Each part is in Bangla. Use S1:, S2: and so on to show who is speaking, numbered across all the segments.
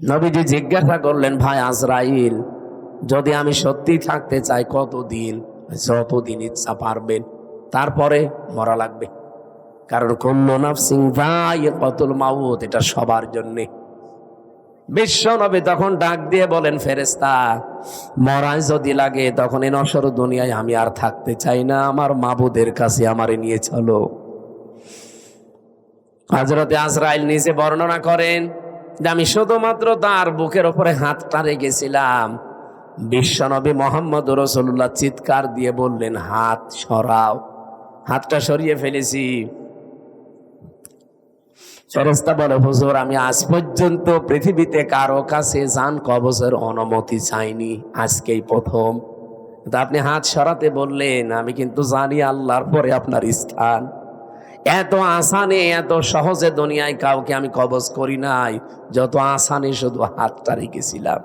S1: নবীজি জিজ্ঞাসা করলেন, ভাই আজরাইল, যদি আমি সত্যি থাকতে চাই কতদিন? যতদিন ইচ্ছা পারবেন, তারপরে মরা লাগবে। কারণ কুল্লু নাফসিন যায়িকাতুল মাউত, এটা সবার জন্যে। বিশ্ব নবী তখন ডাক দিয়ে বলেন, ফেরেশতা, মরায় যদি লাগে তখন এই নশ্বর দুনিয়ায় আমি আর থাকতে চাই না, আমার মাবুদের কাছে আমারে নিয়ে চলো। হযরতে আজরাইল নিজে বর্ণনা করেন যে আমি শুধুমাত্র তার বুকের উপরে হাতটা রেখেছিলাম, বিশ্বনবী মোহাম্মদ রাসূলুল্লাহ চিৎকার দিয়ে বললেন, হাত সরাও। হাতটা সরিয়ে ফেলেছি। ফেরেশতা বলে, হুজুর, আমি আজ পর্যন্ত পৃথিবীতে কারো কাছে জান কবজের অনুমতি চাইনি, আজকেই প্রথম। তা আপনি হাত সরাতে বললেন, আমি কিন্তু জানি আল্লাহর পরে আপনার স্থান। এত আসানে, এত সহজে দুনিয়ায় কাউকে আমি কবজ করি নাই, যত আসানে শুধু হাতটা রেখেছিলাম।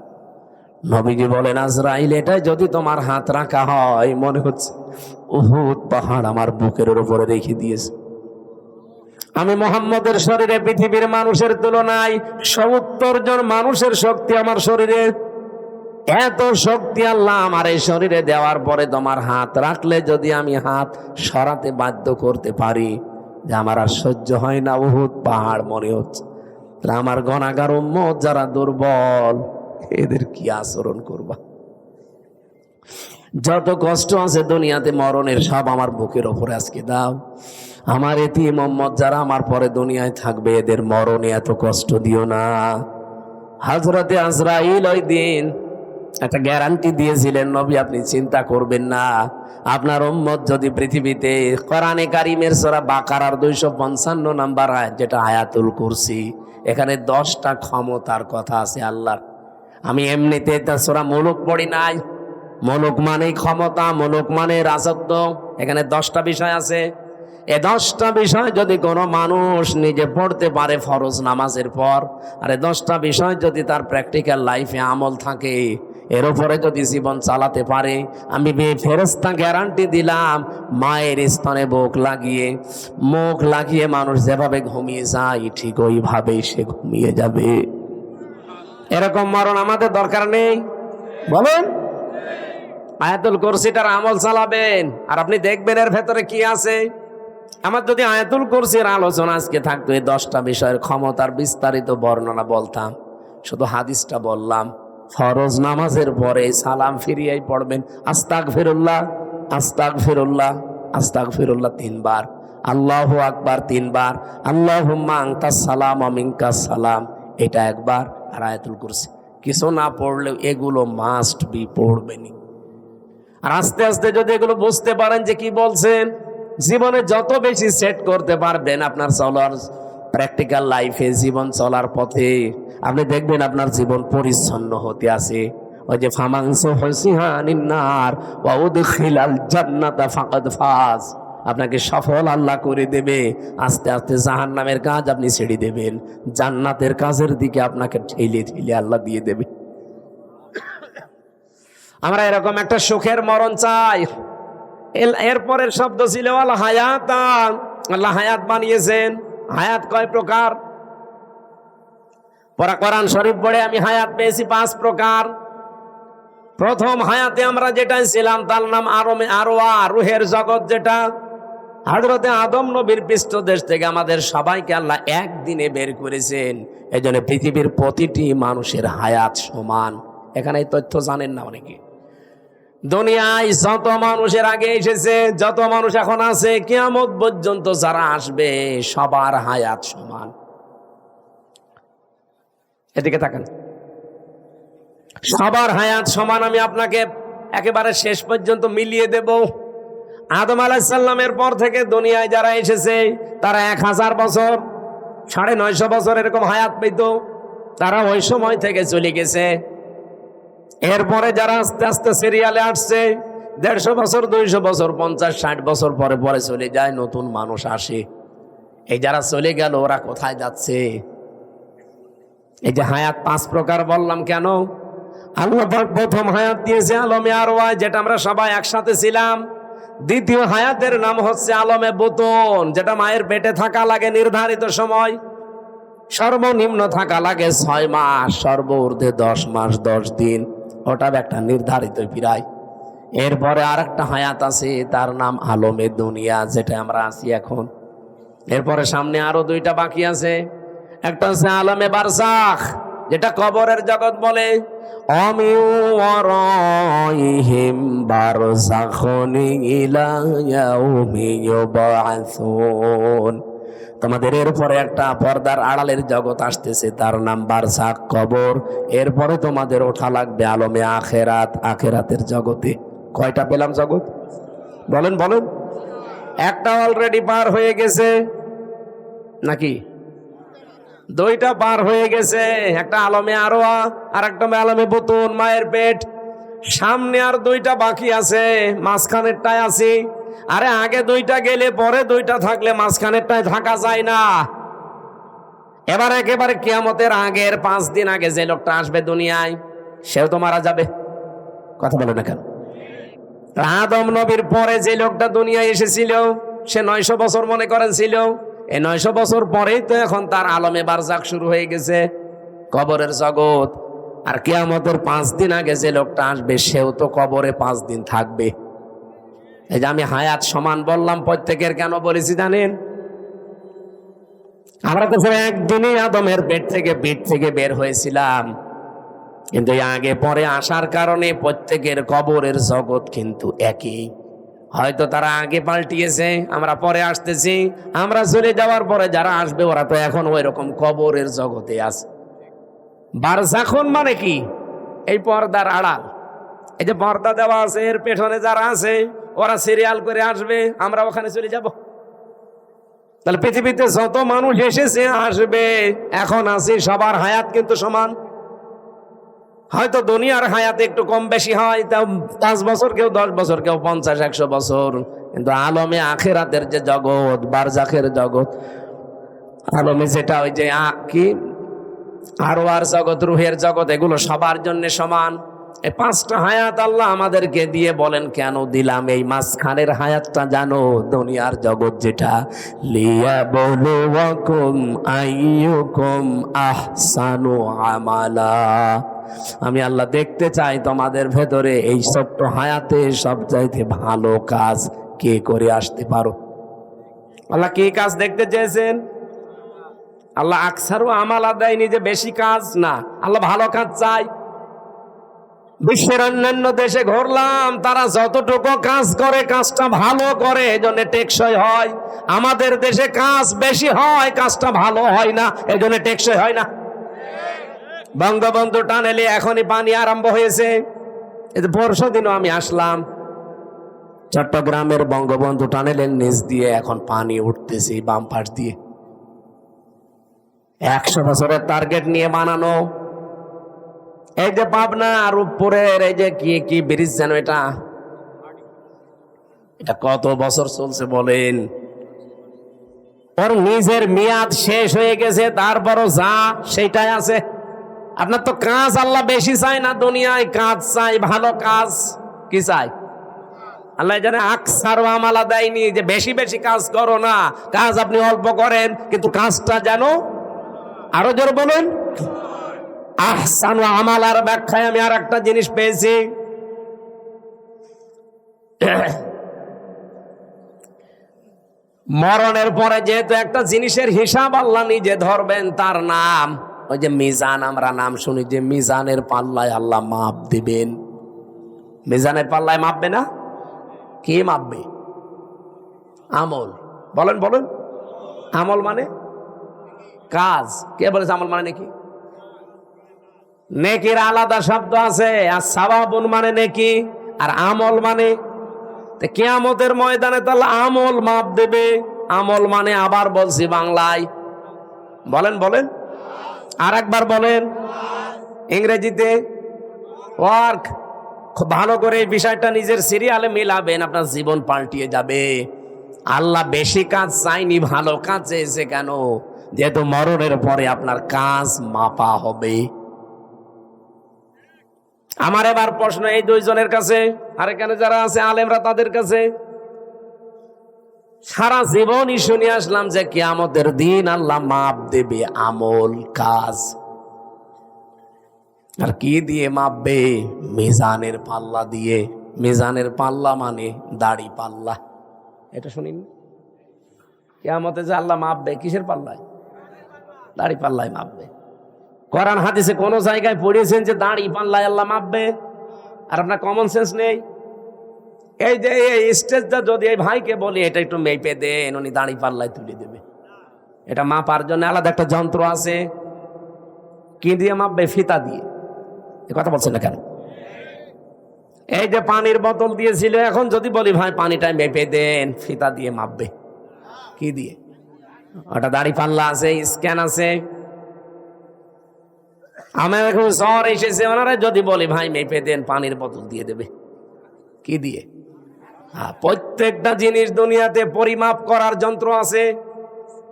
S1: নবীজি বলেন, আজরাইল, এটাই যদি তোমার হাত রাখা হয়, মনে হচ্ছে উহুদ পাহাড় আমার বুকের উপরে রেখে দিয়েছে। আমি মুহাম্মদের শরীরে পৃথিবীর মানুষের তুলনায় ৭০ জন মানুষের শক্তি আমার শরীরে। এত শক্তি আল্লাহ আমার এই শরীরে দেওয়ার পরে তোমার হাত রাখলে যদি আমি হাত সরাতে বাধ্য করতে পারি, যে আমার আর সহ্য হয় না, উহুদ পাহাড় মনে হচ্ছে। আমার গুনাহগার উম্মত যারা দুর্বল, এদের কি আচরণ করবা? যত কষ্ট আছে দুনিয়াতে মরণের, সব আমার বুকের ওপরে আজকে দাও। আমার এতিম উম্মত যারা আমার পরে দুনিয়ায় থাকবে, এদের মরণে এত কষ্ট দিও না। হযরতে আজরাইল ওই দিন একটা গ্যারান্টি দিয়েছিলেন, নবী আপনি চিন্তা করবেন না, আপনার উম্মত যদি পৃথিবীতে কোরআনে কারীমের সূরা বাকারার 255 নাম্বার আয়াত, যেটা আয়াতুল কুরসি, এখানে 10টা ক্ষমতার কথা আছে আল্লাহর। আমি এমনিতে তা সূরা মুলুক পড়ি নাই। মুলুক মানে ক্ষমতা, মুলুক মানে রাজত্ব। এখানে 10টা বিষয় আছে। এই 10টা বিষয় যদি কোনো মানুষ নিজে পড়তে পারে ফরজ নামাজের পর, আর এই 10টা বিষয় যদি তার প্র্যাকটিক্যাল লাইফে আমল থাকে, এর উপরে যদি জীবন চালাতে পারে, আমি ফেরেশতা গ্যারান্টি দিলাম, মায়ের স্তনে মুখ লাগিয়ে মানুষ যেভাবে ঘুমিয়ে যায়, ঠিক ওইভাবেই সে ঘুমিয়ে যাবে। এরকম মরণ আমাদের দরকার নেই, বলুন? আয়াতুল কুরসিটার আমল চালাবেন, আর আপনি দেখবেন এর ভেতরে কি আছে। আমার যদি আয়াতুল কুরসির আলোচনা আজকে থাকতো, এই 10টা বিষয়ের ক্ষমতার বিস্তারিত বর্ণনা বলতাম। শুধু হাদিসটা বললাম, ফরজ নামাজের পরে সালাম ফিরিয়েই পড়বেন, আস্তাগফিরুল্লাহ, আস্তাগফিরুল্লাহ, আস্তাগফিরুল্লাহ 3 বার, আল্লাহু আকবার 3 বার, আল্লাহুম্মা আনতাস সালাম ওয়া মিনকাস সালাম, এটা 1 বার। আর আয়াতুল কুরসি কিছু না পড়লেও এগুলো মাস্ট বি পড়বেনই। আর আস্তে আস্তে যদি এগুলো বুঝতে পারেন যে কি বলছেন, জীবনে যত বেশি সেট করতে পারবেন আপনার চলার প্র্যাকটিক্যাল লাইফে, জীবন চলার পথে, আপনি দেখবেন আপনার জীবন পরিচ্ছন্ন হতে আছে। ওই যে ফামাংসু হুসিহানিন নার ওয়া উদখিলাল জান্নাতা ফাকাদ ফাজ, আপনাকে সফল আল্লাহ করে দেবে। আস্তে আস্তে জাহান্নামের কাজ আপনি ছেড়ে দেবেন, জান্নাতের কাজের দিকে আপনাকে ঠেলে ঠেলে আল্লাহ দিয়ে দেবে। আমরা এরকম একটা সুখের মরণ চাই। এরপরের শব্দ ছিল আল হায়াত, আল্লাহ হায়াত বানিয়েছেন। হায়াত কয় প্রকার? কোরআন শরীফ পড়ে আমি হায়াত পেয়েছি 5 প্রকার। প্রথম হায়াতে আমরা যেটা ছিলাম তার নাম আরওয়া, রুহের জগৎ, যেটা হযরতে আদম নবীর পৃষ্ঠদেশ থেকে আমাদের সবাইকে আল্লাহ একদিনে বের করেছেন। এজন্য পৃথিবীর প্রতিটি মানুষের হায়াত সমান। এখানে এই তথ্য জানেন না অনেকে। দুনিয়ায় যত মানুষের আগে এসেছে, যত মানুষ এখন আছে, কিয়ামত পর্যন্ত যারা আসবে, সবার হায়াত সমান। এদিকে তাকান, সবার হায়াত সমান। আমি আপনাকে একেবারে শেষ পর্যন্ত মিলিয়ে দেব। আদম আলাইহিস সালামের পর থেকে দুনিয়ায় যারা এসেছে, তারা 1000 বছর, 950 বছর এরকম হায়াত পেত। তারা ওই সময় থেকে চলে গেছে। এরপরে যারা আস্তে আস্তে সিরিয়ালে আসছে, 150 বছর, 200 বছর, 50, 60 বছর পরে পরে চলে যায়, নতুন মানুষ আসে। এই যারা চলে গেল, ওরা কোথায় যাচ্ছে? এই যে হায়াত 5 প্রকার বললাম কেন? আল্লাহ পাক প্রথম হায়াত দিয়েছে আলমে আরওয়া, যেটা আমরা সবাই একসাথে ছিলাম। দ্বিতীয় হায়াতের নাম হচ্ছে আলমে বুতুন, যেটা মায়ের পেটে থাকা লাগে নির্ধারিত সময়। সর্বনিম্ন থাকা লাগে 6 মাস, সর্বঊর্ধ্বে 10 মাস 10 দিন। ওটা একটা নির্ধারিত প্রায়। এরপরে আর একটা হায়াত আছে, তার নাম আলমে দুনিয়া, যেটা আমরা আছি এখন। এরপরে সামনে আরো 2টা বাকি আছে। একটা হচ্ছে আলমে বারজাখ, যেটা কবরের জগৎ বলে। অমিউ ওয়ারাইহিম বারজাখুন ইলা ইয়াউমি ইউবআসুন। তোমাদের এরপরে একটা পর্দার আড়ালের জগৎ আসতেছে, তার নাম বারজাখ, কবর। এরপরে তোমাদের ওঠা লাগবে আলমে আখেরাত, আখেরাতের জগতে। কয়টা পেলাম জগৎ? বলেন বলেন। একটা অলরেডি পার হয়ে গেছে নাকি? 2টা পার হয়ে গেছে। একটা আলমে আরোয়া, আর একটা আলমে বুতুন, মায়ের পেট। সামনে আর 2টা বাকি আছে, মাঝখানেরটায় আছি। আরে আগে 2টা গেলে পরে 2টা থাকলে মাঝখানেরটায় থাকা যায় না। এবার একেবারে কিয়ামতের আগের 5 দিন আগে যে লোকটা আসবে দুনিয়ায়, সেও তো মারা যাবে। কথা বলে না কেন? আদম নবীর পরে যে লোকটা দুনিয়ায় এসেছিল, সে 900 বছর মনে করেন ছিল। এই 900 বছর পরেই তো এখন তার আলমে বারজাখ শুরু হয়ে গেছে, কবরের জগৎ। আর কিয়ামতের 5 দিন আগে যে লোকটা আসবে, সেও তো কবরে 5 দিন থাকবে। এই যে আমি হায়াত সমান বললাম প্রত্যেকের, কেন বলেছি জানেন? আমরা তো একদিনই আদমের পেট থেকে বের হয়েছিলাম, কিন্তু আগে পরে আসার কারণে প্রত্যেকের কবরের জগৎ কিন্তু একই। হয়তো তারা আগে পাল্টিয়েছে, আমরা পরে আসতেছি। আমরা চলে যাওয়ার পরে যারা আসবে, ওরা তো এখন ওই রকম কবরের জগতে আছে। বারজাখুন মানে কি? এই পর্দার আড়াল। এই যে পর্দা দেওয়া আছে, এর পেছনে যারা আছে, ওরা সিরিয়াল করে আসবে, আমরা ওখানে চলে যাব। তাহলে পৃথিবীতে যত মানুষ এসেছে আসবে, এখন আছে, সবার হায়াত কিন্তু সমান। হয়তো দুনিয়ার হায়াত একটু কম বেশি হয়, তাও 5 বছর, কেউ 10 বছর, কেউ 50-100 বছর। কিন্তু আলমে আখেরাতের যে জগৎ, বারজাখের জগৎ, আলমে যেটা ওই যে কি আরওয়ার জগৎ, রুহের জগৎ, এগুলো সবার জন্য সমান। এই 5টা হায়াত আল্লাহ আমাদেরকে দিয়ে বলেন, কেন দিলাম? এই মাঝখানের হায়াতটা জানো, দুনিয়ার জগৎ যেটা, লিয়াবলুয়াকুম আইয়ুকুম আহসানু আমালা। আমি আল্লাহ দেখতে চাই তোমাদের ভেতরে এই ছোট্ট হায়াতে সবচাইতে ভালো কাজ কে করে আসতে পারো। আল্লাহ কি কাজ দেখতে চেয়েছেন? আল্লাহ আকসারু আমালা দেয়নি যে বেশি কাজ, না, আল্লাহ ভালো কাজ চাই। বিশ্বের অন্যান্য দেশে ঘুরলাম, তারা যতটুকু কাজ করে কাজটা ভালো করে, এজন্য টেকসই হয়। আমাদের দেশে কাজ বেশি হয়, কাজটা ভালো হয় না, এজন্য টেকসই হয় না। বঙ্গবন্ধু টানেলে এখনই পানি আরম্ভ হয়েছে। এই যে পরশুদিনও আমি আসলাম, চট্টগ্রামের বঙ্গবন্ধু টানেলের নিচ দিয়ে এখন পানি উঠতেছে বাম পাশ দিয়ে। 100 বছরের টার্গেট নিয়ে বানানো। এই যে পাবনা আর উপরের এই যে কি ব্রিজ যেন, এটা কত বছর চলছে বলেন? ওর নিজের মেয়াদ শেষ হয়ে গেছে, তারপরও যা সেটাই আছে। আপনার তো কাজ আল্লাহ বেশি চাই না, দুনিয়ায় কাজ চাই, ভালো কাজ। কি চাই? আল্লাহ জানে আকসার আমালা দেয়নি যে বেশি বেশি কাজ করো না, কাজ আপনি অল্প করেন, কিন্তু কাজটা যেন, আরো জোর বলুন, আহসানু আমালার ব্যাখ্যায় আমি আর একটা জিনিস পেয়েছি। মরণের পরে যেহেতু একটা জিনিসের হিসাব আল্লাহ নিজে ধরবেন, তার নাম ওই যে মিজান। আমরা নাম শুনি যে মিজানের পাল্লায় আল্লাহ মাপ দিবেন। মিজানের পাল্লায় মাপবে না? কে মাপবে? আমল। বলেন বলেন। আমল মানে কাজ। কে বলেছে আমল মানে নাকি? নেকির আলাদা শব্দ আছে, আর সাওয়াবুন মানে নেকি, আর আমল মানে। কিয়ামতের ময়দানে তাহলে আমল মাপ দেবে। আমল মানে, আবার বলছি বাংলায়, বলেন বলেন, আর একবার বলেন ইংরেজিতে, ওয়ার্ক। খুব ভালো করে এই বিষয়টা নিজের সিরিয়ালে মিলাবেন, আপনার জীবন পাল্টিয়ে যাবে। আল্লাহ বেশি কাজ চাইনি, ভালো কাজ চেয়েছে। কেন? যেহেতু মরণের পরে আপনার কাজ মাপা হবে। আমার এবার প্রশ্ন এই 2 জনের কাছে, আর এখানে যারা আছে আলেমরা, তাদের কাছে, সারা জীবনই শুনে আসলাম যে কিয়ামতের দিন আল্লাহ মাপ দেবে আমল কাজ। আর কি দিয়ে মাপবে? মিজানের পাল্লা দিয়ে। মিজানের পাল্লা মানে দাড়ি পাল্লা। এটা শুনিনি? কিয়ামতে যে আল্লাহ মাপবে কিসের পাল্লায়? দাড়ি পাল্লায় মাপবে। কোরআন হাদিসে কোন জায়গায় পড়িয়েছেন যে দাড়ি পাল্লায় আল্লাহ মাপবে? আর আপনার কমন সেন্স নেই? এই যে এই স্টেজটা যদি এই ভাইকে বলি এটা একটু মেপে দেন, উনি দাড়ি পাল্লায় তুলে দেবে। এটা মাপার জন্য আলাদা একটা যন্ত্র আছে। কি দিয়ে মাপবে? ফিতা দিয়ে। এ কথা বলছেন না কেন? এই যে পানির বোতল দিয়েছিল, এখন যদি বলি ভাই পানিটা মেপে দেন, ফিতা দিয়ে মাপবে। কি দিয়ে? ওটা দাড়ি পাল্লা আছে, স্ক্যান আছে। আমার এখন জ্বর এসেছে, ওনারা যদি বলি ভাই মেপে দেন, পানির বোতল দিয়ে দেবে। কি দিয়ে? প্রত্যেকটা জিনিস দুনিয়াতে পরিমাপ করার যন্ত্র আছে।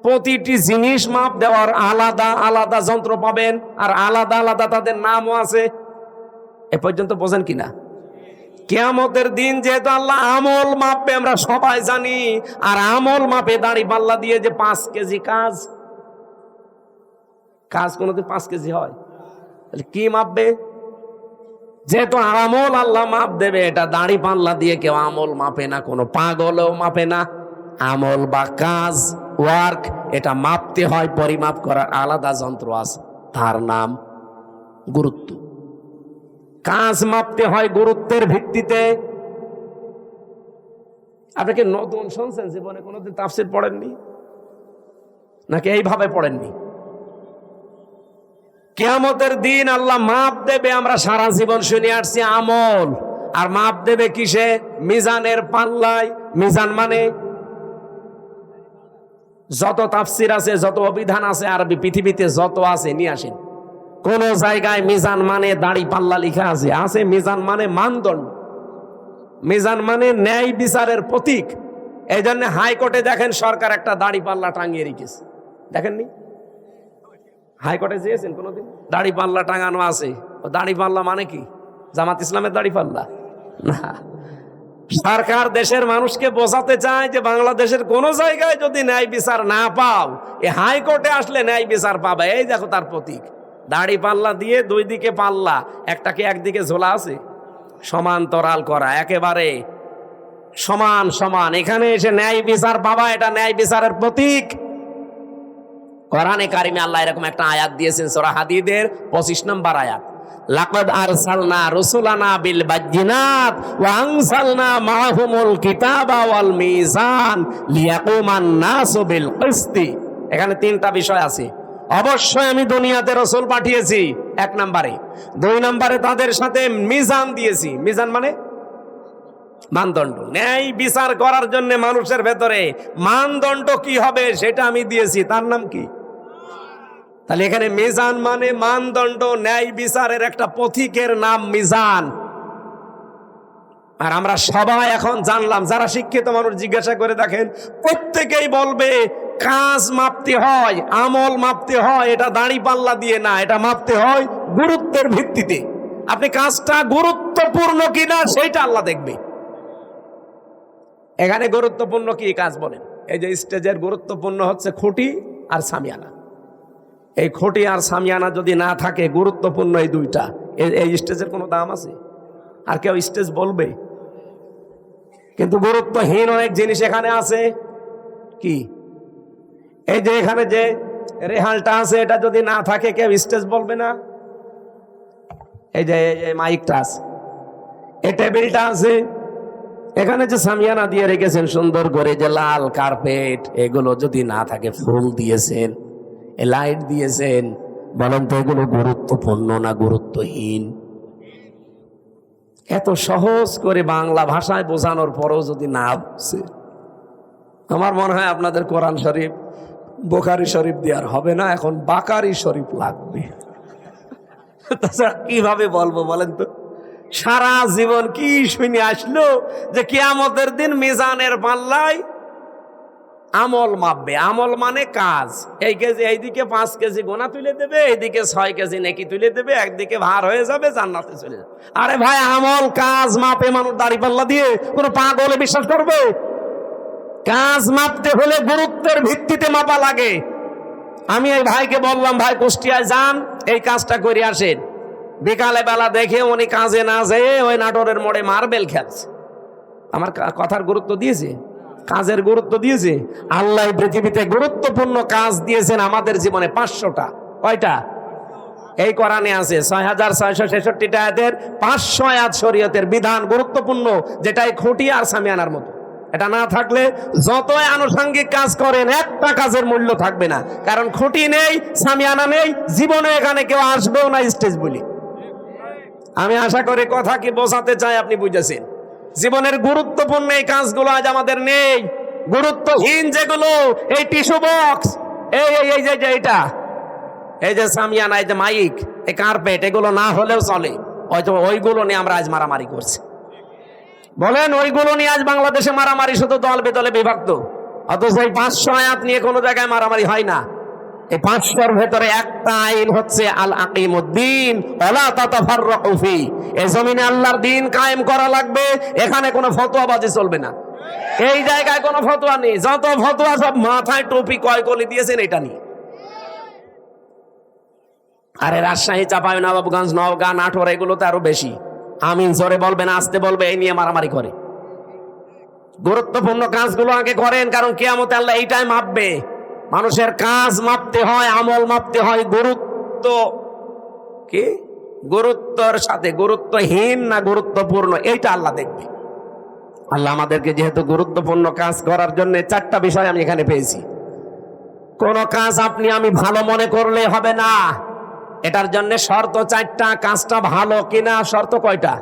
S1: প্রতিটি জিনিস মাপ দেওয়ার আলাদা আলাদা যন্ত্র পাবেন, আর আলাদা আলাদা তাদের নামও আছে। এ পর্যন্ত বোঝেন কিনা? কিয়ামতের দিন যেহেতু আল্লাহ আমল মাপবে আমরা সবাই জানি, আর আমল মাপে দাড়ি পাল্লা দিয়ে যে 5 কেজি কাজ কোনোদিন 5 কেজি হয়? তাহলে কি মাপবে? যেহেতু আমল আল্লাহ মাপ দেবে, এটা দাড়ি পাল্লা দিয়ে কেউ আমল মাপে না, কোনো পাগলও মাপে না। আমল বা কাজ, ওয়ার্ক, এটা মাপতে হয়, পরিমাপ করার আলাদা যন্ত্র আছে, তার নাম গুরুত্ব। কাজ মাপতে হয় গুরুত্বের ভিত্তিতে। আপনাকে নতুন শুনছেন? জীবনে কোনোদিন তাফসীর পড়েননি নাকি এইভাবে পড়েননি? কিয়ামতের দিন আল্লাহ মাপ দেবে, আমরা সারা জীবন শুনে আসছি আমল। আর মাপ দেবে কিসে? মিজানের পাল্লায়। মিজান মানে যত তাফসীর আছে, যত অভিধান আছে আরবি পৃথিবীতে যত আছে নিয়ে আসেন। কোন জায়গায় মিজান মানে দাড়ি পাল্লা লেখা আছে? আছে। মিজান মানে মানদণ্ড, মিজান মানে ন্যায় বিচারের প্রতীক। এই জন্য হাইকোর্টে দেখেন সরকার একটা দাড়ি পাল্লা টাঙিয়ে রেখেছে, দেখেননি? হাইকোর্টে যেয়েছেন কোনোদিন? দাড়ি পাল্লা টাঙানো আছে। ও দাড়ি পাল্লা মানে কি? জামাত ইসলামের দাড়ি পাল্লা না। সরকার দেশের মানুষকে বোঝাতে চায় যে বাংলাদেশের কোন জায়গায় যদি ন্যায় বিচার না পাও, এই হাইকোর্টে আসলে ন্যায় বিচার পাবে। এই দেখো তার প্রতীক, দাড়ি পাল্লা দিয়ে দুই দিকে পাল্লা, একটাকে একদিকে ঝোলা আছে, সমান্তরাল করা, একেবারে সমান সমান। এখানে এসে ন্যায় বিচার পাবা, এটা ন্যায় বিচারের প্রতীক। কোরআনে কারিমে আল্লাহ এরকম একটা আয়াত দিয়েছেন, সূরা হাদীদের 25 নম্বর আয়াত। লাকাদ আরসালনা রুসুলানা বিল বাজ্জিনাত ওয়া আনসালনা মাআহুমুল কিতাবা ওয়াল মিজান লিয়াকুমান নাসু বিল কিসতি। এখানে 3টা বিষয় আছে। অবশ্যই আমি দুনিয়াতে রাসূল পাঠিয়েছি, 1 নম্বরে। 2 নম্বরে তাদের সাথে মিজান দিয়েছি। মিজান মানে মানদণ্ড, ন্যায় বিচার করার জন্য মানুষের ভেতরে মানদণ্ড কি হবে সেটা আমি দিয়েছি, তার নাম কি? তাহলে এখানে মিজান মানে মানদণ্ড, ন্যায় বিচারের একটা পথিকের নাম মিজান। আর আমরা সবাই এখন জানলাম, যারা শিক্ষিত মানুষ জিজ্ঞাসা করে দেখেন, প্রত্যেকেই বলবে কাজ মাপতে হয়, আমল মাপতে হয়, এটা দাড়ি পাল্লা দিয়ে না, এটা মাপতে হয় গুরুত্বের ভিত্তিতে। আপনি কাজটা গুরুত্বপূর্ণ কিনা সেইটা আল্লাহ দেখবে। এখানে গুরুত্বপূর্ণ কি কাজ বলেন? এই যে স্টেজের গুরুত্বপূর্ণ হচ্ছে খুঁটি আর সামিয়ানা। এই খুঁটি আর সামিয়ানা যদি না থাকে, গুরুত্বপূর্ণ এই 2টা, এই স্টেজের কোনো দাম আছে? আর কেউ স্টেজ বলবে? কিন্তু গুরুত্বহীন অনেক জিনিস এখানে আছে। কি? এই যে এখানে যে রেহালটা আছে, এটা যদি না থাকে কেউ স্টেজ বলবে না। এই যে মাইকটা আছে, এই টেবিলটা আছে, এখানে যে সামিয়ানা দিয়ে রেখেছেন সুন্দর করে, যে লাল কার্পেট, এগুলো যদি না থাকে, ফুল দিয়েছেন, লাইট দিয়েছেন, বলেন তো এগুলো গুরুত্বপূর্ণ না গুরুত্বহীন? এত সহজ করে বাংলা ভাষায় বোঝানোর পরেও যদি না বুঝে, আমার মনে হয় আপনাদের কোরআন শরীফ বুখারী শরীফ দিয়ে আর হবে না, এখন বাকারি শরীফ লাগবে। তাছাড়া কিভাবে বলবো বলেন তো? সারা জীবন কি শুনে আসলো যে কিয়ামতের দিন মিজানের পাল্লায় আমল মাপবে। আমল মানে কাজ। এই কেজি, এইদিকে 5 কেজি গোনা তুলে দেবে, এইদিকে 6 কেজি নেকি তুলে দেবে, একদিকে ভার হয়ে যাবে, জান্নাতে চলে যাবে। আরে ভাই, আমল কাজ মাপে মানুষ দাড়ি পাল্লা দিয়ে? কোন পাগলে বিশ্বাস করবে? কাজ মাপতে হলে গুরুত্বের ভিত্তিতে মাপা লাগে। আমি এই ভাইকে বললাম, ভাই কুষ্টিয়ায় যান, এই কাজটা করে আসেন। বিকালে বেলা দেখে উনি কাজে না যেয়ে ওই নাটোরের মোড়ে মার্বেল খেলছে। আমার কথার গুরুত্ব দিয়েছে? কাজের গুরুত্ব দিয়েছে? আল্লাহ পৃথিবীতে গুরুত্বপূর্ণ কাজ দিয়েছেন আমাদের জীবনে 500টা। কয়টা? এই কোরআনে আছে 6666টা আয়াতের 500 আয়াত শরীয়তের বিধান গুরুত্বপূর্ণ, যেটাই খুঁটি আর সামিয়ানার মতো। এটা না থাকলে যতই আনুষঙ্গিক কাজ করেন একটা কাজের মূল্য থাকবে না, কারণ খুঁটি নেই, সামিয়ানা নেই, জীবনে এখানে কেউ আসবেও না স্টেজ বলি। আমি আশা করি কথা কি বোঝাতে চাই আপনি বুঝেছেন। জীবনের গুরুত্বপূর্ণ এই কাজগুলো আজ আমাদের নেই। গুরুত্বহীন যেগুলো, এই টিস্যু বক্স, এই যে এটা, এই যে সামিয়ানা, এই যে মাইক, এই কার্পেট, এগুলো না হলেও চলে, হয়তো ওইগুলো নিয়ে আমরা আজ মারামারি করছি। বলেন, ওইগুলো নিয়ে আজ বাংলাদেশে মারামারি শুধু দল বেদলে বিভক্ত, অথচ এই 500 আয়াত নিয়ে কোনো জায়গায় মারামারি হয় না। এই 500-র ভেতরে একটা আইন হচ্ছে আল আকিমুদ্দিন ওয়ালা তাতাফাররাকু ফি। এই জমিনে আল্লাহর দ্বীন কায়েম করা লাগবে, এখানে কোনো ফতোয়াবাজি চলবে না। এই জায়গায় কোনো ফতোয়া নেই, যত ফতোয়া সব মাথায় টুপি কয়কলি দিয়েছেন এটা নিয়ে। আরে রাজশাহী, চাঁপাইনবাবগঞ্জ, নওগাঁ, নাটোর, এগুলোতে আরো বেশি। আমিন জোরে বলবেন, আসতে বলবে, এই নিয়ে মারামারি করে। গুরুত্বপূর্ণ কাজগুলো আগে করেন, কারণ কিয়ামতে আল্লাহ এইটাই মাপবে। মানুষের কাজ মাপতে হয়, আমল মাপতে হয় গুরুত্ব কি, গুরুত্বর সাথে। গুরুত্বহীন না গুরুত্বপূর্ণ, এইটা আল্লাহ দেখবে। আল্লাহ আমাদেরকে যেহেতু গুরুত্বপূর্ণ কাজ করার জন্য 4টা বিষয় আমি এখানে পেয়েছি। কোন কাজ আপনি আমি ভালো মনে করলে হবে না, এটার জন্য শর্ত 4টা। কাজটা ভালো কিনা শর্ত কয়টা?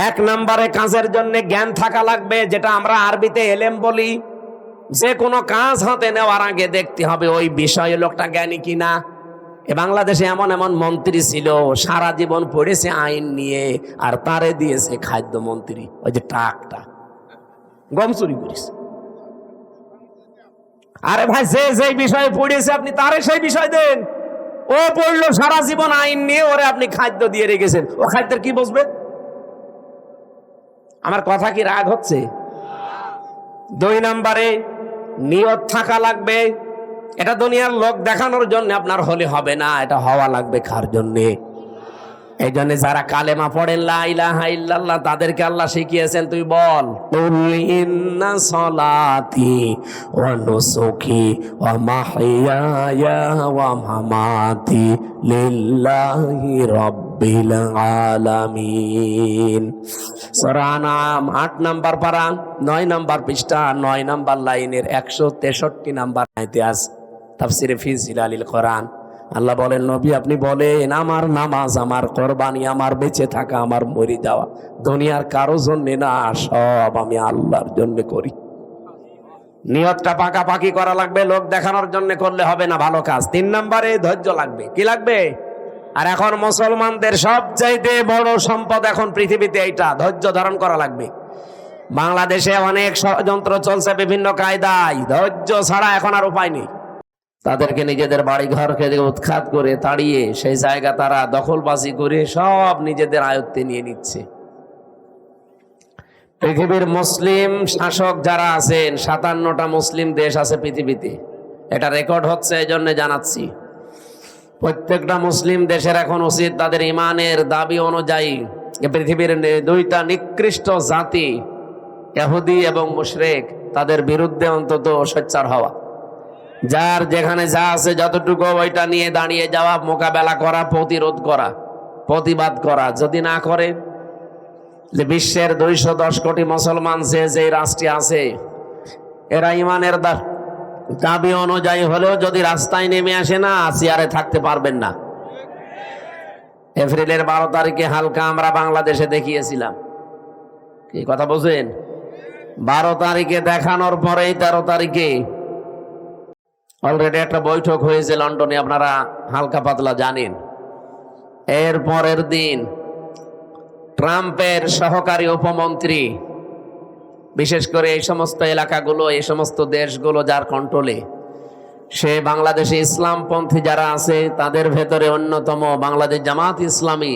S1: 1 নম্বরে কাজের জন্য জ্ঞান থাকা লাগবে, যেটা আমরা আরবিতে এলেম বলি। যে কোনো কাজ হাতে নেওয়ার আগে দেখতে হবে ওই বিষয়ে লোকটা জ্ঞানী কিনা। বাংলাদেশে এমন এমন মন্ত্রী ছিল, সারা জীবন পড়েছে আইন নিয়ে, আর তারে দিয়েছে খাদ্যমন্ত্রী, ওই যে টাকটা গম চুরি করেছে। আরে ভাই, যে বিষয়ে পড়েছে আপনি তারে সেই বিষয় দেন। ও পড়লো সারা জীবন আইন নিয়ে, ওরে আপনি খাদ্য দিয়ে রেখেছেন, ও খাদ্যের কি বুঝবে? আমার কথা কি রাগ হচ্ছে? 2 নম্বরে নিয়ত থাকা লাগবে। এটা দুনিয়ার লোক দেখানোর জন্য আপনার হলে হবে না, এটা হওয়া লাগবে কার জন্যে? এই জন্য যারা কালেমা পড়েন লা ইলাহা ইল্লাল্লাহ, তাদেরকে আল্লাহ শিখিয়েছেন, তুই বল কুল ইন্না সলাতি ওয়া নুসুকি ওয়া মাহইয়ায়া ওয়া মামাতি লিল্লাহি রাব্বিল আলামিন। সূরা আনআম 8 নম্বর পারা, 9 নম্বর পৃষ্ঠা, 9 নম্বর লাইনের 163 নম্বর আয়াতে আছে তাফসিরে ফি জিলালিল কোরআন। আল্লাহ বলেন, নবী আপনি বলেন, আমার নামাজ, আমার কোরবানি, আমার বেঁচে থাকা, আমার মরে যাওয়া দুনিয়ার কারো জন্য না, সব আমি আল্লাহর জন্য করি। নিয়তটা পাকাপাকি করা লাগবে, লোক দেখানোর জন্য করলে হবে না ভালো কাজ। 3 নম্বরে ধৈর্য লাগবে। কি লাগবে? আর এখন মুসলমানদের সবচাইতে বড় সম্পদ এখন পৃথিবীতে এইটা, ধৈর্য ধারণ করা লাগবে। বাংলাদেশে অনেক ষড়যন্ত্র চলছে বিভিন্ন কায়দায়, ধৈর্য ছাড়া এখন আর উপায় নেই। তাদেরকে নিজেদের বাড়ি ঘরকে উৎখাত করে তাড়িয়ে সেই জায়গা তারা দখলবাজি করে সব নিজেদের আয়ত্তে নিয়ে নিচ্ছে। পৃথিবীর মুসলিম শাসক যারা আছেন, 57টা মুসলিম দেশ আছে পৃথিবীতে, এটা রেকর্ড হচ্ছে, এই জন্য জানাচ্ছি। প্রত্যেকটা মুসলিম দেশের এখন উচিত তাদের ইমানের দাবি অনুযায়ী পৃথিবীর 2টা নিকৃষ্ট জাতি, ইহুদি এবং মুশরিক, তাদের বিরুদ্ধে অন্তত সোচ্চার হওয়া। যার যেখানে যা আছে যতটুকু ওইটা নিয়ে দাঁড়িয়ে যাওয়া, মোকাবেলা করা, প্রতিরোধ করা, প্রতিবাদ করা। যদি না করে, যে বিশ্বের 210 কোটি মুসলমান যে রাষ্ট্রে আছে, এরা ইমানের দাবি অনুযায়ী হলেও যদি রাস্তায় নেমে আসে না, চেয়ারে থাকতে পারবেন না। এপ্রিলের 12 তারিখে হালকা আমরা বাংলাদেশে দেখিয়েছিলাম, কি কথা বোঝেন? 12 তারিখে দেখানোর পরেই 13 তারিখে অলরেডি একটা বৈঠক হয়েছে লন্ডনে, আপনারা হালকা পাতলা জানেন। এর পরের দিন ট্রাম্পের সহকারী উপমন্ত্রী, বিশেষ করে এই সমস্ত এলাকাগুলো, এই সমস্ত দেশগুলো যার কন্ট্রোলে, সে বাংলাদেশে ইসলামপন্থী যারা আছে তাদের ভেতরে অন্যতম বাংলাদেশ জামাত ইসলামী,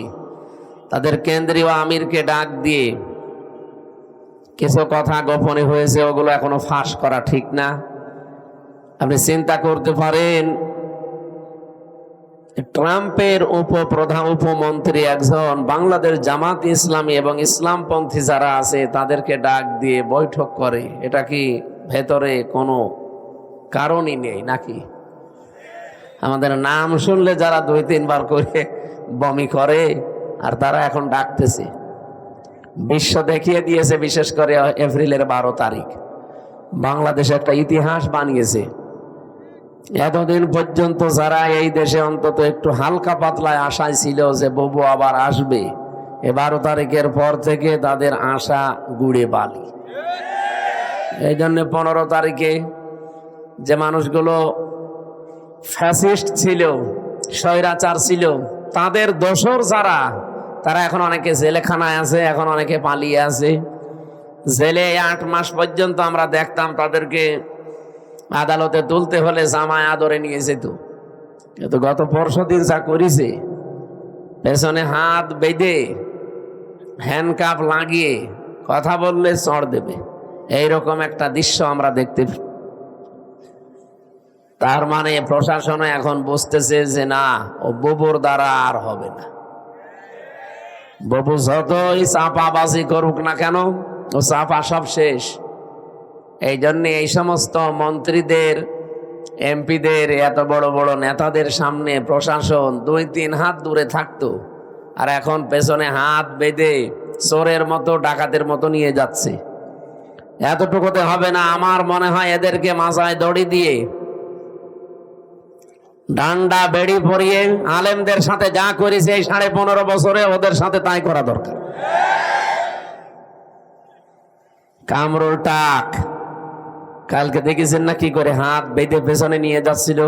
S1: তাদের কেন্দ্রীয় আমিরকে ডাক দিয়ে কিছু কথা গোপনে হয়েছে, ওগুলো এখনো ফাঁস করা ঠিক না। আপনি চিন্তা করতে পারেন, ট্রাম্পের উপমন্ত্রী একজন বাংলাদেশ জামাত ইসলামী এবং ইসলামপন্থী যারা আছে তাদেরকে ডাক দিয়ে বৈঠক করে। এটা কি ভেতরে কোনো কারণই নেই নাকি? আমাদের নাম শুনলে যারা 2-3 বার করে বমি করে, আর তারা এখন ডাকতেছে। বিশ্ব দেখিয়ে দিয়েছে, বিশেষ করে এপ্রিলের 12 তারিখ বাংলাদেশে একটা ইতিহাস বানিয়েছে। এতদিন পর্যন্ত যারা এই দেশে অন্তত একটু হালকা পাতলায় আশায় ছিল যে ববু আবার আসবে, 12 তারিখের পর থেকে তাদের আশা গুড়ে বালি। এই জন্য 15 তারিখে যে মানুষগুলো ফ্যাসিস্ট ছিল, স্বৈরাচার ছিল, তাদের দোসর যারা, তারা এখন অনেকে জেলখানায় আছে, এখন অনেকে পালিয়ে আছে। জেলে 8 মাস পর্যন্ত আমরা দেখতাম তাদেরকে আদালতে তুলতে হলে জামায় আদরে নিয়ে যেত। কিন্তু গত পরশুদিন যা করেছে, পেছনে হাত বেঁধে হ্যান্ডকাপ লাগিয়ে কথা বললে চড় দেবে, এইরকম একটা দৃশ্য আমরা দেখতে। তার মানে প্রশাসনে এখন বুঝতেছে যে না, ও ববুর দ্বারা আর হবে না। ববু যতই চাপাবাজি করুক না কেন, ও চাপা সব শেষ। এই জন্য এই সমস্ত মন্ত্রীদের, এমপিদের, এত বড় বড় নেতাদের সামনে প্রশাসন 2-3 হাত দূরে থাকতো, আর এখন পেছনে হাত বেঁধে চোরের মতো, ডাকাতের মতো নিয়ে যাচ্ছে। এতটুকুতে হবে না। আমার মনে হয় এদেরকে মাথায় দড়ি দিয়ে, ডান্ডা বেড়ি পরিয়ে আলেমদের সাথে যা করেছে এই 15.5 বছরে ওদের সাথে তাই করা দরকার। কামরুল টাক কালকে দেখেছেন না কি করে হাত বেঁধে পেছনে নিয়ে যাচ্ছিল,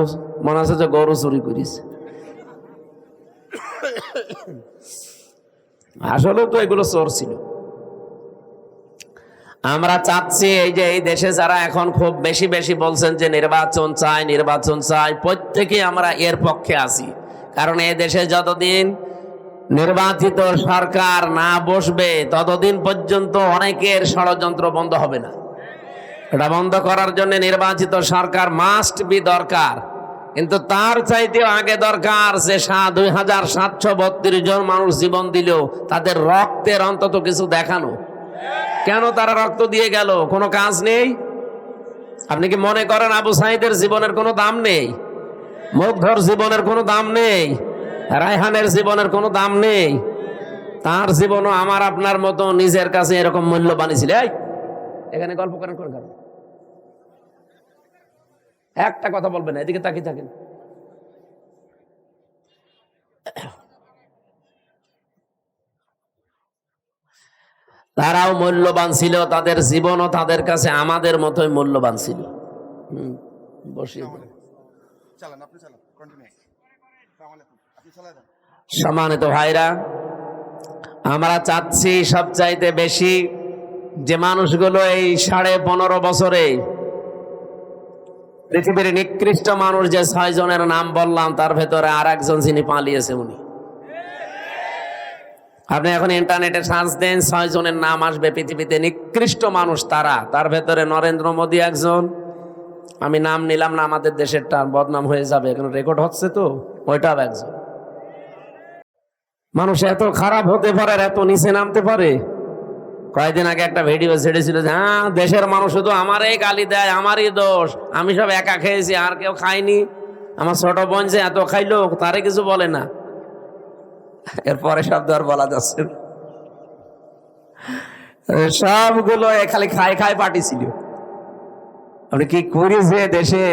S1: মনে হচ্ছে যে গরু চুরি করিস। আসলে তো এগুলো চোর ছিল। আমরা চাচ্ছি এই যে এই দেশে যারা এখন খুব বেশি বেশি বলছেন যে নির্বাচন চাই, নির্বাচন চাই, প্রত্যেকে আমরা এর পক্ষে আছি। কারণ এই দেশে যতদিন নির্বাচিত সরকার না বসবে ততদিন পর্যন্ত অনেকের ষড়যন্ত্র বন্ধ হবে না। এটা বন্ধ করার জন্য নির্বাচিত সরকার মাস্ট বি দরকার। কিন্তু তার চাইতেও আগে দরকার যে 2732 জন মানুষ জীবন দিল, তাদের রক্তের অন্তত কিছু দেখানো। কেন তারা রক্ত দিয়ে গেল? কোনো কাজ নেই? আপনি কি মনে করেন আবু সাইদের জীবনের কোনো দাম নেই? মুগ্ধর জীবনের কোনো দাম নেই? রায়হানের জীবনের কোনো দাম নেই? তার জীবনও আমার আপনার মতো নিজের কাছে এরকম মূল্যবান ছিল। এখানে গল্প করেন কোন কারণে? একটা কথা বলবেন না, এদিকে তাকিয়ে থাকেন। তারাও মূল্যবান ছিল, তাদের জীবনও তাদের কাছে আমাদের মতোই মূল্যবান ছিল। সম্মানিত ভাইরা, আমরা চাচ্ছি সবচাইতে বেশি যে মানুষগুলো এই 15.5 বছরে পৃথিবীর নিকৃষ্ট মানুষ যে 6 জনের নাম বললাম, তার ভেতরে আর একজন যিনি পালিয়েছে, উনি। আপনি এখন ইন্টারনেটে সার্চ দেন, 6 জনের নাম আসবে পৃথিবীতে নিকৃষ্ট মানুষ তারা। তার ভেতরে নরেন্দ্র মোদী একজন। আমি নাম নিলাম না, আমাদের দেশেরটা বদনাম হয়ে যাবে, এখন রেকর্ড হচ্ছে তো, ওইটাও একজন। মানুষ এত খারাপ হতে পারে, এত নিচে নামতে পারে। কয়েকদিন আগে একটা ভিডিও ছেড়েছিল যে হ্যাঁ, দেশের মানুষ শুধু আমারই গালি দেয়, আমারই দোষ, আমি সব একা খেয়েছি, আর কেউ খায়নি। আমার ছোট বোন যে এত খাইলো, তারে কিছু বলে না। এরপরে শব্দ আর বলা যাচ্ছে না। সবগুলো খালি খায় খায় পাঠিয়েছিল। আপনি কি করেছে দেশে?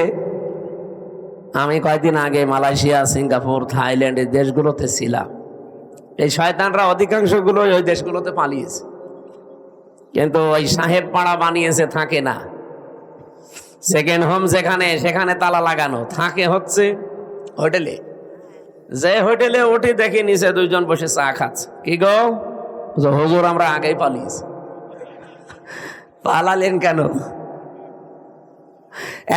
S1: আমি কয়েকদিন আগে মালয়েশিয়া, সিঙ্গাপুর, থাইল্যান্ড এই দেশগুলোতে ছিলাম। এই শয়তানরা অধিকাংশ গুলো ওই দেশগুলোতে পালিয়েছে, কিন্তু ওই সাহেব পাড়া বানিয়েছে, থাকে না। সেকেন্ড হোম যেখানে, সেখানে তালা লাগানো, থাকে হচ্ছে হোটেলে। যে হোটেলে উঠি দেখি নিচে 2 জন বসে চা খাচ্ছে। কি গো হুজুর, আমরা আগেই পালিয়েছি। পালালেন কেন?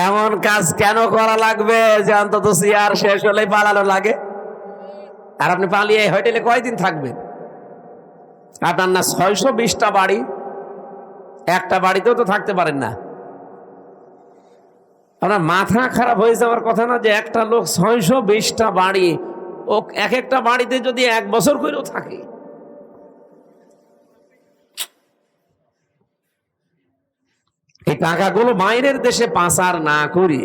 S1: এমন কাজ কেন করা লাগবে যে অন্তত চেয়ার শেষ হলেই পালানো লাগে? আর আপনি পালিয়ে হোটেলে কয়দিন থাকবেন? আপনার না 620টা বাড়ি, একটা বাড়িতেও তো থাকতে পারেন না। আপনার মাথা খারাপ হয়ে যাওয়ার কথা না যে একটা লোক 620টা বাড়ি, ও এক একটা বাড়িতে যদি 1 বছর করেও থাকে। এই টাকাগুলো বাইরের দেশে পাচার না করি,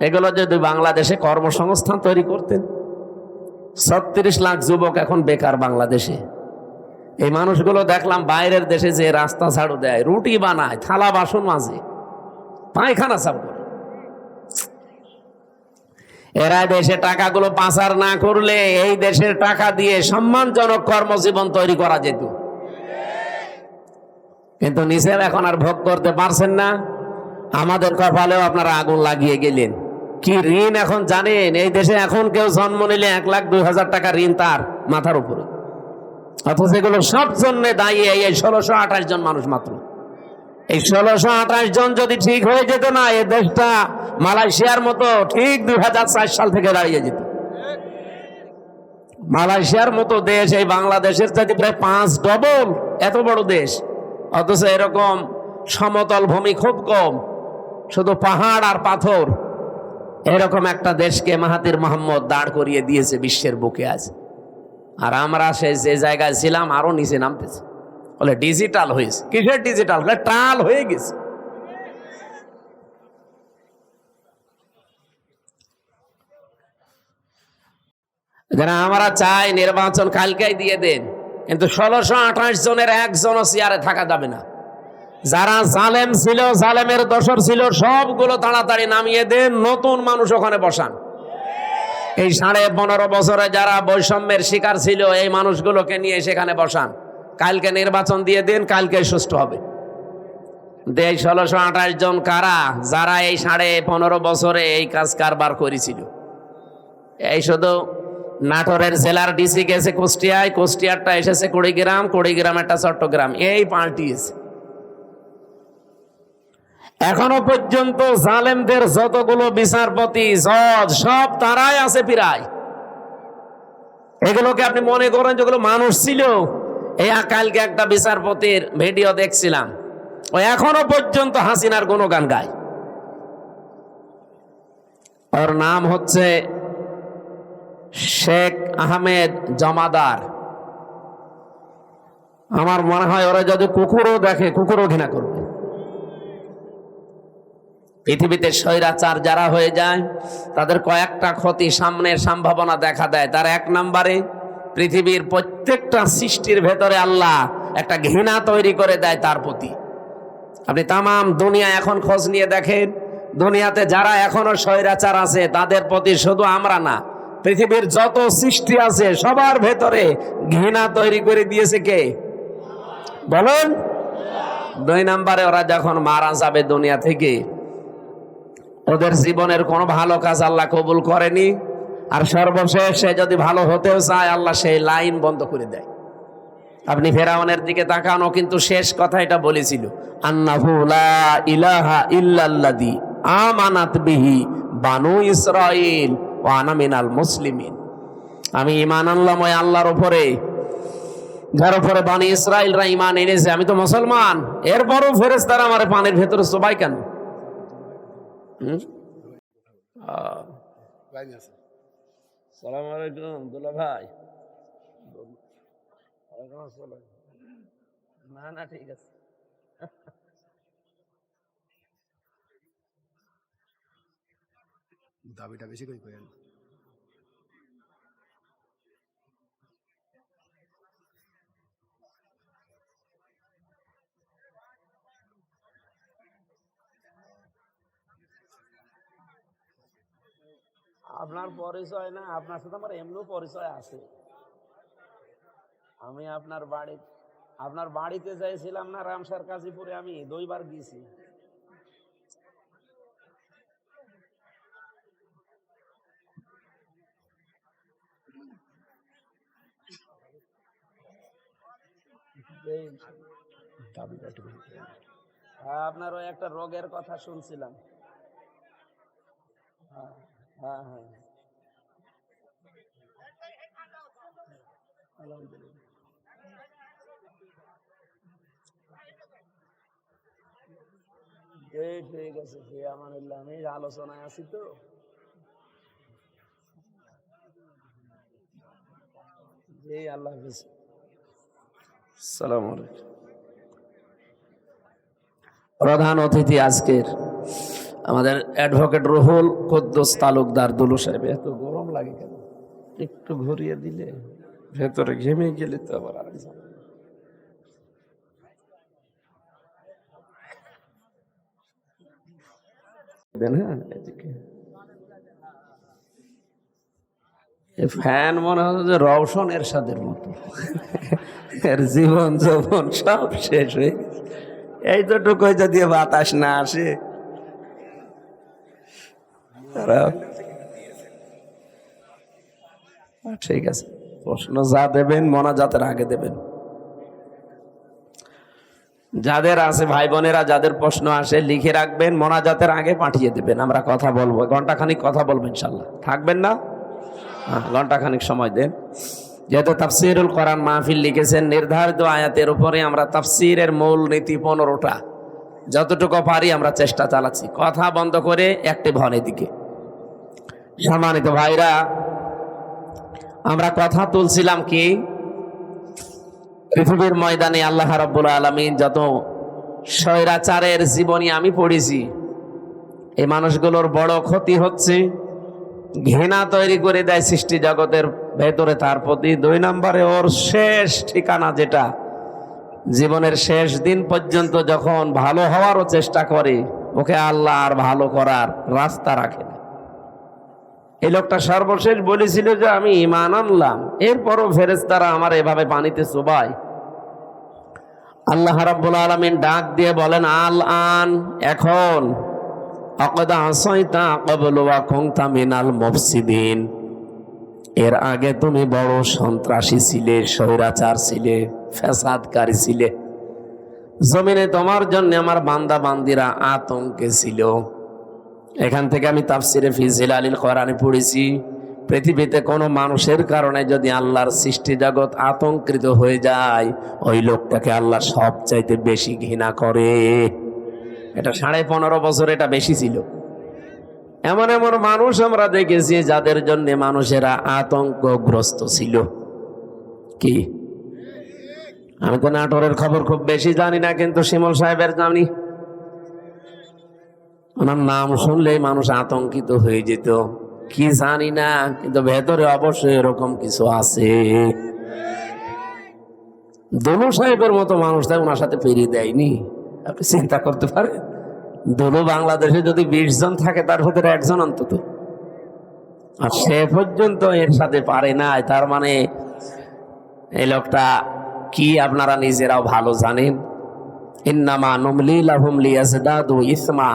S1: এগুলো যদি বাংলাদেশে কর্মসংস্থান তৈরি করতেন। 36 লাখ যুবক এখন বেকার বাংলাদেশে। এই মানুষগুলো দেখলাম বাইরের দেশে যে রাস্তা ঝাড়ু দেয়, রুটি বানায়, থালা বাসন মাজে, পায়খানা সাফ করে। এরা দেশে টাকাগুলো পাচার না করলে এই দেশের টাকা দিয়ে সম্মানজনক কর্মজীবন তৈরি করা যেত, কিন্তু নিজের এখন আর ভোগ করতে পারছেন না। আমাদের কপালেও আপনারা আগুন লাগিয়ে গেলেন। কি ঋণ এখন জানেন? এই দেশে এখন কেউ জন্ম নিলে 1,02,000 টাকা ঋণ তার মাথার উপরে, অথচ এগুলো সব জন্য দায়ী এই 1628 জন মানুষ মাত্র। এই 1628 জন যদি ঠিক হয়ে যেত না, এই দেশটা মালয়েশিয়ার মতো ঠিক 2004 সাল থেকে দাঁড়িয়ে যেত। মালয়েশিয়ার মতো দেশ এই বাংলাদেশের চাইতে প্রায় 5 ডবল এত বড় দেশ, অথচ এরকম সমতল ভূমি খুব কম, শুধু পাহাড় আর পাথর। এরকম একটা দেশকে মাহাতির মোহাম্মদ দাঁড় করিয়ে দিয়েছে বিশ্বের বুকে আজ। আর আমরা যে জায়গায় ছিলাম আরো নিচে নামতেছে। বলে ডিজিটাল হয়েছে। কিসের ডিজিটাল? টাল হয়ে গেছে। আমরা চাই নির্বাচন কালকেই দিয়ে দেন, কিন্তু 1628 জনের একজনও চেয়ারে থাকা যাবে না। যারা জালেম ছিল, জালেমের দোসর ছিল, সবগুলো তাড়াতাড়ি নামিয়ে দেন, নতুন মানুষ ওখানে বসান। এই 15.5 বছরে যারা বৈষম্যের শিকার ছিল, এই মানুষগুলোকে নিয়ে সেখানে বসান। কালকে নির্বাচন দিয়ে দিন, কালকে সুষ্ঠু হবে। 1628 জন কারা? যারা এই 15.5 বছরে এই কাজ কারবার করেছিল। এই শুধু নাটোরের জেলার ডিসি গেছে কুষ্টিয়ায়, কুষ্টিয়ারটা এসেছে কুড়িগ্রাম, কুড়িগ্রামেরটা চট্টগ্রাম, এই পাল্টিয়েছে। এখনো পর্যন্ত জালেমদের যতগুলো বিচারপতি, জজ, সব তারাই আছে প্রায়। এগুলোকে আপনি মনে করেন যেগুলো মানুষ ছিল? এই কালকে একটা বিচারপতির ভিডিও দেখছিলাম, ও এখনো পর্যন্ত হাসিনার গুণগান গায়। ওর নাম হচ্ছে শেখ আহমেদ জমাদার। আমার মনে হয় ওরা যদি কুকুরও দেখে, কুকুরও ঘৃণা করবে। পৃথিবীতে স্বৈরাচার যারা হয়ে যায়, তাদের কয়েকটা ক্ষতি সামনের সম্ভাবনা দেখা দেয়। তার 1 নম্বরে পৃথিবীর প্রত্যেকটা সৃষ্টির ভেতরে আল্লাহ একটা ঘৃণা তৈরি করে দেয় তার প্রতি। আপনি তামাম দুনিয়া এখন খোঁজ নিয়ে দেখেন, দুনিয়াতে যারা এখনো স্বৈরাচার আছে, তাদের প্রতি শুধু আমরা না, পৃথিবীর যত সৃষ্টি আছে সবার ভেতরে ঘৃণা তৈরি করে দিয়েছে কে? বলুন। 2 নম্বরে ওরা যখন মারা যাবে দুনিয়া থেকে, ওদের জীবনের কোনো ভালো কাজ আল্লাহ কবুল করেনি, আর সর্বশেষ সে যদি ভালো হতেও চায়, আল্লাহ সেই লাইন বন্ধ করে দেয়। আপনি ফেরাউনের দিকে তাকানো, কিন্তু শেষ কথা এটা বলেছিল, আন্নাহু লা ইলাহা ইল্লাল্লাযী আমানাত বিহি বানু ইসরাঈল ওয়া আনা মিনাল মুসলিমিন। আমি ঈমান আনলাম ওই আল্লাহর উপরে, যার উপরে বানি ইসরাঈলরা ঈমান এনেছে। আমি তো মুসলমান, এরপরও ফেরেশতারা আমার পানির ভেতরে চোবাই কেন? সালাম আলাইকুম দুলা ভাই। না না, ঠিক আছে।
S2: দাবিটা বেশি করে করেন।
S1: আপনার পরিচয় না, আপনার সাথে আমার এমনিও পরিচয় আছে। আমি আপনার বাড়িতে যাইছিলাম না রামসার কাজীপুরে, আমি 2 বার গেছি। আপনার ওই একটা রোগের কথা শুনছিলাম। হ্যাঁ হ্যাঁ হ্যাঁ, আলহামদুলিল্লাহ। ঠিক আছে, আমি আলোচনায় আছি তো। আল্লাহ হাফিজ, আসসালামু আলাইকুম। প্রধান অতিথি আজকের আমাদের অ্যাডভোকেট রুহুল কুদ্দুস তালুকদার দুলু সাহেব। এত গরম লাগে কেন? একটু ঘুরিয়ে দিলে ভেতরে ঘেমে গেলে তো আবার দেন। হ্যাঁ, এদিকে ফ্যান মনে হচ্ছে যে রওশন এরশাদের মতো, এর জীবন যৌবন সব শেষ হয়ে গেছে। এই তো টুকু যদি বাতাস না আসে। ঠিক আছে, প্রশ্ন যা দেবেন মোনাজাতের আগে দেবেন। যাদের আছে ভাই বোনেরা, যাদের প্রশ্ন আসে লিখে রাখবেন, মোনাজাতের আগে পাঠিয়ে দেবেন। আমরা কথা বলবো, ঘন্টাখানিক কথা বলবো ইনশাল্লাহ। থাকবেন না? ঘন্টাখানিক সময় দেন। যেহেতু তাফসিরুল কোরআন মাহফিল লিখেছেন, নির্ধারিত আয়াতের উপরে আমরা তাফসিরের মূল নীতি 15টা, যতটুকু পারি আমরা চেষ্টা চালাচ্ছি। কথা বন্ধ করে অ্যাক্টিভ হন এদিকে। সম্মানিত ভাইরা, আমরা কথা তুলছিলাম কি, পৃথিবীর ময়দানে আল্লাহ রাব্বুল আলামিন যত স্বৈরাচারের জীবনী আমি পড়েছি, এই মানুষগুলোর বড় ক্ষতি হচ্ছে ঘৃণা তৈরি করে দেয় সৃষ্টি জগতের ভেতরে তার প্রতি। 2 নম্বরে ওর শেষ ঠিকানা, যেটা জীবনের শেষ দিন পর্যন্ত যখন ভালো হওয়ারও চেষ্টা করে, ওকে আল্লাহ আর ভালো করার রাস্তা রাখে না। এই লোকটা সর্বশেষ বলেছিল যে আমি ঈমান আনলাম, এরপরও ফেরেশতারা আমার এভাবে পানিতে চুবায়। আল্লাহ রাব্বুল আলামিন ডাক দিয়ে বলেন, আল আন, এখন, আকাদ আসাইতা ক্বাবলু ওয়া কুনতা মিনাল মুফসিদিন, এর আগে তুমি বড় সন্ত্রাসী ছিলে, স্বৈরাচার ছিলে, ফ্যাসাদকারী ছিলে। জমিনে তোমার জন্য আমার বান্দা বান্দিরা আতঙ্কে ছিল। এখান থেকে আমি তাফসিরে ফি জিলালিল কোরআনে পড়েছি, পৃথিবীতে কোনো মানুষের কারণে যদি আল্লাহর সৃষ্টি জগৎ আতঙ্কিত হয়ে যায়, ওই লোকটাকে আল্লাহ সবচাইতে বেশি ঘৃণা করে। এটা 15.5 বছর এটা বেশি ছিল। এমন এমন মানুষ আমরা দেখেছি যাদের জন্য মানুষেরা আতঙ্কগ্রস্ত ছিল। কি, আমি তো নাটোরের খবর খুব বেশি জানি না, কিন্তু শিমুল সাহেবের জানি। ওনার নাম শুনলেই মানুষ আতঙ্কিত হয়ে যেত। কি জানি না, কিন্তু ভেতরে অবশ্যই এরকম কিছু আছে। দুলু সাহেবের মতো মানুষ তাই ওনার সাথে পেরিয়ে দেয়নি। আপনি চিন্তা করতে পারেন, দুলু বাংলাদেশে যদি 20 জন থাকে তার ভেতরে একজন অন্তত, আর সে পর্যন্ত এর সাথে পারে না। তার মানে এই লোকটা কি আপনারা নিজেরাও ভালো জানেন। ইন্নামা নুমলি লাহুম লিয়াজদাদু ইসমা,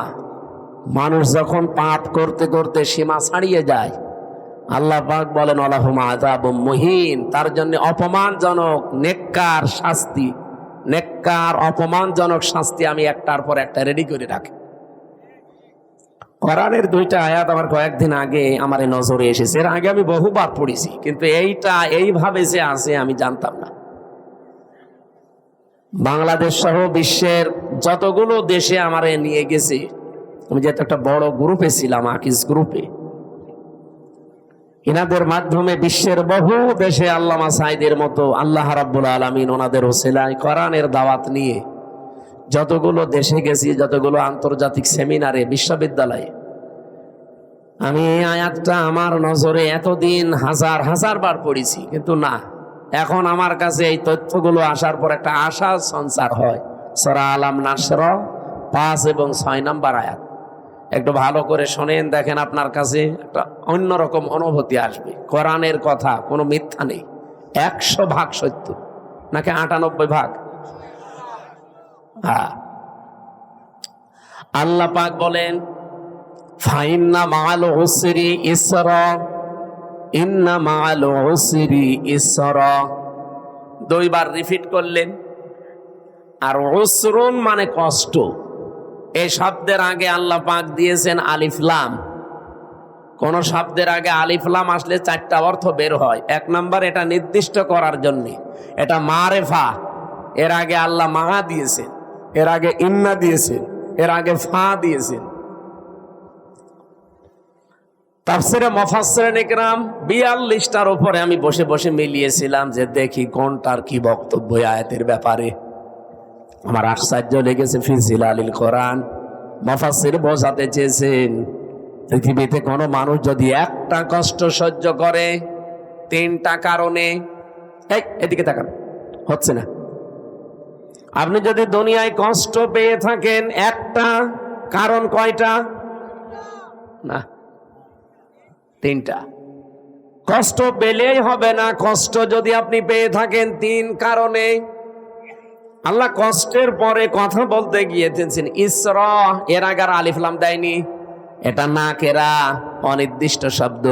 S1: মানুষ যখন পাপ করতে করতে সীমা ছাড়িয়ে যায়, আল্লাহ পাক বলেন ওয়ালাহুম আযাবুম মুহিন, তার জন্য অপমানজনক নেককার শাস্তি, নেককার অপমানজনক শাস্তি আমি একটার পর একটা রেডি করে রাখি। কোরআনের 2টা আয়াত আমার কয়েকদিন আগে আমার নজরে এসেছে। এর আগে আমি বহুবার পড়েছি, কিন্তু এইটা এইভাবে যে আছে আমি জানতাম না। বাংলাদেশ সহ বিশ্বের যতগুলো দেশে আমারে নিয়ে গেছে, আমি যেহেতু একটা বড় গ্রুপে ছিলাম, আকিজ গ্রুপে, এনাদের মাধ্যমে বিশ্বের বহু দেশে আল্লামা সাইদের মতো আল্লাহ রাব্বুল আলামিন ওনাদের ওসিলায় কোরআনের দাওয়াত নিয়ে যতগুলো দেশে গেছি, যতগুলো আন্তর্জাতিক সেমিনারে, বিশ্ববিদ্যালয়ে, আমি এই আয়াতটা আমার নজরে এতদিন হাজার হাজার বার পড়েছি, কিন্তু না, এখন আমার কাছে এই তথ্যগুলো আসার পর একটা আশা সঞ্চার হয়। সূরা আলাম নাসর 5 এবং 6 নম্বর আয়াত একটু ভালো করে শোনেন, দেখেন আপনার কাছে একটা অন্যরকম অনুভূতি আসবে। কোরআনের কথা কোনো মিথ্যা নেই, 100% সত্য, নাকি 98%? হ্যাঁ, আল্লাহ পাক বলেন ফাইন্না মাআল উসরি ইসরা, ইন্না মাআল উসরি ইসরা, 2 বার রিপিট করলেন। আর উসরুন মানে কষ্ট, এই শব্দের আগে আল্লাহ পাক দিয়েছেন আলিফ লাম। কোন শব্দের আগে আলিফ লাম আসলে 4টা অর্থ বের হয়। 1 নাম্বার, এটা নির্দিষ্ট করার জন্য, এটা মারেফা, এর আগে আল্লাহ মা দিয়েছেন। এর আগে ইন্না দিয়েছেন, এর আগে ফা দিয়েছেন। তাফসিরে মুফাসসিরিন ইকরাম ৪২টার উপরে আমি বসে বসে মিলিয়েছিলাম যে দেখি কোনটার কি বক্তব্য আয়াতের ব্যাপারে। আমার আশ্চর্য লেগেছে ফি জিলালিল কোরআন। মুফাসসির বোঝাতে চেয়েছেন পৃথিবীতে কোনো মানুষ যদি একটা কষ্ট সহ্য করে ৩টা কারণে, এদিকে তাকান, হচ্ছে না। আপনি যদি দুনিয়ায় কষ্ট পেয়ে থাকেন একটা কারণ, কয়টা? না, 3টা। কষ্ট পেলেই হবে না, কষ্ট যদি আপনি পেয়ে থাকেন 3 কারণে। আল্লাহ কষ্টের পরে কথা বলতে গিয়েছেন ইসরা, এর আগে আলিফ লাম দেয়নি, এটা নাকেরা, অনির্দিষ্ট শব্দ।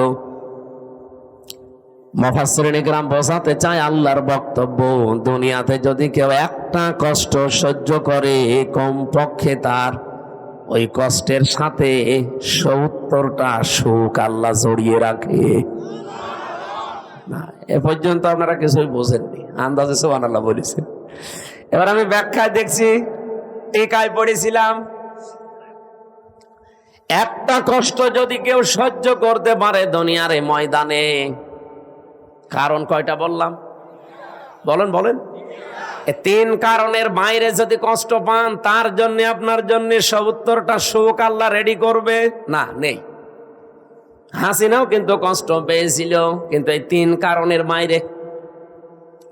S1: মুফাসসিরিন ইকরাম বোঝাতে চায় আল্লাহর বক্তব্য, দুনিয়াতে যদি কেউ একটা কষ্ট সহ্য করে কমপক্ষে তার ওই কষ্টের সাথে ৭০টা সুখ আল্লাহ জড়িয়ে রাখে। না, এ পর্যন্ত আপনারা কিছুই বোঝেননি, আন্দাজে সুবহানাল্লাহ বলেছেন। এবার আমি ব্যাখ্যায় দেখছি, টিকায় পড়েছিলাম একটা কষ্ট যদি কেউ সহ্য করতে পারে দুনিয়ার এই ময়দানে, কারণ কয়টা বললাম? বলেন বলেন। 3 কারণের বাইরে যদি কষ্ট পান, তার জন্য আপনার জন্য ৭০টা সুখ আল্লাহ রেডি করবে না? নেই। হাসিনাও কিন্তু কষ্ট পেয়েছিল, কিন্তু এই 3 কারণের বাইরে।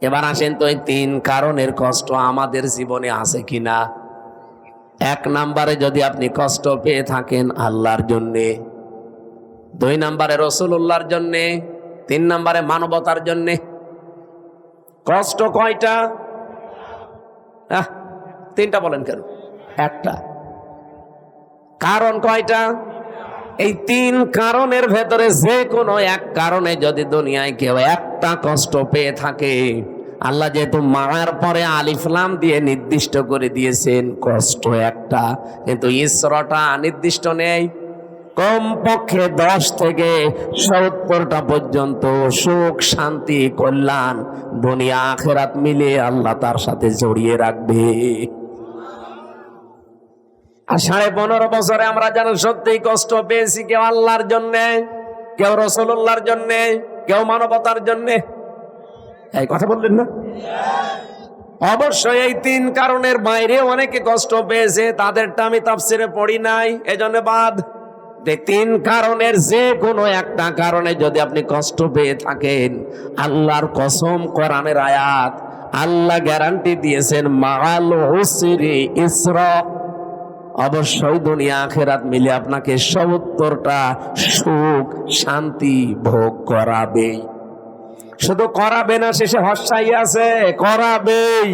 S1: এবার আসেন তো, এই 3 কারণের কষ্ট আমাদের জীবনে আছে কিনা। 1 নম্বরে যদি আপনি কষ্ট পেয়ে থাকেন আল্লাহর জন্যে, 2 নম্বরে রাসূলুল্লাহর জন্যে, 3 নম্বরে মানবতার জন্যে। কষ্ট কয়টা? 3টা বলেন কেন? 1টা। কারণ কয়টা? এই 3 কারণের ভেতরে যে কোনো 1 কারণে যদি দুনিয়ায় কেউ একটা কষ্ট পেয়ে থাকে, আল্লাহ যেহেতু মার পরে আলিফ লাম দিয়ে নির্দিষ্ট করে দিয়েছেন কষ্ট একটা, কিন্তু ইসরাটা নির্দিষ্ট নেই। কমপক্ষে 10 থেকে ৭০টা পর্যন্ত সুখ, শান্তি, কল্যাণ দুনিয়া আখিরাত মিলে আল্লাহ তার সাথে জড়িয়ে রাখবে। আর 15.5 বছরে আমরা যেন সত্যিই কষ্ট পেয়েছি, কেউ আল্লাহর জন্যে, কেউ রাসূলুল্লাহর জন্যে, কেউ মানবতার জন্যে। এই কথা বললেন না? অবশ্যই এই 3 কারণের বাইরে অনেকে কষ্ট পেয়েছে, তাদেরটা আমি তাফসিরে পড়ি নাই, এজন্য বাদ। 3 কারণের যে কোনো একটা কারণে যদি আপনি কষ্ট পেয়ে থাকেন, আল্লাহর কসম, কোরআনের আয়াত, আল্লাহ গ্যারান্টি দিয়েছেন মাআল উসরি ইসরা, অবশ্যই দুনিয়া আখিরাত মিলে আপনাকে ৭০টা সুখ, শান্তি ভোগ করাবে। শুধু করাবে না, শেষে হস্যাই আছে, করাবেই।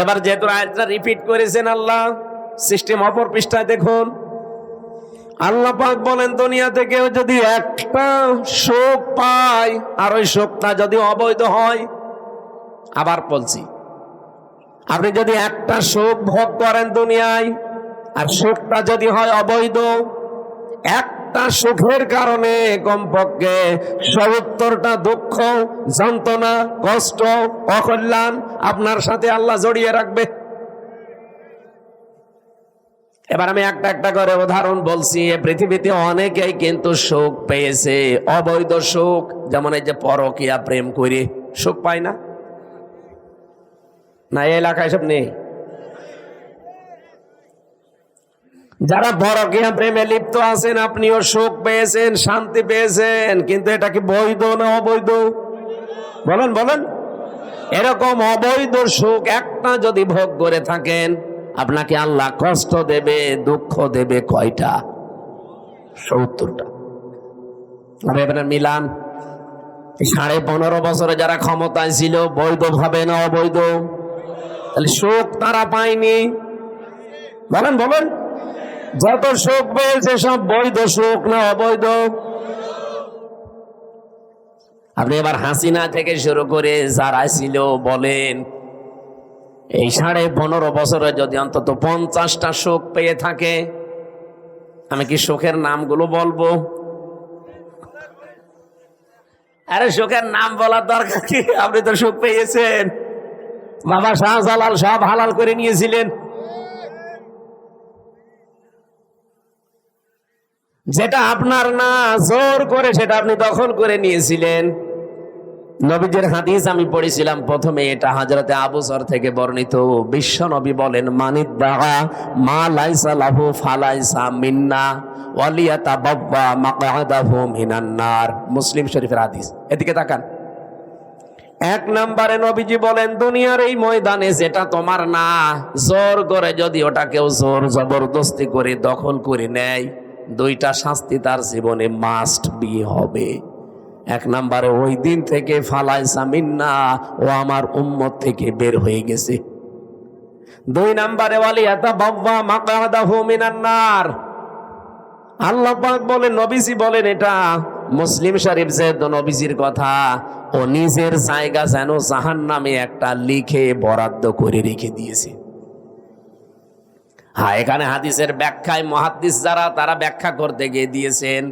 S1: এবার যেহেতু আয়াতটা রিপিট করেছেন আল্লাহ, সিস্টেম অপর পৃষ্ঠায় দেখুন, আল্লাহ পাক বলেন দুনিয়াতে কেউ যদি একটা সুখ পায় আর ওই সুখটা যদি অবৈধ হয়, আবার বলছি, আপনি যদি একটা সুখ ভোগ করেন দুনিয়ায় আর সুখটা যদি হয় অবৈধ, একটা সুখের কারণে কমপক্ষে ৭০টা দুঃখ, যন্ত্রণা, কষ্ট, অকল্যাণ আপনার সাথে আল্লাহ জড়িয়ে রাখবে। এবার আমি একটা একটা করে উদাহরণ বলছি। পৃথিবীতে অনেকেই কিন্তু সুখ পেয়েছে, অবৈধ সুখ, যেমন এই যে পরকীয়া প্রেম করে সুখ পায় না, না এই এলাকায় সব নেই? যারা পরকীয়া প্রেমে লিপ্ত আছেন, আপনিও সুখ পেয়েছেন, শান্তি পেয়েছেন, কিন্তু এটা কি বৈধ না অবৈধ? বলেন বলেন। এরকম অবৈধ সুখ একটা যদি ভোগ করে থাকেন, আপনাকে আল্লাহ কষ্ট দেবে, দুঃখ দেবে কয়টা? ৭০টা। আর এবারে মিলান, 15.5 বছরে যারা ক্ষমতায় ছিল, বৈধ ভাবে না অবৈধ? তাহলে সুখ তারা পায়নি? বলেন বলেন। যত সুখ পেয়েছে সব বৈধ সুখ না অবৈধ? আপনি এবার হাসিনা থেকে শুরু করে যারা ছিল বলেন, এই 15.5 বছরে যদি অন্তত 50টা সুখ পেয়ে থাকে, আমি কি সুখের নামগুলো বলবো? আরে সুখের নাম বলার দরকার কি? আপনি তো সুখ পেয়েছেন, বাবা শাহজালাল সব হালাল করে নিয়েছিলেন। যেটা আপনার না, জোর করে সেটা আপনি দখল করে নিয়েছিলেন। নবীজির হাদিস আমি পড়েছিলাম প্রথমে, এটা হযরতে আবু যর থেকে বর্ণিত। বিশ্ব নবী বলেন, মানিদ্দাআ মা লাইসা লাহু ফালাইসা মিন্না ওয়ালিয়াতাবাওয়া মাকআদাহু মিনান নার। মুসলিম শরীফের হাদিস। এদিকে তাকান। এক নম্বরে নবীজি বলেন, দুনিয়ার এই ময়দানে যেটা তোমার না, জোর করে যদি ওটা কেউ জোর জবরদস্তি করে দখল করে নেয়, দুইটা শাস্তি তার জীবনে মাস্ট বি হবে। এক নম্বরে ওই দিন থেকে ফালাইসা মিন্না, ও আমার উম্মত থেকে বের হয়ে গেছে। দুই নম্বরে ওয়ালিয়াতাবাওয়া মাকআদাহু মিনান নার। আল্লাহ পাক বলেন, নবীজি বলেন, এটা মুসলিম শরীফ যেহেতু নবীজির কথা, ও নিজের জায়গা যেন জাহান্নামে একটা লিখে বরাদ্দ করে রেখে দিয়েছে। হ্যাঁ, এখানে হাদিসের ব্যাখ্যায় মুহাদ্দিস যারা, তারা ব্যাখ্যা করতে গিয়ে দিয়েছেন,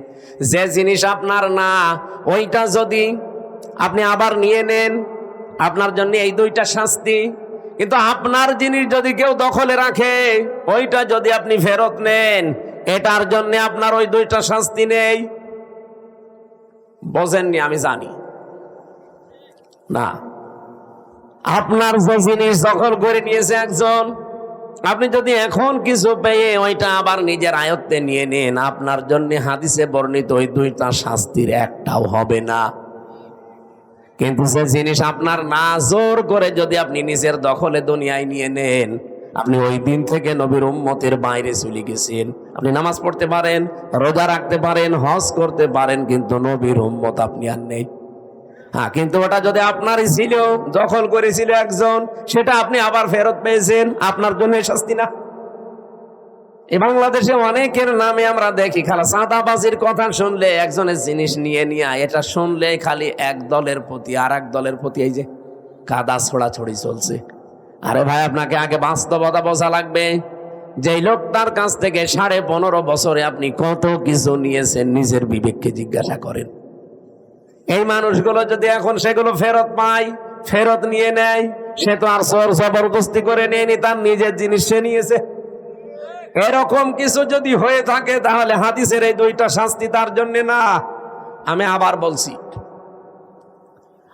S1: যে জিনিস আপনার না, ওইটা যদি আপনি আবার নিয়ে নেন, আপনার জন্য এই দুইটা শাস্তি। কিন্তু আপনার জিনিস যদি কেউ দখলে রাখে, ওইটা যদি আপনি ফেরত নেন, এটার জন্য আপনার ওই দুইটা শাস্তি নেই। বোঝেননি? আমি জানি না। আপনার যে জিনিস দখল করে নিয়েছে একজন, আপনি যদি এখন কিছু পেয়ে ওইটা আবার নিজের আয়ত্তে নিয়ে নেন, আপনার জন্য হাদিসে বর্ণিত ওই দুইটা শাস্তির একটাও হবে না। কিন্তু যে জিনিস আপনার না, জোর করে যদি আপনি নিজের দখলে দুনিয়ায় নিয়ে নেন, আপনি ওই দিন থেকে নবীর উম্মতের বাইরে চলে গেছেন। আপনি নামাজ পড়তে পারেন, রোজা রাখতে পারেন, হজ করতে পারেন, কিন্তু নবীর উম্মত আপনি আর নেই। হ্যাঁ, কিন্তু ওটা যদি আপনারই ছিল, দখল করেছিল একজন, সেটা আপনি আবার ফেরত পেয়েছেন, আপনার জন্য শাস্তি না? এই বাংলাদেশে অনেকের নামে আমরা দেখি, খালি চাঁদাবাজির কথা শুনলে, একজনের জিনিস নিয়ে নিয়ে, এটা শুনলে খালি এক দলের প্রতি আর এক দলের প্রতি এই যে কাদা ছোড়াছড়ি চলছে। আরে ভাই, আপনাকে আগে বাস্তবতা বোঝা লাগবে। যে লোকটার কাছ থেকে 15.5 বছরে আপনি কত কিছু নিয়েছেন, নিজের বিবেককে জিজ্ঞাসা করেন। এই মানুষগুলো যদি এখন সেগুলো ফেরত পায়, ফেরত নিয়ে নেয়, সে তো আর জোর জবরদস্তি করে নেয়নি, তার নিজের জিনিস সে নিয়েছে। এরকম কিছু যদি হয়ে থাকে, তাহলে হাদিসের এই দুইটা শাস্তি তার জন্য না। আমি আবার বলছি,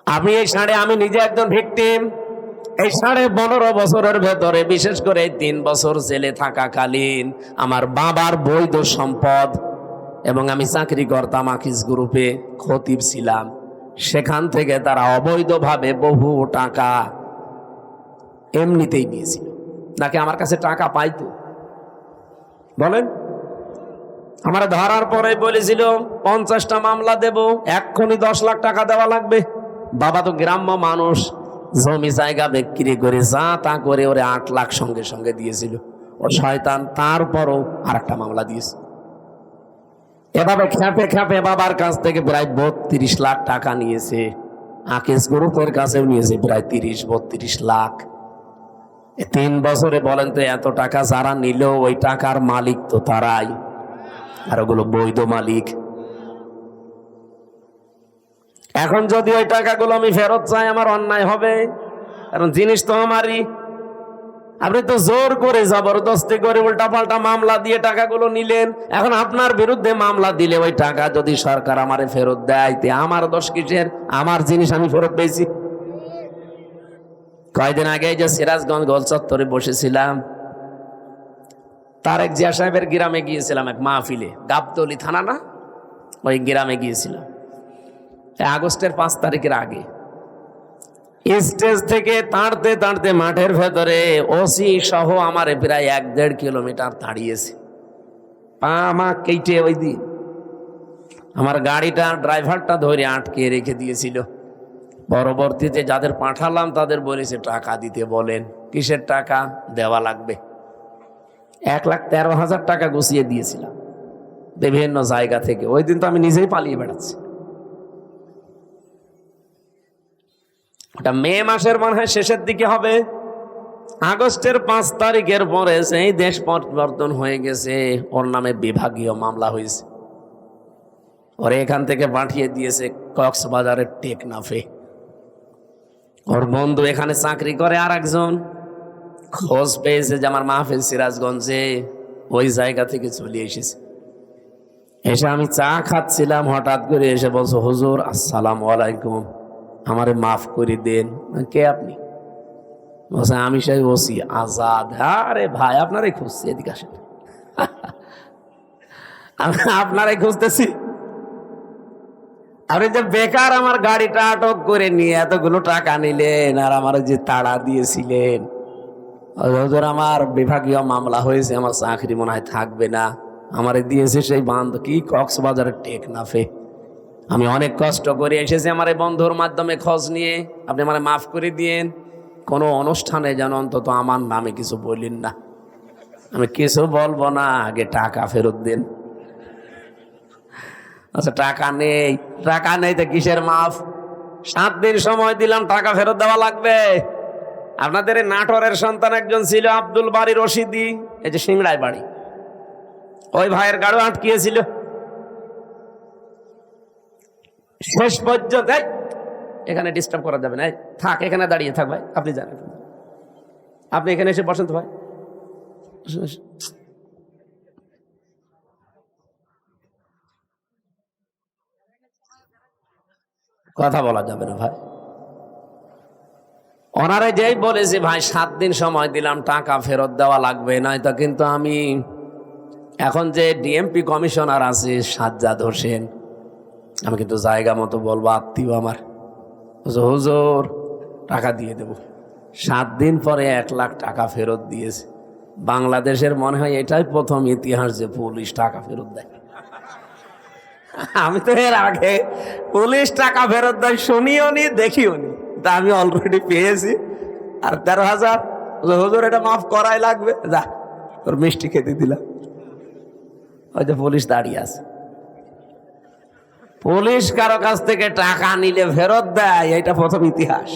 S1: আমি আমি নিজে একজন ভিকটিম। এই 15.5 বছরের ভেতরে, বিশেষ করে 3 বছর জেলে থাকাকালীন, আমার বাবার বৈধ সম্পদ, এবং আমি চাকরি করতাম আকিস গ্রুপে, খতিব ছিলাম, সেখান থেকে তারা অবৈধভাবে বহু টাকা এমনিতেই নিয়েছিল। নাকি আমার কাছে টাকা পাইতো? বলেন। আমার ধরার পরে বলেছিল 50টা মামলা দেব, এক্ষুনি 10 লাখ টাকা দেওয়া লাগবে। বাবা তো গ্রাম্য মানুষ, জমি জায়গা বিক্রি করে যা তা করে ওরে 8 লাখ সঙ্গে সঙ্গে দিয়েছিল। ও শয়তান, তারপরও আরেকটা মামলা দিয়েছে। এভাবে খেপে খেপে বাবার কাছ থেকে প্রায় 32 লাখ টাকা নিয়েছে। আকিস গ্রুপের কাছেও নিয়েছে প্রায় 30-32 লাখ। 3 বছরে বলেন তো, এত টাকা যারা নিল, ওই টাকার মালিক তো তারাই, আর ওগুলো বৈধ মালিক। এখন যদি ওই টাকাগুলো আমি ফেরত চাই, আমার অন্যায় হবে, কারণ জিনিস তো আমারই। আপনি তো জোর করে জবরদস্তি করে উল্টাপাল্টা মামলা দিয়ে টাকাগুলো নিলেন। এখন আপনার বিরুদ্ধে মামলা দিলে ওই টাকা যদি সরকার আমারে ফেরত দেয়, তে আমার দোষ কিসের? আমার জিনিস আমি ফেরত পেয়েছি। কয়দিন আগে যে সিরাজগঞ্জ গোল চত্বরে বসেছিলাম, তারেক জিয়া সাহেবের গ্রামে গিয়েছিলাম এক মাহফিলে, গাবতলী থানা না, ওই গ্রামে গিয়েছিলাম আগস্টের 5 তারিখের আগে। স্টেজ থেকে তাড়তে তাড়তে মাঠের ভেতরে ওসি সহ আমারে প্রায় 1-1.5 কিলোমিটার তাড়িয়েছে। পা মা কেটে ওই দিন আমার গাড়িটা ড্রাইভারটা ধরে আটকে রেখে দিয়েছিল। পরবর্তীতে যাদের পাঠালাম তাদের বলেছে টাকা দিতে বলেন। কিসের টাকা? দেওয়া লাগবে। 1,13,000 টাকা গুছিয়ে দিয়েছিলাম বিভিন্ন জায়গা থেকে। ওই দিন তো আমি নিজেই পালিয়ে বেড়াচ্ছি। ওটা মে মাসের মনে হয় শেষের দিকে হবে। আগস্টের 5 তারিখের পরে সেই দেশ পরিবর্তন হয়ে গেছে, ওর নামে বিভাগীয় মামলা হয়েছে। ওরে এখান থেকে পাঠিয়ে দিয়েছে কক্সবাজারের টেকনাফে। ওর বন্ধু এখানে চাকরি করে, আর একজন খোঁজ পেয়েছে যে আমার মাহফিল সিরাজগঞ্জে, ওই জায়গা থেকে চলে এসেছে। এসে আমি চা খাচ্ছিলাম, হঠাৎ করে এসে বলছো, হুজুর আসসালামু আলাইকুম, আমারে মাফ করে দেন। কে আপনি? বলছে আমি সেই ওসি আজাদ। আরে ভাই আপনারাই খুঁজছি, এদিকে আসেন। আপনারাই খুঁজতেছি। আপনি যে বেকার আমার গাড়িটা আটক করে নিয়ে এতগুলো টাকা নিলেন, আর আমার যে তাড়া দিয়েছিলেন, হুজুর আমার বিভাগীয় মামলা হয়েছে, আমার চাকরি মনে হয় থাকবে না, আমারে দিয়েছে সেই বান্ধ কি কক্সবাজারের টেকনাফে। আমি অনেক কষ্ট করে এসেছি আমার এই বন্ধুর মাধ্যমে খোঁজ নিয়ে, আপনি আমারে মাফ করে দিয়েন। কোনো অনুষ্ঠানে যেন অন্তত আমার নামে কিছু বললেন না। আমি কিছু বলবো না, আগে টাকা ফেরত দিন। আচ্ছা টাকা নেই, টাকা নেই তো কিসের মাফ? 7 দিন সময় দিলাম, টাকা ফেরত দেওয়া লাগবে। আপনাদের এই নাটোরের সন্তান একজন ছিল আব্দুল বাড়ি রশিদি, এই যে সিংড়ায় বাড়ি, ওই ভাইয়ের গাড়ি আটকিয়েছিল। শেষ পর্যন্ত এখানে ডিস্টার্ব করা যাবে না, থাক এখানে দাঁড়িয়ে থাক ভাই, আপনি জানেন, আপনি এখানে এসে বসেন তো ভাই। কথা বলা যাবে না ভাই। ওনারা যেই বলেছে ভাই 7 দিন সময় দিলাম, টাকা ফেরত দেওয়া লাগবে, নয়তো কিন্তু আমি এখন যে ডিএমপি কমিশনার আছে সাজ্জাদ হোসেন, আমি কিন্তু জায়গা মতো বলবো, আত্মীয় আমার, হুজুর টাকা দিয়ে দেব। 7 দিন পরে 1 লাখ টাকা ফেরত দিয়েছে। বাংলাদেশের মনে হয় এটাই প্রথম ইতিহাস যে পুলিশ টাকা ফেরত দেয়। আমি তো এর আগে পুলিশ টাকা ফেরত দেয় শুনিও নি, দেখিও নি, তা আমি অলরেডি পেয়েছি। আর 13,000 হুজুর এটা মাফ করাই লাগবে, যা তোর মিষ্টি খেতে দিলাম। হয়তো পুলিশ দাঁড়িয়ে আছে। পুলিশ কারো কাছ থেকে টাকা নিলে ফেরত দেয়, এটা প্রথম ইতিহাস।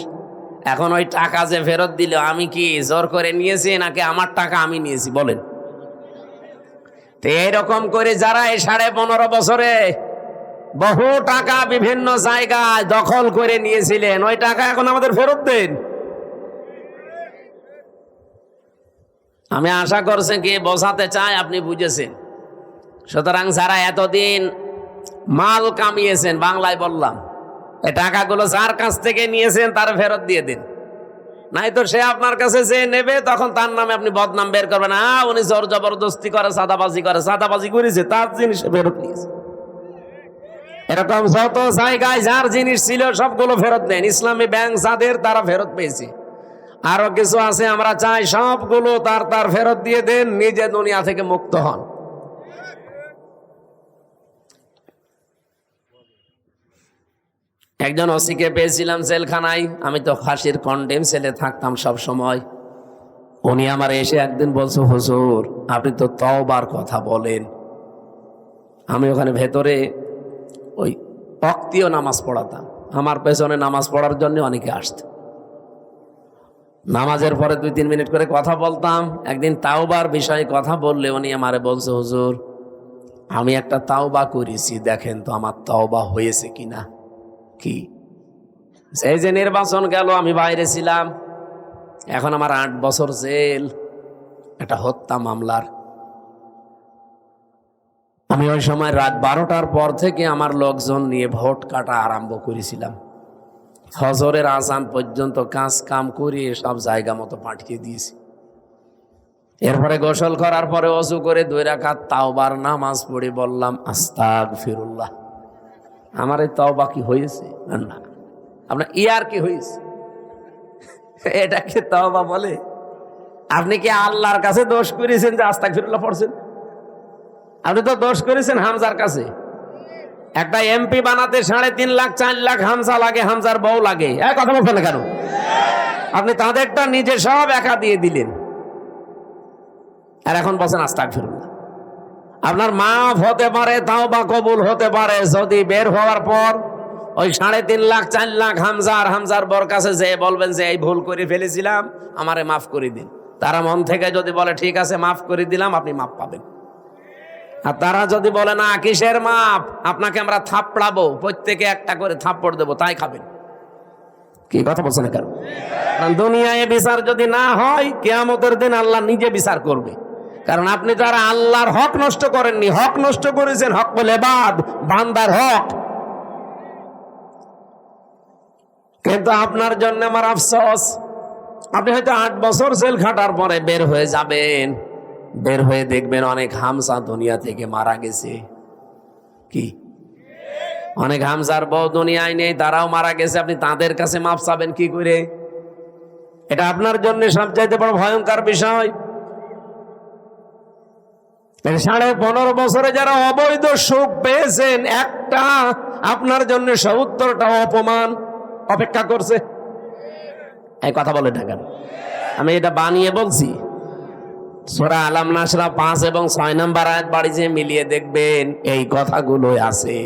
S1: এখন ওই টাকা যে ফেরত দিল, আমি কি জোর করে নিয়েছি নাকি আমার টাকা আমি নিয়েছি বলেন? তো এইরকম করে যারা এই 15.5 বছরে বহু টাকা বিভিন্ন জায়গায় দখল করে নিয়েছিলেন, ওই টাকা এখন আমাদের ফেরত দেন। আমি আশা করছি কি বোঝাতে চাই আপনি বুঝেছেন। সুতরাং যারা এতদিন মাল কামিয়েছেন, বাংলায় বললাম, এই টাকাগুলো যার কাছ থেকে নিয়েছেন তার ফেরত দিয়ে দিন, নাই তো সে আপনার কাছে যে নেবে তখন তার নামে আপনি বদনাম বের করবেন, উনি জোর জবরদস্তি করে, সাদাবাজি করে, সাদাবাজি করেছে, তার জিনিস ফেরত নিয়েছে। এরকম যত জায়গায় যার জিনিস ছিল সবগুলো ফেরত নেন। ইসলামী ব্যাংক যাদের, তারা ফেরত পেয়েছে। আরো কিছু আছে, আমরা চাই সবগুলো তার ফেরত দিয়ে দেন, নিজে দুনিয়া থেকে মুক্ত হন। একজন ওসিকে পেয়েছিলাম জেলখানায়, আমি তো ফাঁসির কন্ডেম সেলে থাকতাম সব সময়। উনি আমার এসে একদিন বলছো, হুজুর আপনি তো তওবার কথা বলেন। আমি ওখানে ভেতরে ওই ওয়াক্তীয় নামাজ পড়াতাম, আমার পেছনে নামাজ পড়ার জন্য অনেকে আসত। নামাজের পরে 2-3 মিনিট করে কথা বলতাম। একদিন তাওবার বিষয়ে কথা বললে উনি আমারে বলছে, হুজুর আমি একটা তাওবা করেছি, দেখেন তো আমার তাওবা হয়েছে কিনা। কি? সেই যে নির্বাচন গেল, আমি বাইরে ছিলাম, এখন আমার 8 বছর জেল, একটা হত্যা মামলার। আমি ওই সময় রাত 12টার পর থেকে আমার লোকজন নিয়ে ভোট কাটা আরম্ভ করেছিলাম। ফজরের আজান পর্যন্ত কাজ কাম করিয়ে সব জায়গা মতো পাঠিয়ে দিয়েছি। এরপরে গোসল করার পরে ওযু করে 2 রাকাত তাওবার নামাজ পড়ে বললাম, আস্তাগফিরুল্লাহ। আমার এই তাওবা কি হয়েছে? না, আপনার ইয়ার কি হয়েছে? এটাকে তাওবা বলে? আপনি কি আল্লাহর কাছে দোষ করেছেন যে আস্তাগফিরুল্লাহ পড়ছেন? আপনি তো দোষ করেছেন হামজার কাছে। একটা এমপি বানাতে 3.5 লাখ 4 লাখ হামজা লাগে, হামজার বউ লাগে। কথা বলছেন না কেন? আপনি তাদেরটা নিজে সব একা দিয়ে দিলেন, আর এখন বলছেন আস্তাগফিরুল্লাহ। আপনার মাফ হতে পারে, তাওবা কবুল হতে পারে যদি বের হওয়ার পর ওই 3.5 লাখ 4 লাখ হামজার বর কাছে যে বলবেন যে এই ভুল করে ফেলেছিলাম, আমারে মাফ করে দিন। তারা মন থেকে যদি বলে ঠিক আছে মাফ করে দিলাম, আপনি মাফ পাবেন। আর তারা যদি বলে না কিসের মাপ, আপনাকে আমরা থাপড়াবো, প্রত্যেকে একটা করে থাপ্পড় দেবো, তাই খাবেন। কি কথা বলছেন না কেন? কারণ দুনিয়ায় বিচার যদি না হয়, কিয়ামতের দিন আল্লাহ নিজে বিচার করবে। কারণ আপনি যারা আল্লাহর হক নষ্ট করেননি, হক নষ্ট করেছেন, হক বলে বান্দার হক। কিন্তু আপনার জন্য আমার আফসোস, আপনি হয়তো 8 বছর জেল খাটার পরে বের হয়ে যাবেন, বের হয়ে দেখবেন অনেক হামসা দুনিয়া থেকে মারা গেছে। কি অনেক হামসার বউ দুনিয়ায় নেই, তারাও মারা গেছে। আপনি তাদের কাছে মাপ চাবেন কি করে? এটা আপনার জন্য সবচাইতে বড় ভয়ঙ্কর বিষয়। 15.5 বছরে যারা অবৈধ সুখ পেয়েছেন, একটা আপনার জন্য 70টা অপমান অপেক্ষা করছে। এই কথা বলে থাকেন, আমি এটা বানিয়ে বলছি। সূরা আলাম নাসরা 5 এবং 6 নম্বর আয়াত বাড়ি যে মিলিয়ে দেখবেন এই কথাগুলো আছে।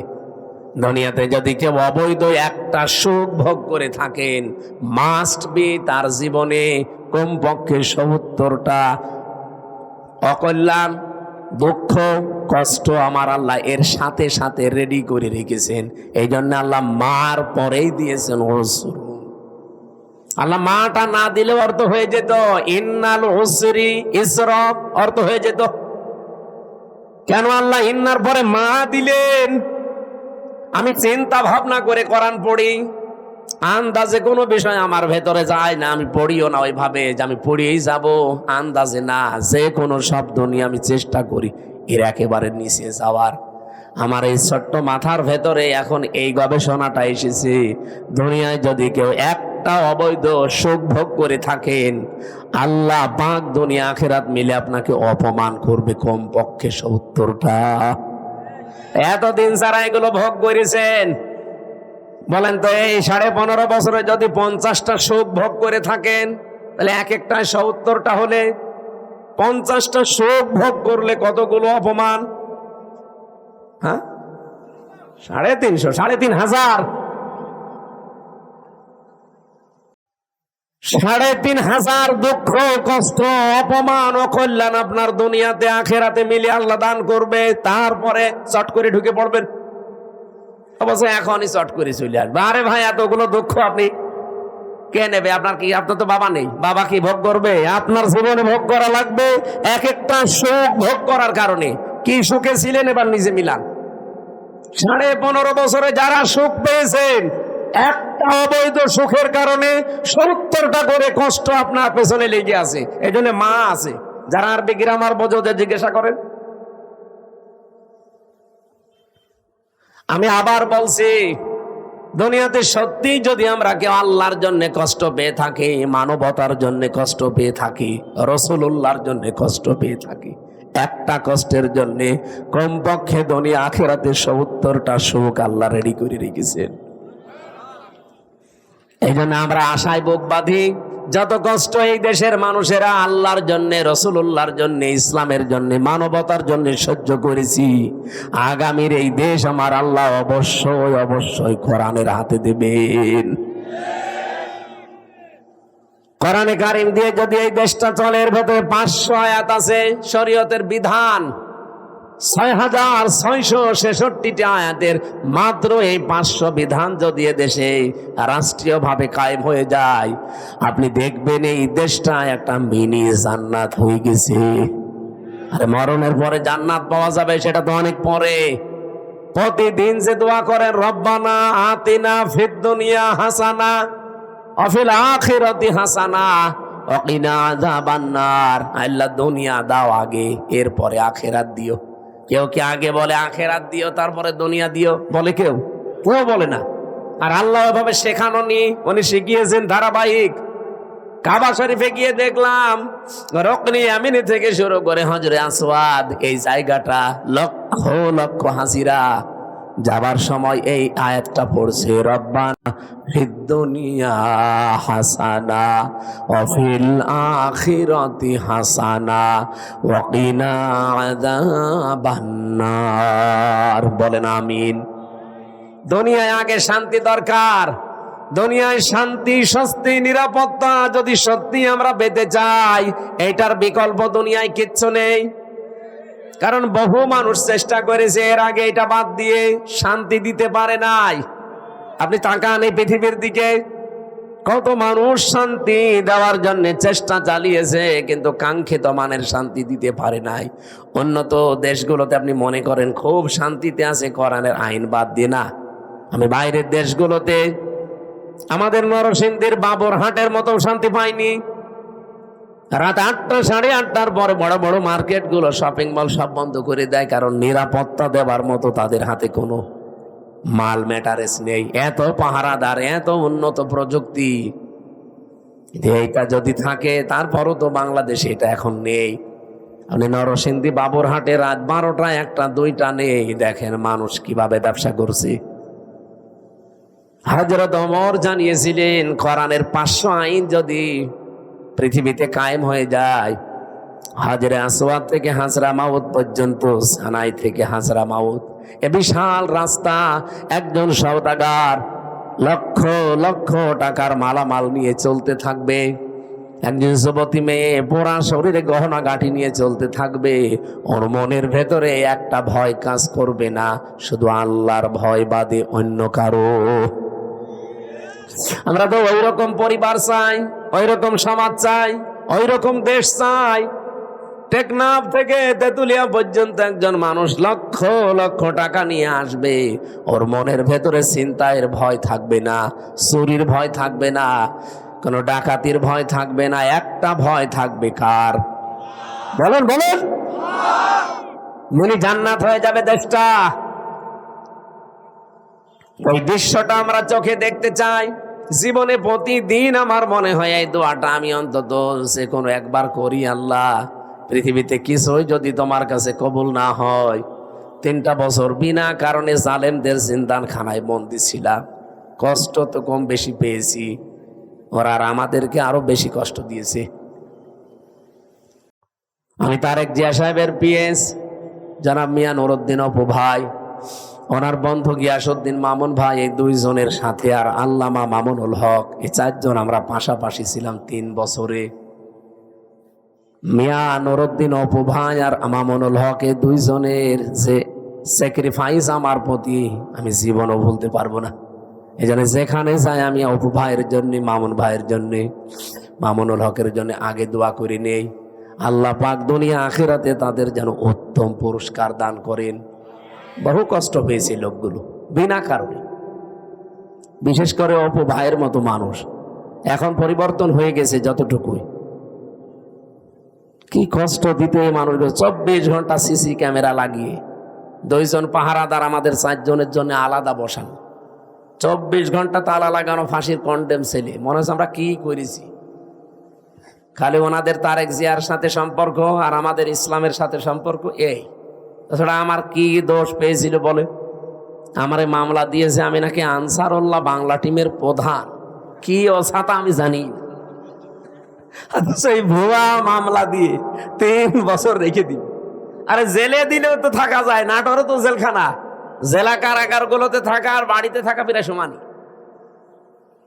S1: দুনিয়াতে যদি কেউ অবৈধ একটা সুখ ভোগ করে থাকেন, মাস্ট বি তার জীবনে কমপক্ষে 70টা অকল্যাণ, দুঃখ, কষ্ট আমার আল্লাহ এর সাথে সাথে রেডি করে রেখেছেন। এই জন্য আল্লাহ মার পরেই দিয়েছেন ওসর। আল্লাহ মাটা না দিলে অর্থ হয়ে যেত ইন্নাল উসরি ইসরা, অর্থ হয়ে যেত। কেন আল্লাহ ইন্নার পরে মা দিলেন? আমি চিন্তা ভাবনা করে কোরআন পড়ি, আন্দাজে কোনো বিষয় আমার ভেতরে যায় না, আমি পড়িও না ওইভাবে যে আমি পড়িয়েই যাব, আন্দাজে না, যে কোনো শব্দ নিয়ে আমি চেষ্টা করি এর একেবারে নিচে যাওয়ার। আমার এই ছোট্ট মাথার ভেতরে এখন এই গবেষণাটা এসেছে, দুনিয়ায় যদি কেউ একটা অবৈধ সুখ ভোগ করে থাকেন, আল্লাহ পাক দুনিয়া আখিরাত মিলে আপনাকে অপমান করবে কমপক্ষে 70টা। এতদিন যারা এগুলো ভোগ করেছেন, বলেন তো এই 15.5 বছরে যদি 50টা সুখ ভোগ করে থাকেন, তাহলে এক একটা 70টা হলে 50টা সুখ ভোগ করলে কতগুলো অপমান? হ্যাঁ, 350, 3,500, 3,500 দুঃখ, কষ্ট, অপমান, অকল্যাণ আপনার দুনিয়াতে আখেরাতে মিলে আল্লাহ দান করবে। তারপরে চট করে ঢুকে পড়বেন, অবশ্য এখনই চট করে চলে আসবে। আরে ভাই, এতগুলো দুঃখ আপনি কে নেবে? আপনার কি, আপনার তো বাবা নেই, বাবা কি ভোগ করবে? আপনার জীবনে ভোগ করা লাগবে। এক একটা সুখ ভোগ করার কারণে কি সুখে ছিলেন এবার নিজে মিলান। 15.5 বছরে যারা সুখ পেয়েছেন, একটা অবৈধ সুখের কারণে 70টা করে কষ্ট আপনার পেছনে লেগে আছে। এই জন্য মা আছে, যারা আরবি গ্রামার বোঝো যে জিজ্ঞাসা করেন। আমি আবার বলছি, দুনিয়াতে সত্যি যদি আমরা কেউ আল্লাহর জন্য কষ্ট পেয়ে থাকি, মানবতার জন্য কষ্ট পেয়ে থাকি, রাসূলুল্লাহর জন্য কষ্ট পেয়ে থাকি, একটা কষ্টের জন্য কমপক্ষে দুনিয়া আখিরাতে 70টা সুখ আল্লাহ রেডি করে রেখেছেন। এই জন্য আমরা আশায় বুক বাঁধি, যত কষ্ট এই দেশের মানুষেরা আল্লাহর জন্য, রাসূলুল্লাহর জন্য, ইসলামের জন্য, মানবতার জন্য সহ্য করেছি, আগামীর এই দেশ আমার আল্লাহ অবশ্যই অবশ্যই কোরআনের হাতে দেবেন। কোরআনে কারিম দিয়ে যদি এই দেশটা চলে, এর ভেতরে 500 আয়াত আছে শরীয়তের বিধান, 6,666টা আয়াতের মাত্র এই 500 বিধান যদি দেশে রাষ্ট্রীয়ভাবে কায়েম হয়ে যায়, আপনি দেখবেন এই দেশটা একটা মিনি জান্নাত হয়ে গেছে। আরে মরণের পরে জান্নাত পাওয়া যাবে সেটা তো অনেক পরে। প্রতিদিন যে দোয়া করেন, রব্বানা আতিনা ফিদ দুনিয়া হাসানা ওয়া ফিল আখিরাতি হাসানা ওয়া কিনা আযাবান্নার, আল্লাহ দুনিয়া দাও আগে, এরপরে আখিরাত দিও। কেউ কি আগে বলে আখিরাত দিও তারপরে দুনিয়া দিও? বলে কেউ? কেউ বলে না। আর আল্লাহ এভাবে শেখানো নি, উনি শিখিয়েছেন ধারাবাহিক। কাবা শরীফে গিয়ে দেখলাম রকনি আমিনি থেকে শুরু করে হজরে আসওয়াদ, এই জায়গাটা লক্ষ লক্ষ হাজিরা যাবার সময় এই আয়াতটা পড়ছে, রব্বানা ফিদ দুনিয়া হাসানা ওয়া ফিল আখিরাতি হাসানা ওয়া কিনা আযাবান্নার। বলেন আমিন। দুনিয়ায় আগে শান্তি দরকার। দুনিয়ায় শান্তি, স্বস্তি, নিরাপত্তা যদি সত্যি আমরা পেতে চাই, এটার বিকল্প দুনিয়ায় কিচ্ছু নেই। কারণ বহু মানুষ চেষ্টা করেছে এর আগে এটা বাদ দিয়ে, শান্তি দিতে পারে নাই। আপনি তাকান এই পৃথিবীর দিকে, কত মানুষ শান্তি দেওয়ার জন্য চেষ্টা চালিয়েছে, কিন্তু কাঙ্ক্ষিত মানের শান্তি দিতে পারে নাই। উন্নত দেশগুলোতে আপনি মনে করেন খুব শান্তিতে আছে, কোরআনের আইন বাদ দিয়ে না। আমি বাইরের দেশগুলোতে আমাদের নরসিংদীর বাবরহাটের মতো শান্তি পাইনি। রাত 8টা 8:30টার পরে বড় বড় মার্কেটগুলো, শপিং মল সব বন্ধ করে দেয়, কারণ নিরাপত্তা দেওয়ার মতো তাদের হাতে কোনো মাল ম্যাটারেস নেই। এত পাহারাদার, এত উন্নত প্রযুক্তি, এইটা যদি থাকে, তারপরও তো বাংলাদেশে এটা এখন নেই। আপনি নরসিংদী বাবরহাটে রাত 12টা 1টা 2টা নেই, দেখেন মানুষ কিভাবে ব্যবসা করছে। হযরত ওমর জানিয়েছিলেন কোরআনের 500 আইন যদি পৃথিবীতে কায়েম হয়ে যায়, হাজরে আসওয়াদ থেকে হাজরা মাউত পর্যন্ত, সানাই থেকে হাজরা মাউত, এ বিশাল রাস্তা, একজন সওদাগার লক্ষ লক্ষ টাকার মালামাল নিয়ে চলতে থাকবে। একজন যুবতী মেয়ে পোড়া শরীরে গহনা গাঁঠি নিয়ে চলতে থাকবে। ওর মনের ভেতরে একটা ভয় কাজ করবে না, শুধু আল্লাহর ভয় বাদে অন্য কারো। আমরা তো ওই রকম পরিবার চাই, ওই রকম সমাজ চাই, ওই রকম দেশ চাই। টেকনাফ থেকে তেতুলিয়া পর্যন্ত একজন মানুষ লক্ষ লক্ষ টাকা নিয়ে আসবে, ওর মনের ভেতরে ছিনতাইয়ের ভয় থাকবে না, চুরির ভয় থাকবে না, কোনো ডাকাতির ভয় থাকবে না, একটা ভয় থাকবে কার? বলেন বলেন। মনি জান্নাত হয়ে যাবে দেশটা। ওই দৃশ্যটা আমরা চোখে দেখতে চাই। জীবনে প্রতিদিন আমার মনে হয় এই দোয়াটা আমি অন্তত যে কোনো একবার করি, আল্লাহ পৃথিবীতে কিছুই যদি তোমার কাছে কবুল না হয়, 3টা বছর বিনা কারণে জালেমদের জিন্দানখানায় বন্দী ছিলাম, কষ্ট তো কম বেশি পেয়েছি, ওরা আর আমাদেরকে আরো বেশি কষ্ট দিয়েছে। আমি তারেক জিয়া সাহেবের পিএস জনাব মিয়া নুরউদ্দিন অপু ভাই, ওনার বন্ধু গিয়াসউদ্দিন মামুন ভাই, এই 2 জনের সাথে আর আল্লামা মামুনুল হক, এই 4 জন আমরা পাশাপাশি ছিলাম 3 বছরে। মিয়া নুরউদ্দিন অপু ভাই আর মামুনুল হক, এই 2 জনের যে স্যাক্রিফাইস আমার প্রতি আমি জীবনও ভুলতে পারবো না। এই জন্য যেখানে যাই আমি অপু ভাইয়ের জন্য, মামুন ভাইয়ের জন্য, মামুনুল হকের জন্য আগে দোয়া করে নেই, আল্লাহ পাক দুনিয়া আখিরাতে তাদের যেন উত্তম পুরস্কার দান করেন। বহু কষ্ট পেয়েছে লোকগুলো বিনা কারণে, বিশেষ করে অপু ভাইয়ের মতো মানুষ। এখন পরিবর্তন হয়ে গেছে যতটুকুই, কি কষ্ট দিতে এই মানুষগুলো। 24 ঘন্টা সিসি ক্যামেরা লাগিয়ে, 2 জন পাহারাদার আমাদের 4 জনের জন্য আলাদা বসানো, 24 ঘন্টা তালা লাগানো, ফাঁসির কন্ডেম ছেলে। মনে হচ্ছে আমরা কি করেছি। খালি ওনাদের তারেক জিয়ার সাথে সম্পর্ক আর আমাদের ইসলামের সাথে সম্পর্ক, এই তাছাড়া আমার কি দোষ পেয়েছিল বলে? আমার এই মামলা দিয়েছে, আমি নাকি আনসারুল্লাহ বাংলা টিমের প্রধান, কি অসাতা আমি জানি। সেই ভুয়া মামলা দিয়ে 3 বছর রেখে দিন। আরে জেলে দিলেও তো থাকা যায়, নাটোরে তো জেলখানা, জেলা কারাগার গুলোতে থাকা আর বাড়িতে থাকা প্রায় সমানই।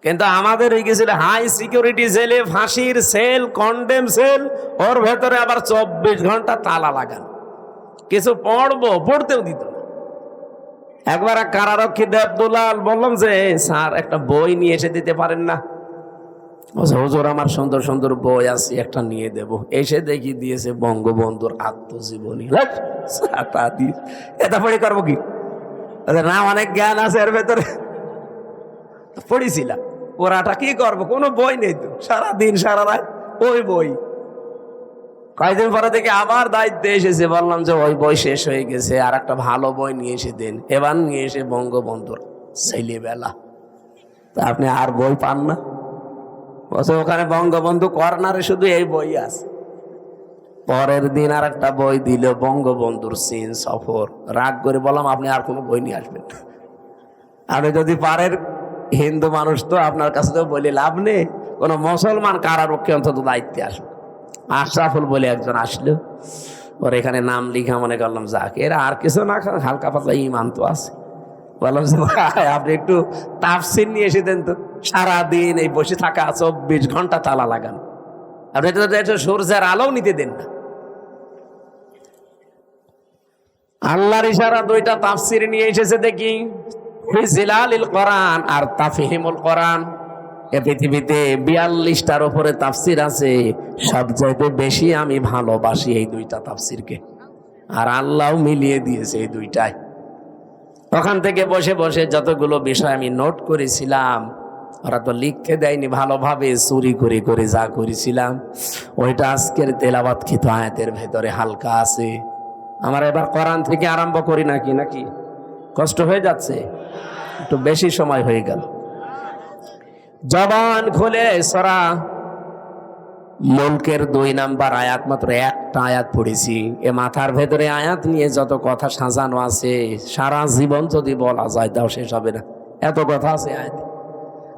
S1: কিন্তু আমাদের হয়ে গেছিল হাই সিকিউরিটি জেলে, ফাঁসির সেল, কন্ডেম সেল, ওর ভেতরে আবার 24 ঘন্টা তালা লাগানো। কিছু পড়তেও দিত না। একবার এক কারারক্ষী দেবদুলাল বললাম যে স্যার একটা বই নিয়ে এসে দিতে পারেন না? হুজুর আমার সুন্দর সুন্দর বই আছে, একটা নিয়ে দেব। এসে দেখি দিয়েছে বঙ্গবন্ধুর আত্মজীবনী। এটা পড়ে করবো কি? না, অনেক জ্ঞান আছে এর ভেতরে, পড়েছিলাম। ওরাটা কি করবো, কোনো বই নেই তো, সারাদিন সারা রাত ওই বই। কয়েকদিন পরে দেখি আবার দায়িত্বে এসেছে, বললাম যে ওই বই শেষ হয়ে গেছে, আর একটা ভালো বই নিয়ে এসে দেন। এবার নিয়ে এসে বঙ্গবন্ধুর ছেলেবেলা। তা আপনি আর বই পান না? বলছে ওখানে বঙ্গবন্ধু কর্নারে শুধু এই বই আছে। পরের দিন আর একটা বই দিল, বঙ্গবন্ধুর চীন সফর। রাগ করে বললাম আপনি আর কোনো বই নিয়ে আসবেন না, আপনি যদি পারেন, হিন্দু মানুষ তো আপনার কাছে তো বলে লাভ নেই, কোনো মুসলমান কারারক্ষী অন্তত দায়িত্বে আসবে। আশরাফুল বলে একজন আসলো, ওর এখানে নাম লিখা, মনে করলাম যাক, এরা আর কিছু না খান, হালকা পাতলা ইমান তো আছে। বললাম যে ভাই আপনি একটু তাফসির নিয়ে এসে দেন তো। সারাদিন এই বসে থাকা, 24 ঘন্টা তালা লাগানো, আপনি তো সূর্যের আলো নিতে দেন না। আল্লাহর ইশারা 2টা তাফসির নিয়ে এসেছে দেখি, ফি জিলালিল কোরআন আর তাফহিমুল কোরআন। এ পৃথিবীতে 42টার উপরে তাফসির আছে, সবচাইতে বেশি আমি ভালোবাসি এই দুইটা তাফসিরকে, আর আল্লাহ মিলিয়ে দিয়েছে এই দুইটাই। ওখান থেকে বসে বসে যতগুলো বিষয় আমি নোট করেছিলাম, ওরা তো লিখতে দেয়নি, ভালোভাবে চুরি করে করে যা করেছিলাম ওইটা আজকের তেলাওয়াতকৃত আয়াতের ভেতরে হালকা আছে। আমার এবার কোরআন থেকে আরম্ভ করি নাকি নাকি কষ্ট হয়ে যাচ্ছে, একটু বেশি সময় হয়ে গেল। জবান খুলে সূরা মুলকের 2 নাম্বার আয়াত, মাত্র একটা আয়াত পড়েছি। এ মাথার ভেতরে আয়াত নিয়ে যত কথা সাজানো আছে, সারা জীবন যদি বলা যায় তাও শেষ হবে না, এত কথা আছে আয়াত।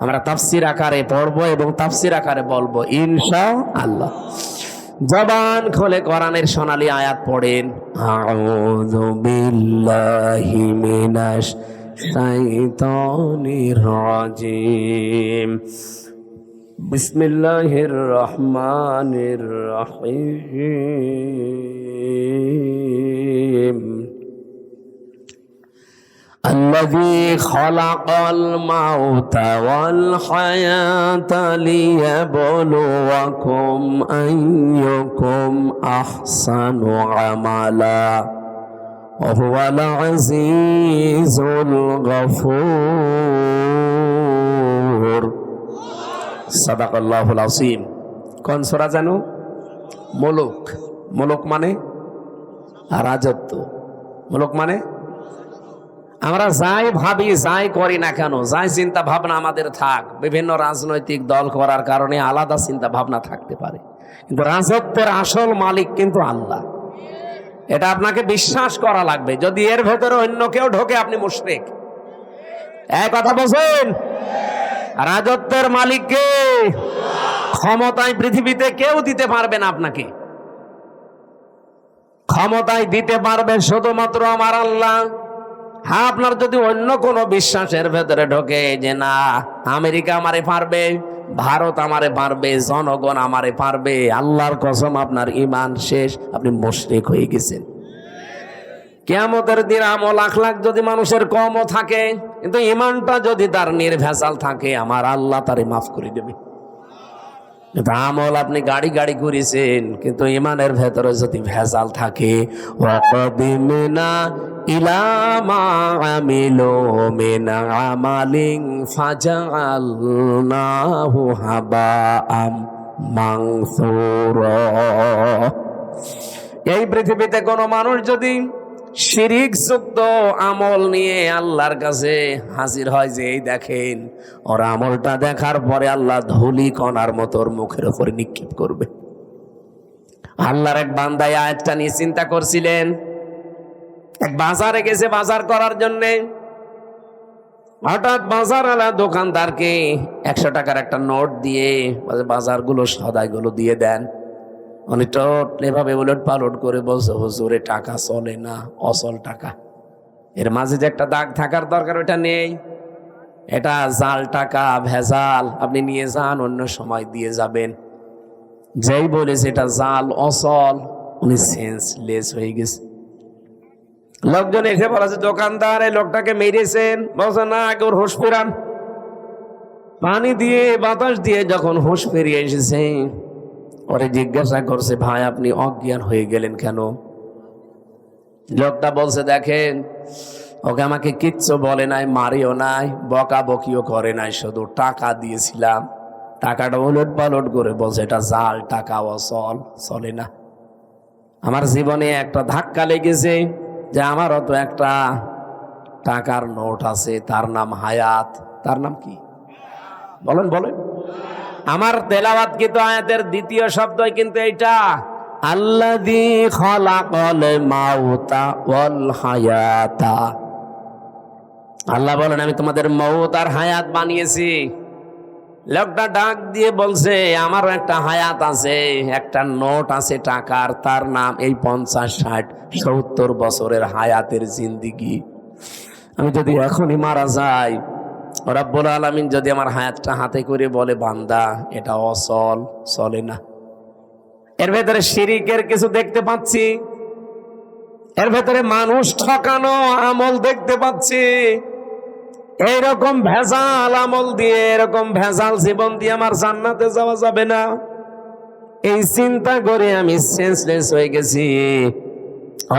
S1: আমরা তাফসীর আকারে পড়বো এবং তাফসীর আকারে বলবো ইনশাআল্লাহ। জবান খুলে কোরআনের সোনালী আয়াত পড়েন। আউযু বিল্লাহি মিনাশ শাইতানির রাজিম, বিসমিল্লাহির রহমানির রহিম। الذي خلق الموت والحياة ليبلوكم أيكم أحسن عملا وهو العزيز الغفور صدق الله العظيم। কোন সূরা জানো? মুলক। মুলক মানে রাজত্ব, মুলক মানে আমরা যাই ভাবি যাই করি না কেন, যাই চিন্তা ভাবনা আমাদের থাক, বিভিন্ন রাজনৈতিক দল করার কারণে আলাদা চিন্তা ভাবনা থাকতে পারে, কিন্তু রাজত্বের আসল মালিক কিন্তু আল্লাহ। এটা আপনাকে বিশ্বাস করা লাগবে। যদি এর ভেতরে অন্য কেউ ঢোকে আপনি মুশরিক। এই কথা বলছেন? রাজত্বের মালিককে ক্ষমতায় পৃথিবীতে কেউ দিতে পারবে না আপনাকে। ক্ষমতায় দিতে পারবে শুধুমাত্র আমার আল্লাহ। হ্যাঁ, আপনার যদি অন্য কোনো বিশ্বাসের ভেতরে ঢোকে যে না আমেরিকা আমারে পারবে, ভারত আমারে পারবে, জনগণ আমারে পারবে, আল্লাহর কসম আপনার ঈমান শেষ, আপনি মুশরিক হয়ে গেছেন। কিয়ামতের দিন আমল আখলাক যদি মানুষের কমও থাকে, কিন্তু ঈমানটা যদি তার নির্ভেজাল থাকে, আমার আল্লাহ তারে মাফ করে দেবে। আমল আপনি গাড়ি গাড়ি করেছেন, কিন্তু ঈমানের ভেতরে যদি ভেজাল থাকে, ওয়াকাদিমনা ইলা মা আমিলু মিন আমালিন ফাজআলনাহু হাবাআম মানসুরা। এই পৃথিবীতে কোন মানুষ যদি শিরিক যুক্ত আমল নিয়ে আল্লাহর কাছে হাজির হয়, যে এই দেখেন ওর আমলটা, দেখার পরে আল্লাহ ধুলি কণার মতো ওর মুখের উপরে নিক্ষেপ করবে। আল্লাহর এক বান্দা আয়াতটা নিয়ে চিন্তা করছিলেন। এক বাজারে গেছে বাজার করার জন্যে, হঠাৎ বাজারওয়ালা দোকানদারকে 100 টাকার একটা নোট দিয়ে বাজারগুলো সদাইগুলো দিয়ে দেন। উনি এভাবে উলট পালট করে বলছে, হুজুরে টাকা চলে না, অচল টাকা। এর মাঝে যে একটা দাগ থাকার দরকার ওটা নেই, এটা জাল টাকা, ভেজাল, আপনি নিয়ে যান, অন্য সময় দিয়ে যাবেন। যেই বলেছে এটা জাল অচল, উনি সেন্সলেস হয়ে গেছে। লোকজন এসে বলেছে, দোকানদার এই লোকটাকে মেরেছেন। বলছে না, আগে ওর হুঁশ ফেরান। পানি দিয়ে বাতাস দিয়ে যখন হুঁশ ফিরিয়ে এসেছে, ওরে জিজ্ঞাসা করছে, ভাই আপনি অজ্ঞান হয়ে গেলেন কেন? লোকটা বলছে, দেখেন ওকে আমাকে কিচ্ছু বলে নাই, মারিও নাই, বকা বকিও করে নাই, শুধু টাকা দিয়েছিলাম। টাকাটা উলট পালট করে বলছে এটা জাল টাকা, অচল, চলে না। আমার জীবনে একটা ধাক্কা লেগেছে যে আমারও তো একটা টাকার নোট আছে, তার নাম হায়াত। তার নাম কি বলেন বলেন? আমার তেলাওয়াতকৃত আয়াতের দ্বিতীয় শব্দই কিন্তু এইটা, আল্লাযী খালাকাল মাউতা ওয়াল হায়াতা। আল্লাহ বলেন আমি তোমাদের মউত আর হায়াত বানিয়েছি। লোকটা ডাক দিয়ে বলছে, আমারও একটা হায়াত আছে, একটা নোট আছে টাকার, তার নাম এই 50, 60, 70 বছরের হায়াতের জিন্দিগি। আমি যদি এখনই মারা যাই, রব্বুল আলামিন যদি আমার হায়াতটা হাতে করে বলে, বান্দা এটা অচল, চলে না। এর ভেতরে শিরিকের কিছু দেখতে পাচ্ছি, এর ভেতরে মানুষ ঠকানো আমল দেখতে পাচ্ছি, এইরকম ভেজাল আমল দিয়ে, এরকম ভেজাল জীবন দিয়ে আমার জান্নাতে যাওয়া যাবে না। এই চিন্তা করে আমি সেন্সলেস হয়ে গেছি।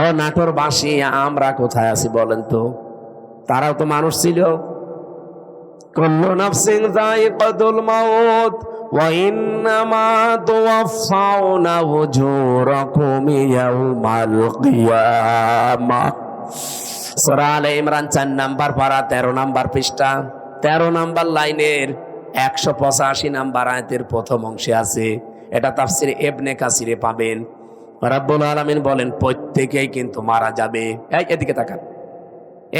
S1: ও নাটোরবাসী, আমরা কোথায় আছি বলেন তো? তারাও তো মানুষ ছিল। কুল্লু নাফসিন যায়িকাতুল মাউত ওয়া ইন্নামা তুওয়াফাউনা উজুরাকুম ইয়াউমাল কিয়ামাহ। সূরা আলে ইমরান 4 নাম্বার পারা 13 নাম্বার পৃষ্ঠা 13 নাম্বার লাইনের 185 নাম্বার আয়াতের প্রথম অংশে আছে। এটা তাফসিরে ইবনে কাসিরে পাবেন। রব্বুল আলামিন বলেন প্রত্যেকেই কিন্তু মারা যাবে। এদিকে তাকান।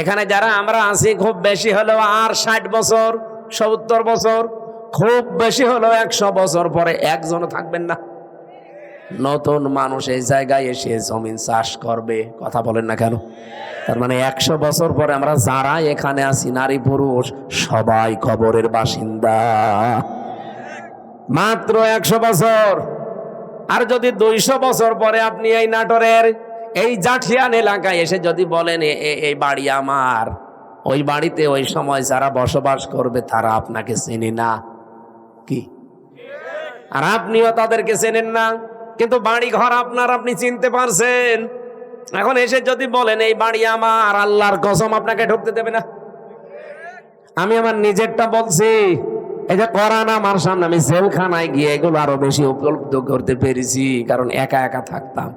S1: এখানে যারা আমরা আছি খুব বেশি হলেও আর 60 বছর 70 বছর, খুব বেশি হলেও 100 বছর পরে একজনও থাকবেন না। নতুন মানুষ এই জায়গায় এসে জমিন চাষ করবে। কথা বলেন না কেন? তার মানে 100 বছর পরে আমরা যারা এখানে আছি, নারী পুরুষ সবাই কবরের বাসিন্দা। মাত্র 100 বছর। আর যদি 200 বছর পরে আপনি এই নাটোরের এই জাঠিয়ান এলাকায় এসে যদি বলেন এই বাড়ি আমার, ওই বাড়িতে ওই সময় যারা বসবাস করবে তারা আপনাকে চেনে না কি? আর আপনিও তাদেরকে চেনেন না, কিন্তু বাড়ি ঘর আপনার, আপনি চিনতে পারছেন। এখন এসে যদি বলেন এই বাড়ি আমার, আল্লাহর কসম আপনাকে ঢুকতে দেবে না। আমি আমার নিজেরটা বলছি। এই যে কোরআন আমার সামনে, আমি জেলখানায় গিয়ে এগুলো আরো বেশি উপলব্ধ করতে পেরেছি, কারণ একা একা থাকতাম।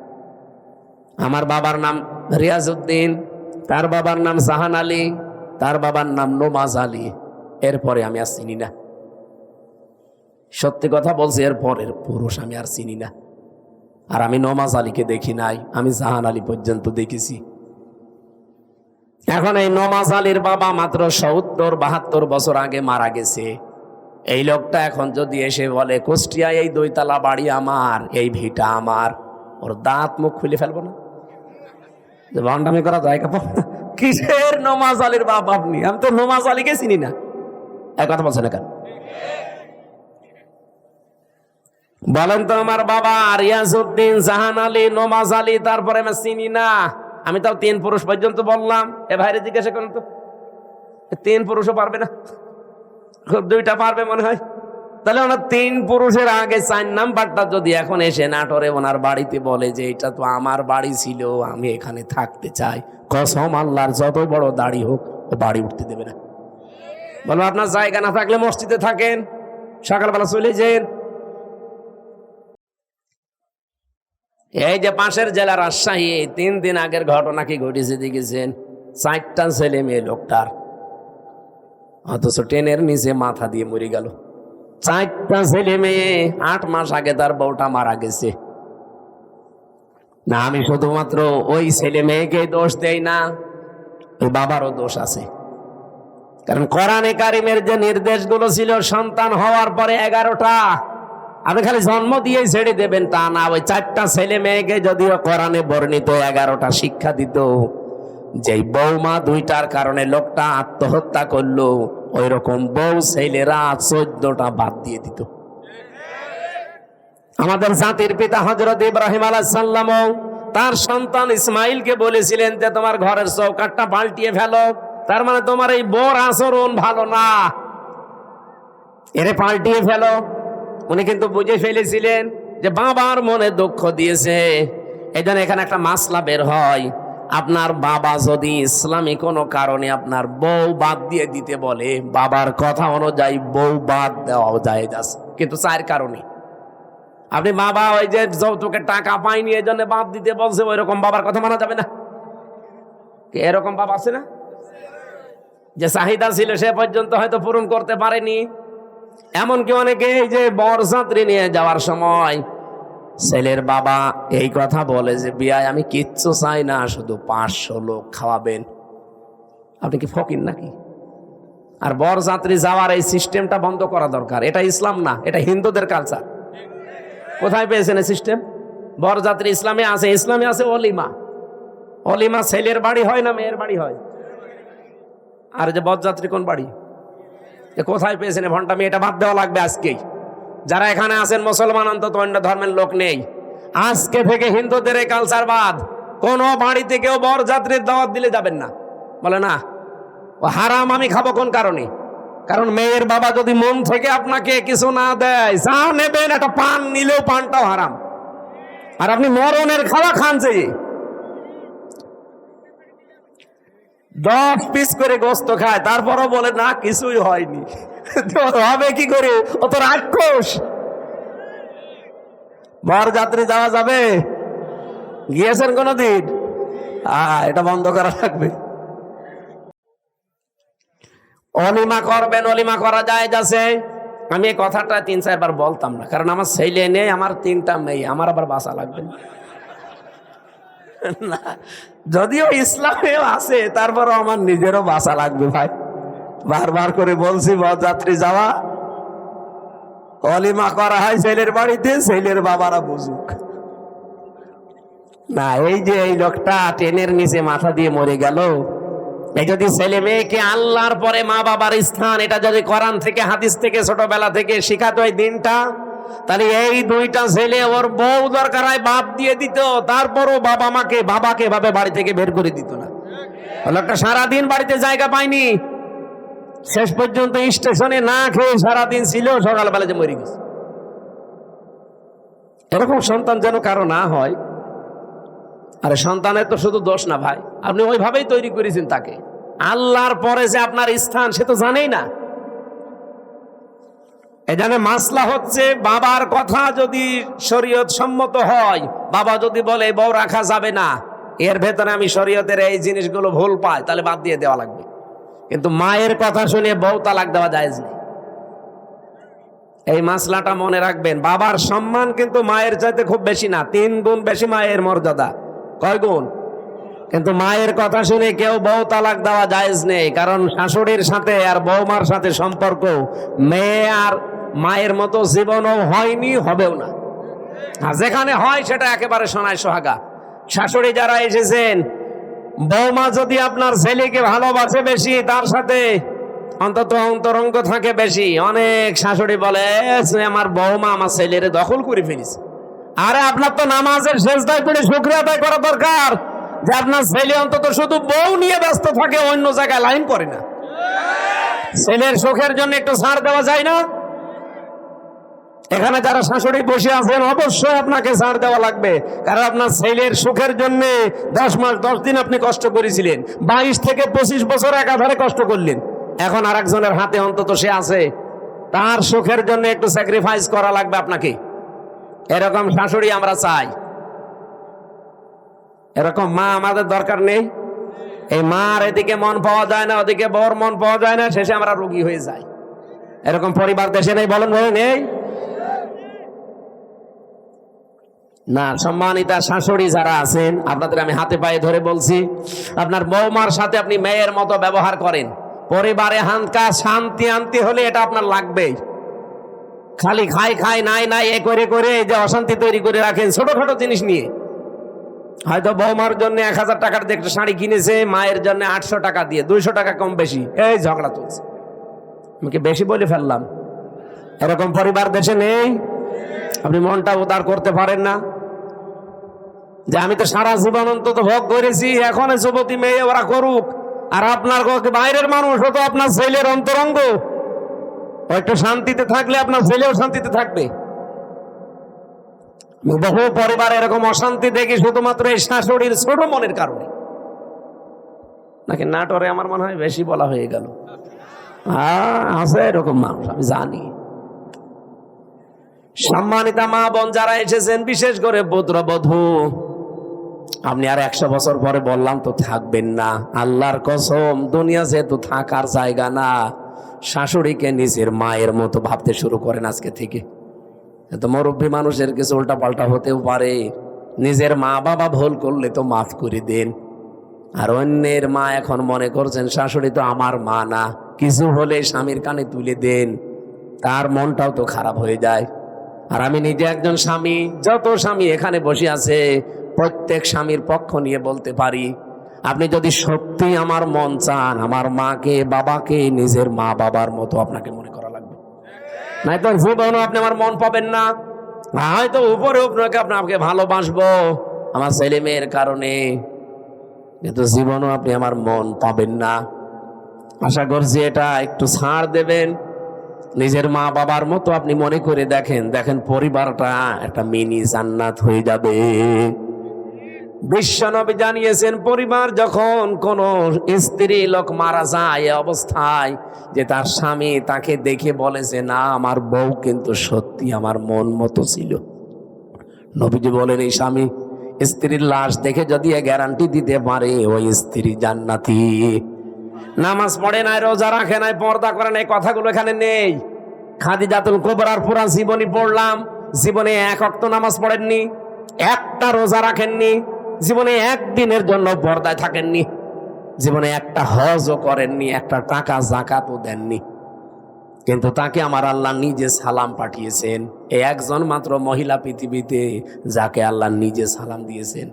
S1: আমার বাবার নাম রিয়াজউদ্দিন, তার বাবার নাম জাহান আলী, তার বাবার নাম নমাজ আলী। এরপরে আমি আর চিনি না। সত্যি কথা বলছি, এর পরের পুরুষ আমি আর চিনি না। আর আমি নমাজ আলীকে দেখি নাই, আমি জাহান আলী পর্যন্ত দেখেছি। এখন এই নমাজ আলীর বাবা মাত্র 70-72 বছর আগে মারা গেছে। এই লোকটা এখন যদি এসে বলে কুষ্টিয়ায় এই 2 তলা বাড়ি আমার, এই ভিটা আমার, ওর দাঁত মুখ খুলে ফেলবো না? ভণ্ডামি করা যায়? কিসের নমাজ আলীর বাপ আপনি? আমি তো নমাজ আলীকে চিনি না। এক কথা বলছেন না কেন? বলেন তো, আমার বাবা রিয়াজউদ্দিন, জাহান আলী, নমাজ আলী, তারপরে আমি চিনি না। আমি তাও 3 পুরুষ পর্যন্ত বললাম। এ ভাইরে জিজ্ঞাসা করেন তো, 3 পুরুষও পারবে না? খুব 2টা পারবে মনে হয়। তাহলে ওনার 3 পুরুষের আগে 4 নাম্বারটা যদি এখন এসে নাটোরে ওনার বাড়িতে বলে যে এটা তো আমার বাড়ি ছিল, আমি এখানে থাকতে চাই, কসম আল্লাহর যত বড় দাড়ি হোক ও বাড়ি উঠতে দেবে না। বলবো আপনার জায়গা না থাকলে মসজিদে থাকেন, সকালবেলা চলে যান। এই যে পাশের জেলা রাজশাহী, 3 দিন আগের ঘটনা কি ঘটেছে দেখেছেন? 4টা ছেলে মেয়ে লোকটার, অথচ ট্রেনের নিচে মাথা দিয়ে মরে গেল। 4টা ছেলে মেয়ে। 8 মাস আগে তার বউটা মারা গেছে। না, আমি শুধুমাত্র ওই ছেলে মেয়েকে দোষ দেই না, ওই বাবারও দোষ আছে। কারণ কোরআনে কারিমের যে নির্দেশগুলো ছিল সন্তান হওয়ার পরে 11টা, আপনি খালি জন্ম দিয়ে ছেড়ে দেবেন তা না। ওই 4টা ছেলে মেয়েকে যদিও কোরআনে বর্ণিত 11টা শিক্ষা দিত, যেই বৌমা 2টার কারণে লোকটা আত্মহত্যা করলো, ওই রকম বউ ছেলেরা 14টা বাদ দিয়ে দিত। আমাদের জাতির পিতা হযরত ইব্রাহিম আলাইহিস সালাম তার সন্তান ইসমাইলকে বলেছিলেন যে তোমার ঘরের চৌকাঠটা পাল্টিয়ে ফেলো। তার মানে তোমার এই বউর আচরণ ভালো না, এরে পাল্টিয়ে ফেলো। উনি কিন্তু বুঝে ফেলেছিলেন যে বাবার মনে দুঃখ দিয়েছে। এই জন্য এখানে একটা মাসলা বের হয়, আপনার বাবা যদি ইসলামী কোনো কারণে আপনার বউ বাদ দিয়ে দিতে বলে, বাবার কথা অনুযায়ী বউ বাদ দেওয়া যায়, কিন্তু 4 কারণে। আপনি বাবা ওই যে যৌতুকের টাকা পাইনি এই জন্য বাদ দিতে বলছে, ওই রকম বাবার কথা মানা যাবে না। এরকম বাবা আছে না, যে চাহিদা ছিল সে পর্যন্ত হয়তো পূরণ করতে পারেনি। এমনকি অনেকে এই যে বরযাত্রী নিয়ে যাওয়ার সময় ছেলের বাবা এই কথা বলে যে বিয়ায় আমি কিচ্ছু চাই না, শুধু 500 লোক খাওয়াবেন। আপনি কি ফকির নাকি? আর বরযাত্রী যাওয়ার এই সিস্টেমটা বন্ধ করা দরকার। এটা ইসলাম না, এটা হিন্দুদের কালচার। কোথায় পেয়েছেন এই সিস্টেম? বরযাত্রী ইসলামে আছে? ইসলামে আছে অলিমা। অলিমা ছেলের বাড়ি হয় না মেয়ের বাড়ি হয়? আর যে বরযাত্রী কোন বাড়ি? কোথায় পেয়েছেন ভণ্ডামি? এটা বাদ দেওয়া লাগবে আজকেই। যারা এখানে আছেন মুসলমান, অন্তত অন্য ধর্মের লোক নেই, আজকে থেকে হিন্দুদের এই কালচার বাদ। কোন বাড়িতে কেউ বরযাত্রীর দাওয়াত দিলে যাবেন না। বলে না, ও হারাম আমি খাবো কোন কারণে? কারণ মেয়ের বাবা যদি মন থেকে আপনাকে কিছু না দেয়, যা নেবেন একটা পান নিলেও পানটাও হারাম। আর আপনি মরণের খাওয়া খান, যে 10 পিস করে গোস্ত খায়, তারপরও বলে না কিছুই হয়নি। হবে কি করে? ও তো রাক্ষস। বরযাত্রী যাওয়া যাবে? গিয়েছেন কোনদিন? এটা বন্ধ করা লাগবে। অলিমা করবেন, অলিমা করা যায় যাচ্ছে। আমি এই কথাটা 3-4 বার বলতাম না, কারণ আমার ছেলে নেই, আমার 3টা মেয়ে, আমার আবার বাঁচা লাগবে না। যদিও ইসলামেও আছে, তারপরও আমার নিজেরও বাঁচা লাগবে ভাই। বারবার করে বলছি, বরযাত্রী যাওয়া, অলিমা করা হয় ছেলের বাড়িতে, ছেলের বাবারা বুঝুক না। এই যে এই লোকটা ট্রেনের নিচে মাথা দিয়ে মরে গেল, এই যদি ছেলে মেয়েকে আল্লাহর পরে মা বাবার স্থান, এটা যদি কোরআন থেকে হাদিস থেকে ছোটবেলা থেকে শিখাতো এই দিনটা, তাহলে এই 2টা ছেলে ওর বউ দরকার হয় বাপ দিয়ে দিত, তারপরও বাবাকে ভাবে বাড়ি থেকে বের করে দিত না। লোকটা সারাদিন বাড়িতে জায়গা পায়নি, শেষ পর্যন্ত স্টেশনে না খেয়ে সারাদিন ছিল, সকালবেলা যে মরে গেছে। এরকম সন্তান যেন কারো না হয়। আরে সন্তানের তো শুধু দোষ না ভাই, আপনি ওইভাবেই তৈরি করেছেন তাকে। আল্লাহর পরে যে আপনার স্থান সে তো জানেই না। এখানে মাসলা হচ্ছে, বাবার কথা যদি শরীয়ত সম্মত হয়, বাবা যদি বলে বউ রাখা যাবে না, এর ভেতরে আমি শরীয়তের এই জিনিসগুলো ভুল পাই, তাহলে বাদ দিয়ে দেওয়া লাগবে। কিন্তু মায়ের কথা শুনে বউ তালাক দেওয়া জায়েজ নেই। এই মাসলাটা মনে রাখবেন। বাবার সম্মান কিন্তু মায়ের চাইতে খুব বেশি না, 3 গুণ বেশি মায়ের মর্যাদা। কয় গুণ? কিন্তু মায়ের কথা শুনে কেউ বউ তালাক দেওয়া জায়েজ নেই, কারণ শাশুড়ির সাথে আর বৌমার সাথে সম্পর্ক মেয়ে আর মায়ের মতো জীবনও হয়নি, হবেও না। আর যেখানে হয় সেটা একেবারে সোনায় সোহাগা। শাশুড়ি যারা এসেছেন, বৌমা যদি আপনার ছেলেকে ভালোবাসে বেশি, তার সাথে অন্তত অন্তরঙ্গ থাকে বেশি, অনেক শাশুড়ি বলে আমার বৌমা আমার ছেলের দখল করে ফেলেছে। আরে আপনার তো নামাজের সেজদায় পড়ে শুকরিয়া আদায় করা দরকার যে আপনার ছেলে অন্তত শুধু বউ নিয়ে ব্যস্ত থাকে, অন্য জায়গায় লাইন করে না। ছেলের সুখের জন্য একটু ছাড় দেওয়া যায় না? এখানে যারা শাশুড়ি বসে আছেন, অবশ্যই আপনাকে ছাড় দেওয়া লাগবে, কারণ আপনার ছেলের সুখের জন্য 10 মাস 10 দিন আপনি কষ্ট করেছিলেন, 22 থেকে 25 বছর একাধারে কষ্ট করলেন। এখন আরেকজনের হাতে অন্তত সে আছে, তার সুখের জন্য একটু স্যাক্রিফাইস করা লাগবে আপনাকে। এরকম শাশুড়ি আমরা চাই। এরকম মা আমাদের দরকার নেই। এই মার এদিকে মন পাওয়া যায় না, ওদিকে বর মন পাওয়া যায় না, শেষে আমরা রোগী হয়ে যাই। এরকম পরিবার দেশে নেই? বলেন ভাই, নেই না? সম্মানিতা শাশুড়ি যারা আছেন, আপনাদের আমি হাতে পায়ে ধরে বলছি, আপনার বৌমার সাথে আপনি মেয়ের মতো ব্যবহার করেন। পরিবারে হানকা শান্তি আনতে হলে এটা আপনার লাগবেই। খালি খাই নাই এ করে করে এই যে অশান্তি তৈরি করে রাখেন ছোটখাটো জিনিস নিয়ে। হয়তো বৌমার জন্য 1000 টাকার দিয়ে একটা শাড়ি কিনেছে, মায়ের জন্য 800 টাকা দিয়ে, 200 টাকা কম বেশি, এই ঝগড়া চলছে। আমি কি বেশি বলে ফেললাম? এরকম পরিবার দেশে নেই? আপনি মনটা উদার করতে পারেন না যে আমি তো সারা জীবন অন্তত ভোগ করেছি, এখন যুবতী মেয়ে ওরা করুক। আর আপনার বাইরের মানুষ, ও তো আপনার ছেলের অন্তরঙ্গ, ও একটু শান্তিতে থাকলে আপনার ছেলেও শান্তিতে থাকবে। বহু পরিবার এরকম অশান্তি দেখি শুধুমাত্র এই শাশুড়ির ছোট মনের কারণে। নাকি নাটোরে আমার মনে হয় বেশি বলা হয়ে গেল। আছে এরকম মানুষ, আমি জানি। সম্মানিতা মা বোন যারা এসেছেন, বিশেষ করে পুত্রবধূ, আপনি আর 100 বছর পরে বললাম তো থাকবেন না, আল্লাহর কসম, দুনিয়া যেহেতু থাকার জায়গা না, শাশুড়িকে নিজের মায়ের মতো ভাবতে শুরু করেন আজকে থেকে। তো মুরব্বী মানুষের কিছু উল্টা পাল্টা হতেও পারে, নিজের মা বাবা ভুল করলে তো মাফ করে দেন। আর অন্যের মা এখন মনে করছেন শাশুড়ি তো আমার মা না, কিছু হলে স্বামীর কানে তুলে দেন, তার মনটাও তো খারাপ হয়ে যায়। আর আমি নিজে একজন স্বামী, যত স্বামী এখানে বসে আছে প্রত্যেক স্বামীর পক্ষ নিয়ে বলতে পারি, আপনি যদি সত্যি আমার মন চান, আমার মাকে বাবাকে নিজের মা বাবার মতো আপনাকে মনে করা লাগবে, নাই তো জীবনও আপনি আমার মন পাবেন না। হয়তো উপরে আপনাকে ভালোবাসবো আমার ছেলে মেয়ের কারণে, কিন্তু জীবনও আপনি আমার মন পাবেন না। আশা করছি এটা একটু ছাড় দেবেন। নিজের মা বাবার মতো আপনি মনে করে দেখেন, দেখেন পরিবারটা একটা মিনি জান্নাত হয়ে যাবে। বিশ্বনবী জানিয়েছেন, পরিবার যখন কোন স্ত্রী লোক মারা যায় এ অবস্থায় যে তার স্বামী তাকে দেখে বলেছে, না আমার বউ কিন্তু সত্যি আমার মন মতো ছিল, নবীজি বলেন এই স্বামী স্ত্রীর লাশ দেখে যদি গ্যারান্টি দিতে পারে ওই স্ত্রী জান্নাতি। নামাজ পড়ে নাই, রোজা রাখে নাই, পর্দা করে নাই, কথাগুলো এখানে নেই। খাদিজাতুল কুবরার পুরা জীবনী পড়লাম, জীবনে এক ওয়াক্ত নামাজ পড়েননি, একটা রোজা রাখেননি, জীবনে একদিনের জন্য পর্দায় থাকেননি, জীবনে একটা হজও করেননি, একটা টাকা যাকাতও দেননি। কিন্তু তাকে আমার আল্লাহ নিজে সালাম পাঠিয়েছেন। এই একজন মাত্র মহিলা পৃথিবীতে যাকে আল্লাহ নিজে সালাম দিয়েছেন,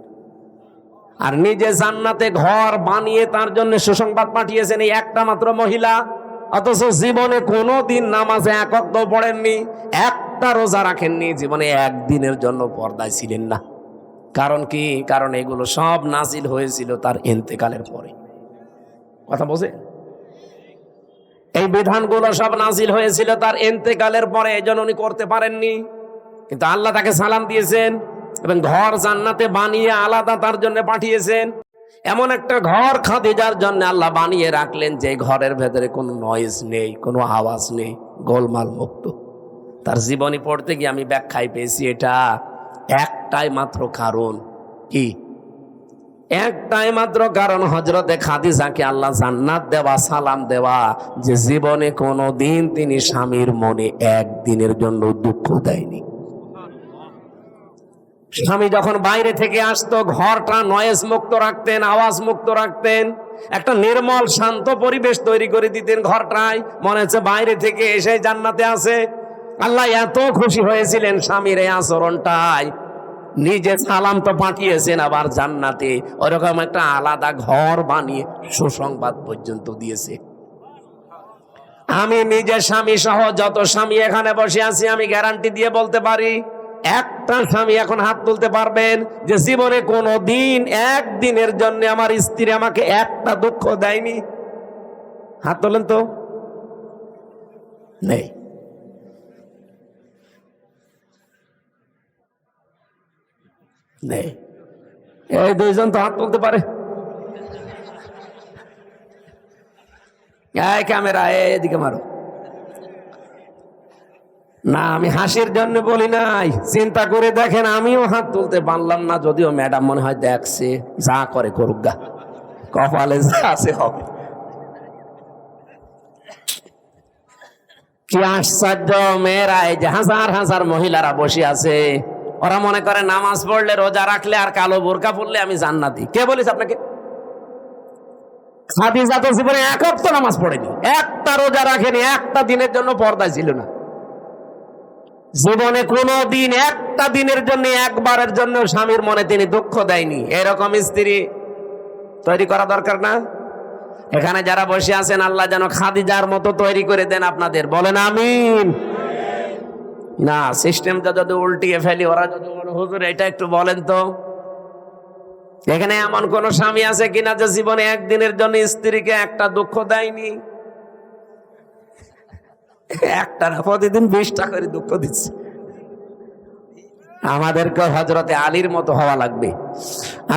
S1: আর নিজে জান্নাতে ঘর বানিয়ে তার জন্য সুসংবাদ পাঠিয়েছেন এই একটা মাত্র মহিলা। অথচ জীবনে কোনোদিন নামাজে এক ওয়াক্ত পড়েননি, একটা রোজা রাখেননি, জীবনে একদিনের জন্য পর্দায় ছিলেন না। কারণ কি? কারণ এগুলো সব নাজিল হয়েছিল তার ইন্তেকালের পরে। কথা বোঝে? এই বিধানগুলো সব নাজিল হয়েছিল তার ইন্তেকালের পরে, এজন্য উনি করতে পারেননি। কিন্তু আল্লাহ তাকে সালাম দিয়েছেন এবং ঘর জান্নাতে বানিয়ে আলাদা তার জন্য পাঠিয়েছেন। এমন একটা ঘর খাদিজার জন্য আল্লাহ বানিয়ে রাখলেন যে ঘরের ভেতরে কোনো নয়েজ নেই, কোনো আওয়াজ নেই, গোলমাল মুক্ত। তার জীবনী পড়তে গিয়ে আমি ব্যাখ্যায় পেয়েছি এটা একটাই মাত্র কারণ। কি? একটাই মাত্র কারণ, হযরতে খাদিজাকে আল্লাহ জান্নাত দেওয়া, সালাম দেওয়া, যে জীবনে কোনো দিন তিনি স্বামীর মনে একদিনের জন্য দুঃখ দেয়নি। স্বামী যখন বাইরে থেকে আসতো ঘরটা নয়েজ মুক্ত রাখতেন, আওয়াজ মুক্ত রাখতেন, একটা নির্মল শান্ত পরিবেশ তৈরি করে দিতেন ঘরটায়, মনে হচ্ছে বাইরে থেকে এসে জান্নাতে আসে। আল্লাহ এত খুশি হয়েছিলেন স্বামীর এই আচরণটায়, নিজে সালাম তো পাঠিয়েছেন, আবার জান্নাতে ওরকম একটা আলাদা ঘর বানিয়ে সুসংবাদ পর্যন্ত দিয়েছে। আমি নিজের স্বামী সহ যত স্বামী এখানে বসে আছি, আমি গ্যারান্টি দিয়ে বলতে পারি, একটা স্বামী এখন হাত তুলতে পারবেন যে জীবনে কোনো দিন একদিনের জন্য আমার স্ত্রী আমাকে একটা দুঃখ দেয়নি? হাত তোলেন তো। নেই। নেই। এই দুইজন তো হাত তুলতে পারে। ক্যামেরা এদিকে মারো না, আমি হাসির জন্য বলি নাই, চিন্তা করে দেখেন আমিও হাত তুলতে পারলাম না, যদিও ম্যাডাম মনে হয় দেখছে, যা করে করুক গা, কপালে যা আছে হবে। কি আশ্চর্য মেয়েরা, এই যে হাজার হাজার মহিলারা বসে আছে, ওরা মনে করে নামাজ পড়লে, রোজা রাখলে আর কালো বোরকা পড়লে আমি জান্নাতি। কে বলিস আপনাকে? খাদিজা তো জীবনে এক ওয়াক্ত নামাজ পড়েনি, একটা রোজা রাখেনি, একটা দিনের জন্য পর্দায় ছিল না। জীবনে কোনো দিন একটা দিনের জন্য, একবারের জন্য স্বামীর মনে তিনি দুঃখ দেয়নি। এরকম স্ত্রী তৈরি করা দরকার না? এখানে যারা বসে আছেন আল্লাহ যেন খাদিজার মতো তৈরি করে দেন আপনাদের, বলেন আমিন। না, সিস্টেমটা যদি উল্টিয়ে ফেলি, ওরা যদি হুজুর এটা একটু বলেন তো, এখানে এমন কোন স্বামী আছে কিনা যে জীবনে একদিনের জন্য স্ত্রীকে একটা দুঃখ দেয়নি? একটা না, প্রতিদিন 20টা করে দুঃখ দিচ্ছে। আমাদেরকে হযরতে আলীর মতো হওয়া লাগবে।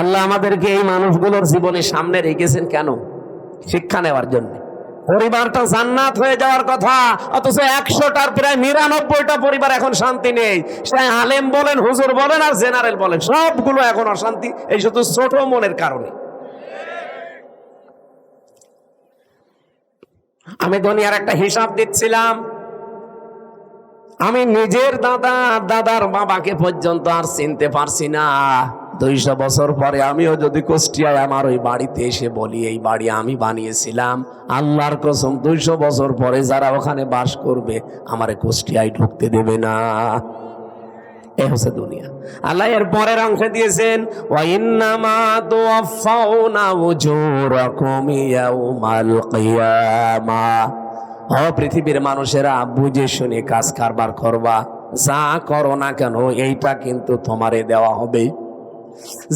S1: আল্লাহ আমাদেরকে এই মানুষগুলোর জীবনে সামনে রেখেছেন কেন? শিক্ষা নেওয়ার জন্য। পরিবারটা জান্নাত হয়ে যাওয়ার কথা, অথচ 100টার প্রায় 99টা পরিবার এখন শান্তি নেই। সে আলেম বলেন, হুজুর বলেন আর জেনারেল বলেন, সবগুলো এখন অশান্তি, এই শুধু ছোট মনের কারণে। আমি দুনিয়ার একটা হিসাব দিচ্ছিলাম, আমি নিজের দাদার বাবাকে পর্যন্ত আর চিনতে পারছি না। 200 বছর পরে আমিও যদি কুষ্টিয়ায় আমার ওই বাড়িতে এসে বলি এই বাড়ি আমি বানিয়েছিলাম, আল্লাহর কসম 200 বছর পরে যারা ওখানে বাস করবে আমারে কুষ্টিয়ায় ঢুকতে দেবে না। এই হচ্ছে দুনিয়া। আল্লাহ এর পরের অংশে দিয়েছেন, ওয়া ইন্নামা তুওয়াফাউনা উজুরাকুম ইয়াউমাল কিয়ামাহ। ও পৃথিবীর মানুষেরা, বুঝে শুনে কাজ কারবার করবা, যা করো না কেন এইটা কিন্তু তোমারে দেওয়া হবে,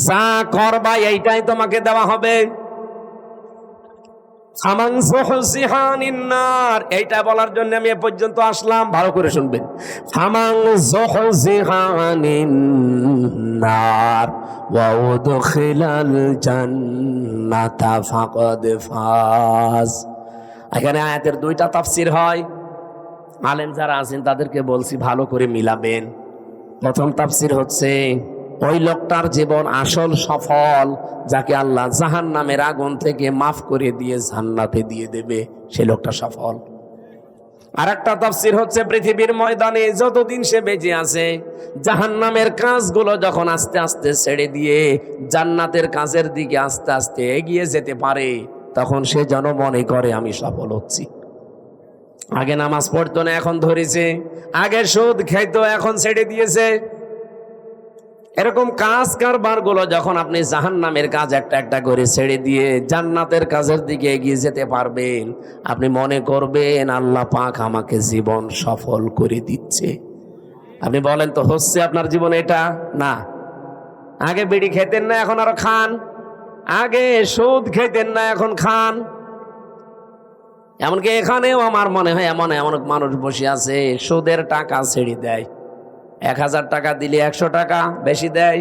S1: যা করবা এইটাই তোমাকে দেওয়া হবে। ফামান যুহজিহা আনিন নার, এইটা বলার জন্য আমি এ পর্যন্ত আসলাম, ভালো করে শুনবেন। ফামান যুহজিহা আনিন নার ওয়া উদখিলাল জান্নাতা ফাকাদ ফাজ। এখানে আয়াতের দুইটা তাফসীর হয়, আলেম যারা আছেন তাদেরকে বলছি ভালো করে মিলাবেন। প্রথম তাফসীর হচ্ছে ওই লোকটার জীবন আসল সফল, যাকে আল্লাহ জাহান্নামের আগুন থেকে মাফ করে দিয়ে জান্নাতে দিয়ে দেবে, সে লোকটা সফল। আর একটা তাফসীর হচ্ছে পৃথিবীর ময়দানে যতদিন সে বেঁচে আছে, জাহান্নামের কাজগুলো যখন আস্তে আস্তে ছেড়ে দিয়ে জান্নাতের কাজের দিকে আস্তে আস্তে এগিয়ে যেতে পারে, তখন সে যেন মনে করে আমি সফল হচ্ছি। আগে নামাজ পড়তো না, এখন ধরেছে। আগে সুদ খাইতো, এখন ছেড়ে দিয়েছে। এরকম কাজ কারবার গুলো যখন আপনি জাহান্নামের কাজ একটা একটা করে ছেড়ে দিয়ে জান্নাতের কাজের দিকে এগিয়ে যেতে পারবেন, আপনি মনে করবেন আল্লাহ পাক আমাকে জীবন সফল করে দিচ্ছে। আপনি বলেন তো হচ্ছে আপনার জীবনে এটা? না। আগে বিড়ি খেতেন না, এখন আরো খান। আগে সুদ খেতেন না, এখন খান। এমনকি এখানেও আমার মনে হয় এমন এমন মানুষ বসে আছে সুদের টাকা ছেড়ে দেয়, 1000 টাকা দিলে 100 টাকা বেশি দেয়।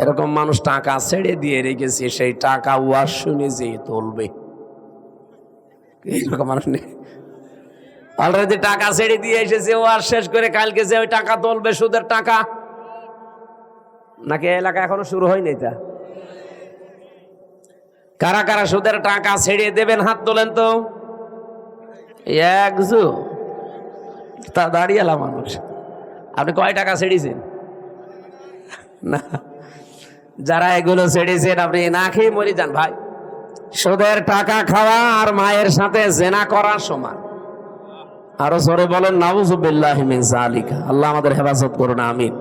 S1: এরকম মানুষ টাকা ছেড়ে দিয়ে রেখেছে, সেই টাকা ওয়াজ শুনে যে তুলবে। এরকম মানুষ নেই? অলরেডি টাকা ছেড়ে দিয়ে এসেছে, ওয়াজ শেষ করে কালকে যে ওই টাকা তুলবে সুদের টাকা। নাকি এলাকা এখনো শুরু হয়নি? তা কারা কারা সুদের টাকা ছেড়ে দেবেন হাত তোলেন তো। একজু তা দাঁড়িয়েলা মানুষ। আপনি কয় টাকা ছেড়েছেন? না, যারা এগুলো ছেড়েছেন আপনি না খেয়ে মরে যান ভাই। সুদের টাকা খাওয়া আর মায়ের সাথে জেনা করার সমান। আরো জোরে বলেন নাউযুবিল্লাহি মিন যালিকা। আল্লাহ আমাদের হেফাজত করুন, আমিন।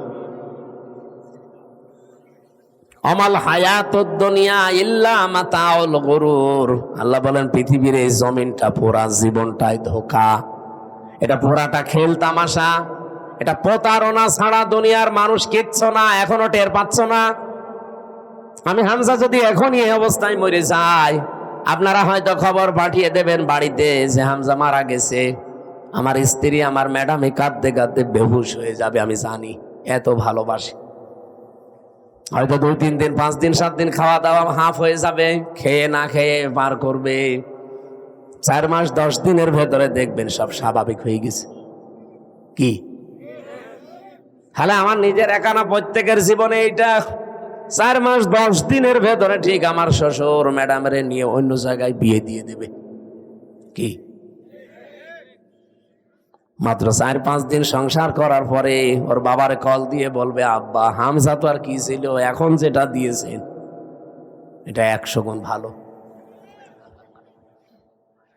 S1: আমাল হায়াতুদ দুনিয়া ইল্লা মাতাউল গুরুর। আল্লাহ বলেন পৃথিবীর এই জমিনটা, পুরা জীবনটাই ধোঁকা। এটা পুরাটা খেল তামাশা, এটা প্রতারণা ছাড়া দুনিয়ার মানুষ কিচ্ছু না। এখনো টের পাচ্ছ না? আমি হামজা যদি এখনই এই অবস্থায় মরে যাই, আপনারা হয়তো খবর পাঠিয়ে দেবেন বাড়িতে যে হামজা মারা গেছে। আমার স্ত্রী, আমার ম্যাডামে কাঁদতে কাঁদতে বেহুশ হয়ে যাবে, আমি জানি, এত ভালোবাসি। হয়তো 2-3 দিন 5 দিন 7 দিন খাওয়া দাওয়া হাফ হয়ে যাবে, খেয়ে না খেয়ে পার করবে। 4 মাস 10 দিনের ভেতরে দেখবেন সব স্বাভাবিক হয়ে গেছে। কি হ্যাঁ, আমার নিজের একা না, প্রত্যেকের জীবনে এইটা। 4 মাস 10 দিনের ভেতরে ঠিক আমার শ্বশুর ম্যাডামরে নিয়ে অন্য জায়গায় বিয়ে দিয়ে দেবে। কি মাত্র 4-5 দিন সংসার করার পরে ওর বাবার কল দিয়ে বলবে, আব্বা হামজা তো আর কি ছিল, এখন যেটা দিয়েছেন এটা 100 গুণ ভালো।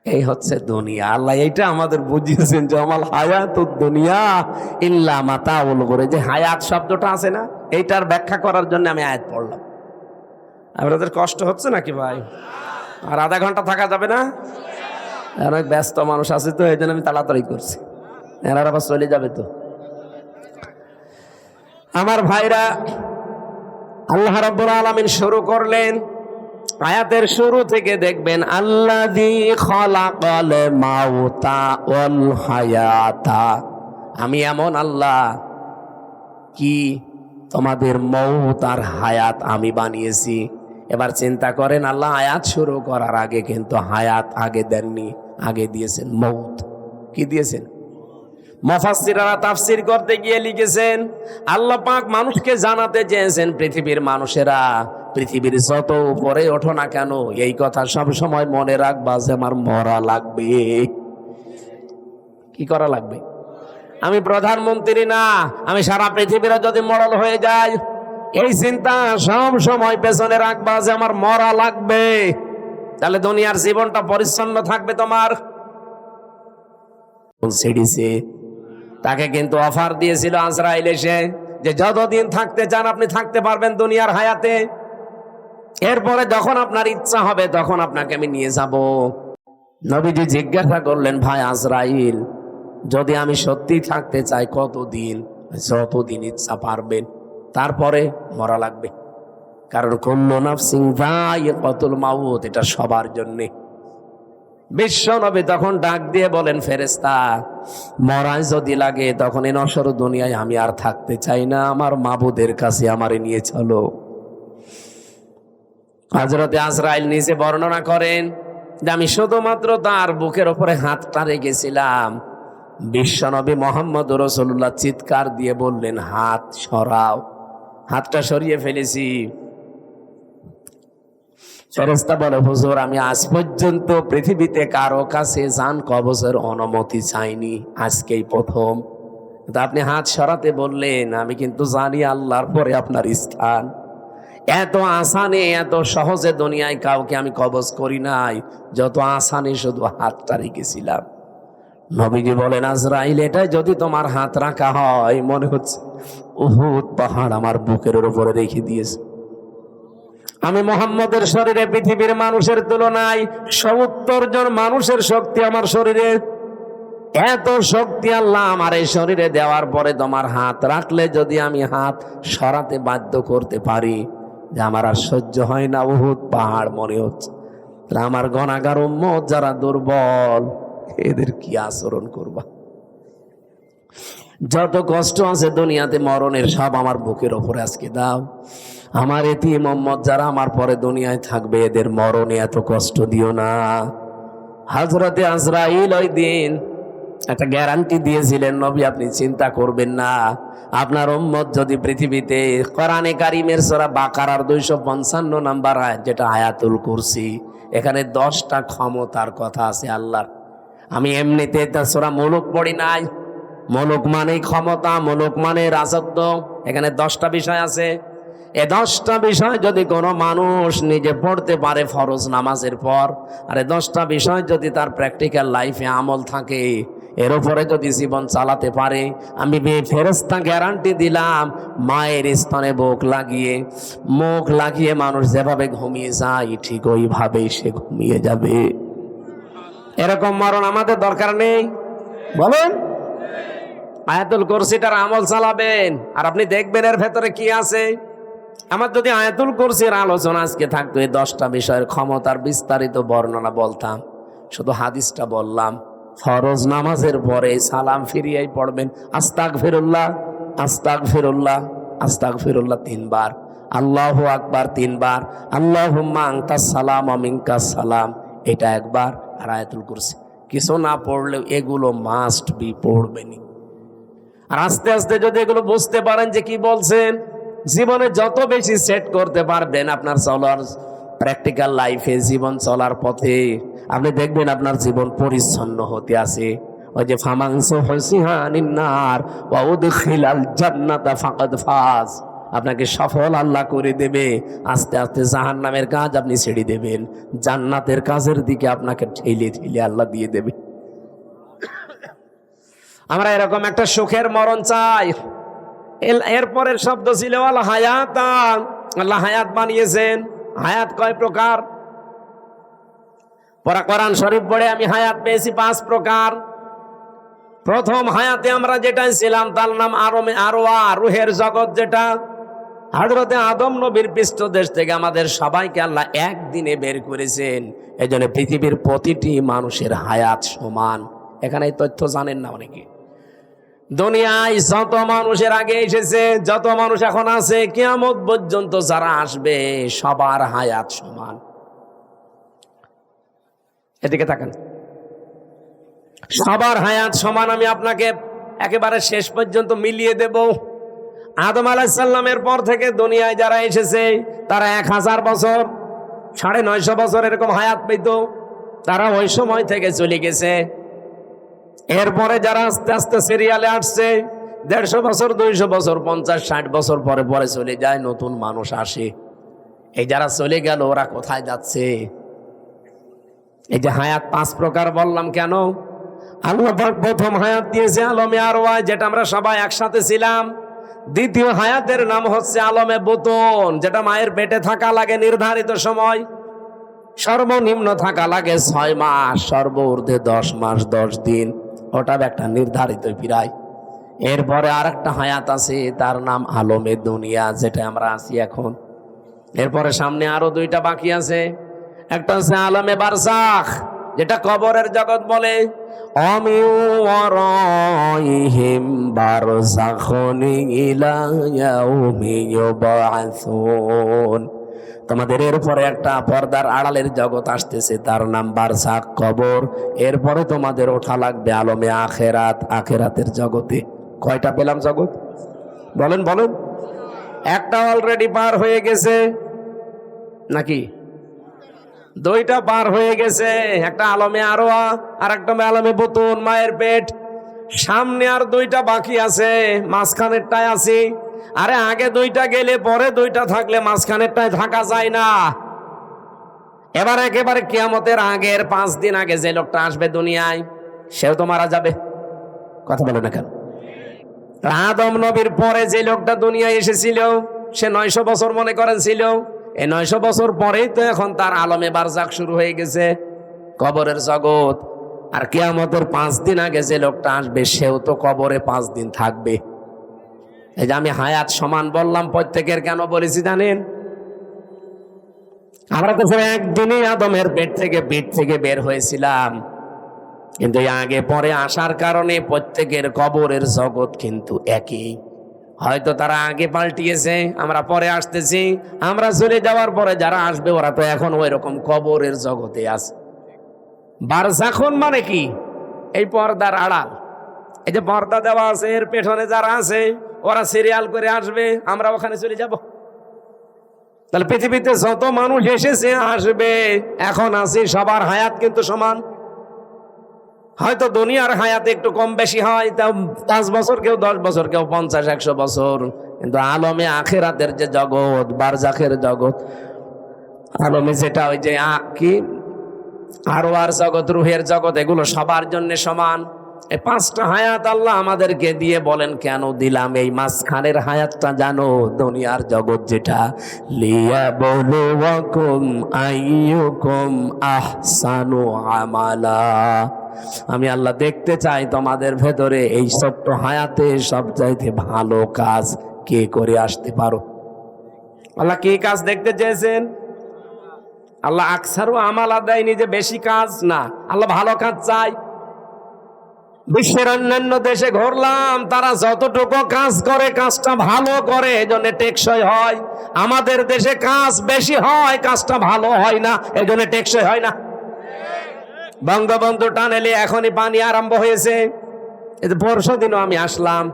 S1: এই হচ্ছে দুনিয়া। আল্লাহ এইটা আমাদের বুঝিয়েছেন যে আমাল হায়াতুদ দুনিয়া ইল্লা মাতাউল গুরুর। যে হায়াত শব্দটা আছে না, এইটার ব্যাখ্যা করার জন্য আমি আয়াত পড়লাম। আপনাদের কষ্ট হচ্ছে নাকি ভাই? আর আধা ঘন্টা থাকা যাবে না? অনেক ব্যস্ত মানুষ আছে তো, এই জন্য আমি তাড়াতাড়ি করছি। এরা আবার চলে যাবে তো। আমার ভাইরা, আল্লাহ রাব্বুল আলামিন শুরু করলেন আয়াতের শুরু থেকে দেখবেন, আল্লাযী খালাকাল মাউতা ওয়াল হায়াতা। আমি এমন আল্লাহ কি তোমাদের মউত আর হায়াত আমি বানিয়েছি। এবার চিন্তা করেন, আল্লাহ আয়াত শুরু করার আগে কিন্তু হায়াত আগে দেননি, আগে দিয়েছেন মউত। কি দিয়েছেন? মুফাসসিররা তাফসীর করতে গিয়ে লিখেছেন, আল্লাহ পাক মানুষকে জানাতে চেয়েছেন, পৃথিবীর মানুষেরা পৃথিবীর যত উপরে ওঠো না কেন, এই কথা সব সময় মনে রাখবা যে আমার মরা লাগবে। কি করা লাগবে? আমি প্রধানমন্ত্রী না, আমি সারা পৃথিবীর যদি মরল হয়ে যায়, এই চিন্তা সব সময় পেছনে রাখবা যে আমার মরা লাগবে। তাহলে দুনিয়ার জীবনটা পরিচ্ছন্ন থাকবে তোমার। ছেড়েছে তাকে কিন্তু অফার দিয়েছিল আজরাইল এসে, যে যতদিন থাকতে চান আপনি থাকতে পারবেন দুনিয়ার হায়াতে, এরপরে যখন আপনার ইচ্ছা হবে তখন আপনাকে আমি নিয়ে যাব। নবীজি জিজ্ঞাসা করলেন, ভাই আজরাইল, যদি আমি সত্যি থাকতে চাই কতদিন? যতদিন ইচ্ছা পারবেন, তারপরে মরা লাগবে। কারণ কুল্লু নাফসিন যায়িকাতুল মাউত, এটা সবার জন্যে। বিশ্ব নবী তখন ডাক দিয়ে বলেন, ফেরেশতা, মরাই যদি লাগে তখন এই নশ্বর দুনিয়ায় আমি আর থাকতে চাই না, আমার মাবুদের কাছে আমারে নিয়ে চলো। হযরতে আজরাইল নিজে বর্ণনা করেন যে আমি শুধুমাত্র তার বুকের উপরে হাতটা রেখেছিলাম, বিশ্বনবী মোহাম্মদ রাসূলুল্লাহ চিৎকার দিয়ে বললেন, হাত সরাও। হাতটা সরিয়ে ফেলেছি। ফেরেশতা বলে, হুজুর, আমি আজ পর্যন্ত পৃথিবীতে কারো কাছে জান কবজের অনুমতি চাইনি, আজকেই প্রথম। কিন্তু আপনি হাত সরাতে বললেন, আমি কিন্তু জানি আল্লাহর পরে আপনার স্থান। এত আসানে, এত সহজে দুনিয়ায় কাউকে আমি কবজ করি নাই, যত আসানে শুধু হাতটা রেখেছিলাম। নবীজি বলেন, আজরাইল, এটাই যদি তোমার হাত রাখা হয়, মনে হচ্ছে উহুদ পাহাড় আমার বুকের উপরে রেখে দিয়েছে। আমি মুহাম্মদের শরীরে পৃথিবীর মানুষের তুলনায় ৭০ জন মানুষের শক্তি আমার শরীরে। এত শক্তি আল্লাহ আমার এই শরীরে দেওয়ার পরে তোমার হাত রাখলে যদি আমি হাত সরাতে বাধ্য করতে পারি, যে আমার আর সহ্য হয় না, উহুদ পাহাড় মনে হচ্ছে। আমার গুনাহগার উম্মত যারা দুর্বল, এদের কি আচরণ করবা? যত কষ্ট আছে দুনিয়াতে মরণের, সব আমার বুকের ওপরে আজকে দাও। আমার এতিম উম্মত যারা আমার পরে দুনিয়ায় থাকবে, এদের মরণে এত কষ্ট দিও না। হযরতে আজরাইল ওই দিন একটা গ্যারান্টি দিয়েছিলেন, নবী আপনি চিন্তা করবেন না, আপনার উম্মত যদি পৃথিবীতে কোরআনে কারীমের সূরা বাকারার 255 নাম্বার আয়াত, যেটা আয়াতুল কুরসি, এখানে 10টা ক্ষমতার কথা আছে আল্লাহর। আমি এমনিতে তা সূরা মুলুক পড়ি নাই। মুলুক মানে ক্ষমতা, মুলুক মানে রাজত্ব। এখানে 10টা বিষয় আছে। এই 10টা বিষয় যদি কোনো মানুষ নিজে পড়তে পারে ফরজ নামাজের পর, আর এই 10টা বিষয় যদি তার প্র্যাকটিক্যাল লাইফে আমল থাকে, এর উপরে যদি জীবন চালাতে পারে, আমি ফেরেশতা গ্যারান্টি দিলাম, মায়ের স্তনে মুখ লাগিয়ে মানুষ যেভাবে ঘুমিয়ে যায়, ঠিক ওইভাবেই সে ঘুমিয়ে যাবে। এরকম মরণ আমাদের দরকার নেই, বলেন? আয়াতুল কুরসিটার আমল চালাবেন, আর আপনি দেখবেন এর ভেতরে কি আছে। আমার যদি আয়াতুল কুরসির আলোচনা আজকে থাকতো, এই 10টা বিষয়ের ক্ষমতার বিস্তারিত বর্ণনা বলতাম। শুধু হাদিসটা বললাম, ফরজ নামাজের পরে সালাম ফিরিয়েই পড়বেন, আস্তাগফিরুল্লাহ, আস্তাগফিরুল্লাহ, আস্তাগফিরুল্লাহ 3 বার, আল্লাহু আকবার 3 বার, আল্লাহুম্মা আনতাস সালাম ওয়া মিনকাস সালাম, এটা 1 বার। আর আয়াতুল কুরসি কিছু না পড়লেও এগুলো মাস্ট বি পড়বেনই। আর আস্তে আস্তে যদি এগুলো বুঝতে পারেন যে কি বলছেন, জীবনে যত বেশি সেট করতে পারবেন আপনার চলার প্র্যাকটিক্যাল লাইফে, জীবন চলার পথে, আপনি দেখবেন আপনার জীবন পরিচ্ছন্ন হতে আছে। ওই যে ফামাংসু হুসিহানিন নার ওয়া উদখিলাল জান্নাতা ফাকাদ ফাজ, আপনাকে সফল আল্লাহ করে দেবে। আস্তে আস্তে জাহান্নামের কাজ আপনি ছেড়ে দেবেন, জান্নাতের কাজের দিকে আপনাকে ঠেলে ঠেলে আল্লাহ দিয়ে দেবে। আমরা এরকম একটা সুখের মরণ চাই। এরপরের শব্দ ছিল আল হায়াতা, আল্লাহ হায়াত বানিয়েছেন। হায়াত কয় প্রকার? পরা কোরআন শরীফ পড়ে আমি হায়াত পেয়েছি 5 প্রকার। প্রথম হায়াতে আমরা যেটা ছিলাম তার নাম আরওয়া, রুহের জগৎ, যেটা হযরতে আদম নবীর পৃষ্ঠদেশ থেকে আমাদের সবাইকে আল্লাহ একদিনে বের করেছেন। এই জন্য পৃথিবীর প্রতিটি মানুষের হায়াত সমান। এখানে এই তথ্য জানেন না অনেকে। দুনিয়ায় যত মানুষের আগে এসেছে, যত মানুষ এখন আছে, কিয়ামত পর্যন্ত যারা আসবে, সবার হায়াত সমান। এদিকে তাকান, সবার হায়াত সমান। আমি আপনাকে একেবারে শেষ পর্যন্ত মিলিয়ে দেব। আদম আলাইহিস সালামের পর থেকে দুনিয়ায় যারা এসেছে, তারা 1000 বছর, 950 বছর এরকম হায়াত পেত। তারা ওই সময় থেকে চলে গেছে। এরপরে যারা আস্তে আস্তে সিরিয়ালে আসছে, 150 বছর, 200 বছর, 50, 60 বছর পরে পরে চলে যায়, নতুন মানুষ আসে। এই যারা চলে গেল, ওরা কোথায় যাচ্ছে? এই যে হায়াত 5 প্রকার বললাম কেন? আল্লাহ পাক প্রথম হায়াত দিয়েছে আলমে আরওয়া, যেটা আমরা সবাই একসাথে ছিলাম। দ্বিতীয় হায়াতের নাম হচ্ছে আলমে বুতুন, যেটা মায়ের পেটে থাকা লাগে নির্ধারিত সময়, সর্বনিম্ন থাকা লাগে 6 মাস, সর্বঊর্ধ্বে 10 মাস 10 দিন, ওটা একটা নির্ধারিত পিরায়। এরপরে আর একটা হায়াত আছে, তার নাম আলমে দুনিয়া, যেটা আমরা আছি এখন। এরপরে সামনে আরো 2টা বাকি আছে। একটা হচ্ছে আলমে বারজাখ, যেটা কবরের জগৎ বলে। অমি ওয়ারাইহিম বারযাখুন ইলা ইয়াউমি ইউবআসুন। তোমাদের এরপরে একটা পর্দার আড়ালের জগৎ আসতেছে, তার নাম বারযাখ, কবর। এরপরে তোমাদের ওঠা লাগবে আলমে আখেরাত, আখেরাতের জগতে। কয়টা পেলাম জগৎ? বলেন বলেন। একটা অলরেডি পার হয়ে গেছে নাকি? দুইটা পার হয়ে গেছে, একটা আলমে আরোয়া আর একটা আলমে বুতুন, মায়ের পেট। সামনে আর দুইটা বাকি আছে, মাঝখানেরটায় আছি। আরে আগে দুইটা গেলে পরে দুইটা থাকলে মাঝখানেরটায় থাকা যায় না। এবার একেবারে কিয়ামতের আগের 5 দিন আগে যে লোকটা আসবে দুনিয়ায়, সেও তো মারা যাবে। কথা বলে না কেন? আদম নবীর পরে যে লোকটা দুনিয়ায় এসেছিল, সে 900 বছর মনে করেন ছিল। এই 900 বছর পরেই তো এখন তার আলমে বারযাখ শুরু হয়ে গেছে, কবরের জগৎ। আর কিয়ামতের 5 দিন আগে যে লোকটা আসবে, সেও তো কবরে 5 দিন থাকবে। এই যে আমি হায়াত সমান বললাম প্রত্যেকের, কেন বলেছি জানেন? আমরা তো একদিনই আদমের পেট থেকে বের হয়েছিলাম, কিন্তু আগে পরে আসার কারণে প্রত্যেকের কবরের জগৎ কিন্তু একই। হয়তো তারা আগে পাল্টিয়েছে, আমরা পরে আসতেছি। আমরা চলে যাওয়ার পরে যারা আসবে ওরা তো এখন ওই রকম কবরের জগতে আছে। বারযাখুন মানে কি? এই পর্দার আড়াল। এই যে পর্দা দেওয়া আছে, এর পেছনে যারা আছে ওরা সিরিয়াল করে আসবে, আমরা ওখানে চলে যাব। তাহলে পৃথিবীতে যত মানুষ এসেছে আসবে, এখন আছে, সবার হায়াত কিন্তু সমান। হয়তো দুনিয়ার হায়াত একটু কম বেশি হয়, তা 5 বছর, কেউ 10 বছর, কেউ 50-100 বছর। কিন্তু আলমে আখেরাতের যে জগৎ, বারযাখের জগৎ, আলমে যেটা ওই যে কি আরওয়ার জগৎ, রুহের জগৎ, এগুলো সবার জন্য সমান। এই 5টা হায়াত আল্লাহ আমাদেরকে দিয়ে বলেন কেন দিলাম? এই মাঝখানের হায়াতটা জানো, দুনিয়ার জগৎ যেটা, লিয়াবলুয়াকুম আইয়ুকুম আহসানু আমালা। আমি আল্লাহ দেখতে চাই তোমাদের ভেতরে এই ছোট্ট হায়াতে সবচাইতে ভালো কাজ কে করে আসতে পারো। আল্লাহ কি কাজ দেখতে চেয়েছেন? আল্লাহ আকসারু আমালা দেয়নি যে বেশি কাজ, না, আল্লাহ ভালো কাজ চাই। বিশ্বের অন্যান্য দেশে ঘুরলাম, তারা যতটুকু কাজ করে কাজটা ভালো করে, এজন্য টেকসই হয়। আমাদের দেশে কাজ বেশি হয়, কাজটা ভালো হয় না, এজন্য টেকসই হয় না। বঙ্গবন্ধু টানেলে এখনই পানি আরম্ভ হয়েছে। এই যে পরশুদিনও আমি আসলাম,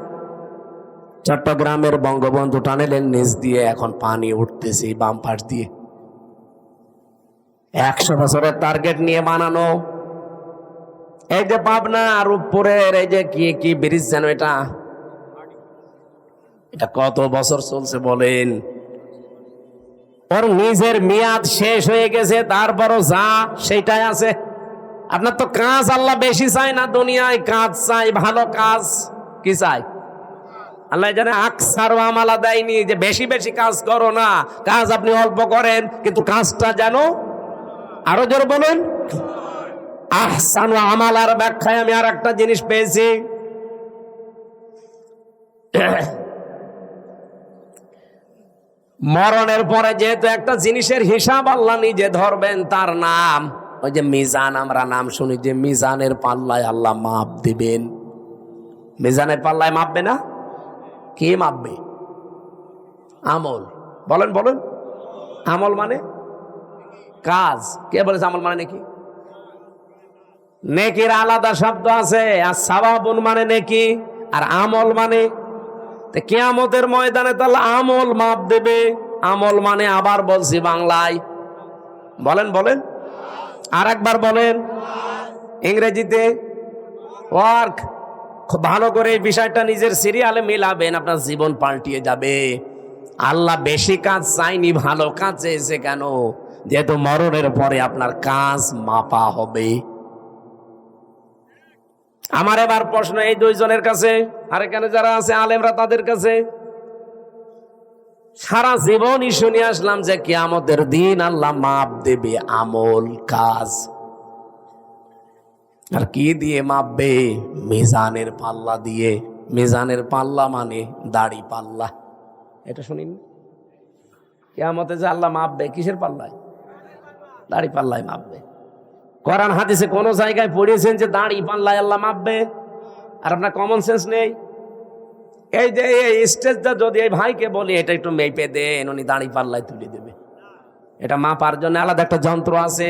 S1: চট্টগ্রামের বঙ্গবন্ধু টানেলের নিচ দিয়ে এখন পানি উঠতেছে বাম পাশ দিয়ে। 100 বছরের টার্গেট নিয়ে বানানো। এই যে পাবনা আর উপরের এই যে কি ব্রিজ যেন, এটা কত বছর চলছে বলেন? ওর নিজের মেয়াদ শেষ হয়ে গেছে, তারপরও যা সেইটাই আছে। আপনার তো কাজ আল্লাহ বেশি চাই না, দুনিয়ায় কাজ চাই, ভালো কাজ। কি চাই? আল্লাহ জানে আকসারু আমালা দেয়নি যে বেশি বেশি কাজ করো না, কাজ আপনি অল্প করেন, কিন্তু কাজটা যেন, আরো জোরে বলুন, আহসানু আমালার ব্যাখ্যায় আমি আর একটা জিনিস পেয়েছি। মরণের পরে যেহেতু একটা জিনিসের হিসাব আল্লাহ নিজে ধরবেন, তার নাম ওই যে মিজান। আমরা নাম শুনি যে মিজানের পাল্লায় আল্লাহ মাপ দিবেন। মিজানের পাল্লায় মাপবে না? কে মাপবে? আমল। বলেন বলেন। আমল মানে কাজ। কে বলেছে আমল মানে নাকি? নেকির আলাদা শব্দ আছে, আর সাওয়াবুন মানে নেকি, আর আমল মানে। কিয়ামতের ময়দানে তাহলে আমল মাপ দেবে। আমল মানে, আবার বলছি বাংলায়, বলেন বলেন, আর একবার বলেন ইংরেজিতে, ওয়ার্ক। খুব ভালো করে এই বিষয়টা নিজের সিরিয়ালে মিলাবেন, আপনার জীবন পাল্টিয়ে যাবে। আল্লাহ বেশি কাজ চাইনি, ভালো কাজ চেয়েছে। কেন? যেহেতু মরণের পরে আপনার কাজ মাপা হবে। আমার এবার প্রশ্ন এই দুইজনের কাছে, আর এখানে যারা আছে আলেমরা তাদের কাছে। সারা জীবনই শুনে আসলাম যে কিয়ামতের দিন আল্লাহ মাপ দেবে আমল, কাজ। আর কি দিয়ে মাপবে? মিজানের পাল্লা দিয়ে। মিজানের পাল্লা মানে দাড়ি পাল্লা। এটা শুনিন? কিয়ামতে যে আল্লাহ মাপবে কিসের পাল্লায়? দাড়ি পাল্লায় মাপবে। কোরআন হাদিসে কোন জায়গায় পড়িয়েছেন যে দাড়ি পাল্লায় আল্লাহ মাপবে? আর আপনার কমন সেন্স নেই। এই যে এই স্টেজটা যদি এই ভাইকে বলি এটা একটু মেপে দেন, উনি দাড়ি পাল্লায় তুলে দেবে। এটা মাপার জন্য আলাদা একটা যন্ত্র আছে।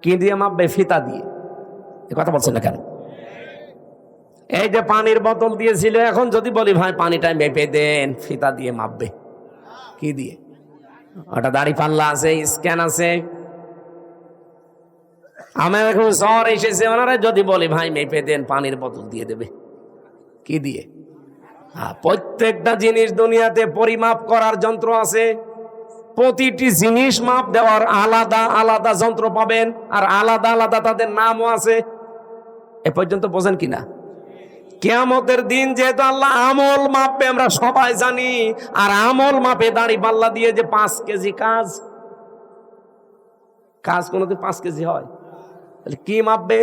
S1: কি দিয়ে মাপবে? ফিতা দিয়ে। এ কথা বলছেন না কেন? এই যে পানির বোতল দিয়েছিল, এখন যদি বলি ভাই পানিটা মেপে দেন, ফিতা দিয়ে মাপবে। কি দিয়ে? ওটা দাড়ি পাল্লা আছে, স্ক্যান আছে। আমার এখন জ্বর এসেছে, ওনারা যদি বলি ভাই মেপে দেন, পানির বোতল দিয়ে দেবে। কি দিয়ে? প্রত্যেকটা জিনিস দুনিয়াতে পরিমাপ করার যন্ত্র আছে। প্রতিটি জিনিস মাপ দেওয়ার আলাদা আলাদা যন্ত্র পাবেন, আর আলাদা আলাদা তাদের নামও আছে। এ পর্যন্ত বোঝেন কিনা? কিয়ামতের দিন যেহেতু আল্লাহ আমল মাপবে আমরা সবাই জানি, আর আমল মাপে দাড়ি পাল্লা দিয়ে যে 5 কেজি কাজ কোনোদিন 5 কেজি হয়? তাহলে কি মাপবে?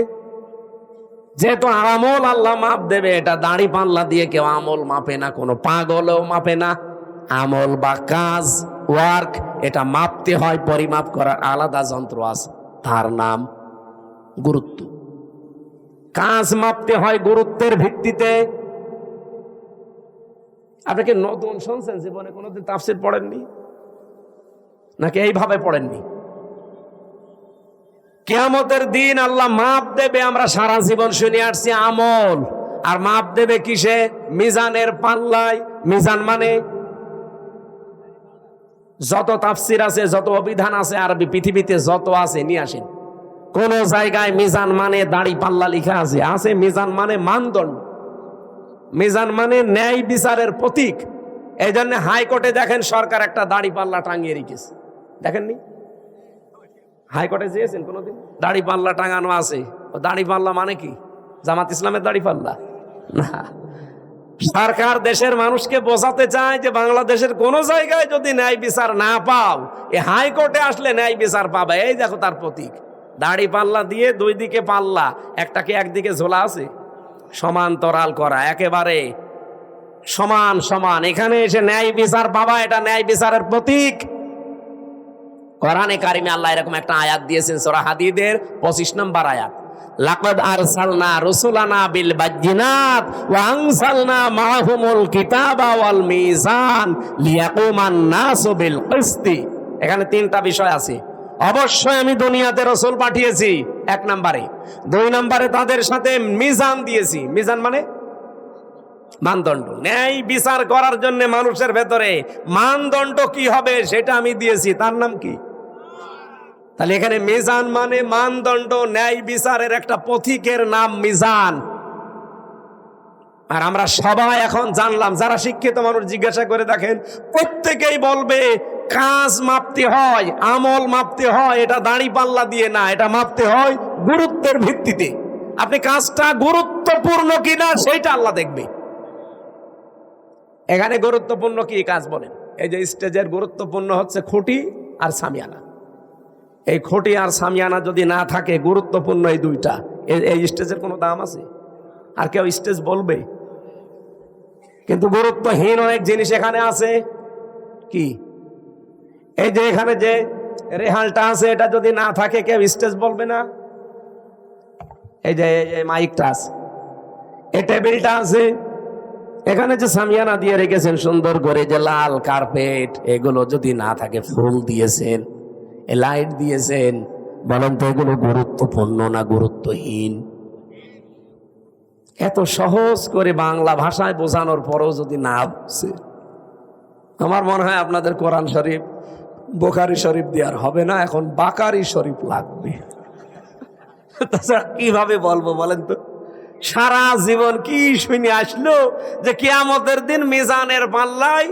S1: যেহেতু আমল আল্লাহ মাপ দেবে, এটা দাড়ি পাল্লা দিয়ে কেউ আমল মাপে না, কোনো পাগলও মাপে না। আমল বা কাজ, ওয়ার্ক, এটা মাপতে হয়, পরিমাপ করার আলাদা যন্ত্র আছে, তার নাম গুরুত্ব। কাজ মাপতে হয় গুরুত্বের ভিত্তিতে। আপনি কি নতুন শুনছেন? জীবনে কোনোদিন তাফসীর পড়েননি নাকি এইভাবে পড়েননি? কিয়ামতের দিন আল্লাহ মাপ দেবে, আমরা সারা জীবন শুনে আসছি আমল, আর মাপ দেবে কিসে? মিজানের পাল্লায়। মিজান মানে যত তাফসীর আছে, যত অভিধান আছে আরবি পৃথিবীতে যত আছে নিয়ে আসেন। কোন জায়গায় মিজান মানে দাড়ি পাল্লা লেখা আছে? আছে। মিজান মানে মানদণ্ড, মিজান মানে ন্যায় বিচারের প্রতীক। এই জন্য হাইকোর্টে দেখেন সরকার একটা দাড়ি পাল্লা টাঙিয়ে রেখেছে, দেখেননি? হাইকোর্টে যেয়েছেন কোনোদিন? দাড়ি পাল্লা টাঙানো আছে। দাড়ি পাল্লা মানে কি? জামাত ইসলামের দাড়ি পাল্লা না। সরকার দেশের মানুষকে বোঝাতে চায় যে বাংলাদেশের কোন জায়গায় যদি ন্যায় বিচার না পাও, এই হাইকোর্টে আসলে ন্যায় বিচার পাবে। এই দেখো তার প্রতীক, দাড়ি পাল্লা দিয়ে দুই দিকে পাল্লা, একটাকে একদিকে ঝোলা আছে, সমান্তরাল করা, একেবারে সমান সমান। এখানে এসে ন্যায় বিচার পাবা, এটা ন্যায় বিচারের প্রতীক। কোরআনে কারিমে আল্লাহ এরকম একটা আয়াত দিয়েছেন, সূরা হাদীদের 25 নম্বর আয়াত। লাকাদ আরসালনা রুসুলানা বিল বাজ্জিনাত ওয়া আনসালনা মাআহুমুল কিতাবা ওয়াল মিজান লিয়াকুমান নাসু বিল কিসতি। এখানে 3টা বিষয় আছে। অবশ্যই আমি দুনিয়াতে রাসূল পাঠিয়েছি, 1 নম্বরে। 2 নম্বরে তাদের সাথে মিজান দিয়েছি। মিজান মানে মানদণ্ড, ন্যায় বিচার করার জন্য মানুষের ভেতরে মানদণ্ড কি হবে সেটা আমি দিয়েছি, তার নাম কি? তাহলে এখানে মিজান মানে মানদণ্ড, ন্যায় বিচারের একটা পথিকের নাম মিজান। আর আমরা সবাই এখন জানলাম, যারা শিক্ষিত মানুষ জিজ্ঞাসা করে দেখেন, প্রত্যেকেই বলবে কাজ মাপতে হয়, আমল মাপতে হয়, এটা দাড়ি পাল্লা দিয়ে না, এটা মাপতে হয় গুরুত্বের ভিত্তিতে। আপনি কাজটা গুরুত্বপূর্ণ কিনা সেইটা আল্লাহ দেখবে। এখানে গুরুত্বপূর্ণ কি কাজ বলেন? এই যে স্টেজের গুরুত্বপূর্ণ হচ্ছে খুঁটি আর সামিয়ানা। এই খুঁটি আর সামিয়ানা যদি না থাকে, গুরুত্বপূর্ণ এই 2টা, এই স্টেজের কোনো দাম আছে? আর কেউ স্টেজ বলবে? কিন্তু গুরুত্বহীন অনেক জিনিস এখানে আছে। কি? এই যে এখানে যে রেহালটা আছে, এটা যদি না থাকে কেউ স্টেজ বলবে না। এই যে মাইকটা আছে, এই টেবিলটা আছে, এখানে যে সামিয়ানা দিয়ে রেখেছেন সুন্দর করে, যে লাল কার্পেট, এগুলো যদি না থাকে, ফুল দিয়েছেন, লাইট দিয়েছেন, বলেন তো এগুলো গুরুত্বপূর্ণ না গুরুত্বহীন? এত সহজ করে বাংলা ভাষায় বোঝানোর পরেও যদি না বুঝে, আমার মনে হয় আপনাদের কোরআন শরীফ বুখারী শরীফ দেওয়ার হবে না, এখন বাকারি শরীফ লাগবে। তাছাড়া কিভাবে বলবো বলেন তো? সারা জীবন কি শুনে আসলো যে কিয়ামতের দিন মিজানের পাল্লায়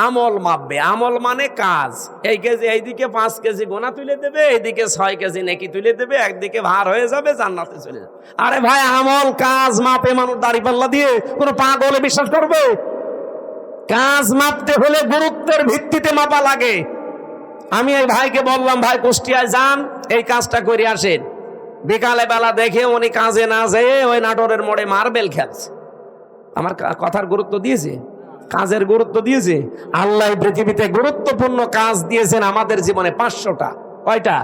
S1: আমল মাপবে। আমল মানে কাজ। এই কেজি, এইদিকে 5 কেজি গোনা তুলে দেবে, এইদিকে 6 কেজি নেকি তুলে দেবে, একদিকে ভার হয়ে যাবে, জান্নাতে চলে যাবে। আরে ভাই, আমল কাজ মাপে মানুষ দাড়ি পাল্লা দিয়ে? কোন পাগলে বিশ্বাস করবে? কাজ মাপতে হলে গুরুত্বের ভিত্তিতে মাপা লাগে। আমি এই ভাইকে বললাম, ভাই কুষ্টিয়ায় যান, এই কাজটা করে আসেন। বিকালে বেলা দেখে উনি কাজে না যেয়ে ওই নাটোরের মোড়ে মার্বেল খেলছে। আমার কথার গুরুত্ব দিয়েছে? কাজের গুরুত্ব দিয়েছে? আল্লাহ পৃথিবীতে গুরুত্বপূর্ণ কাজ দিয়েছেন আমাদের জীবনে 500টা। কয়টা?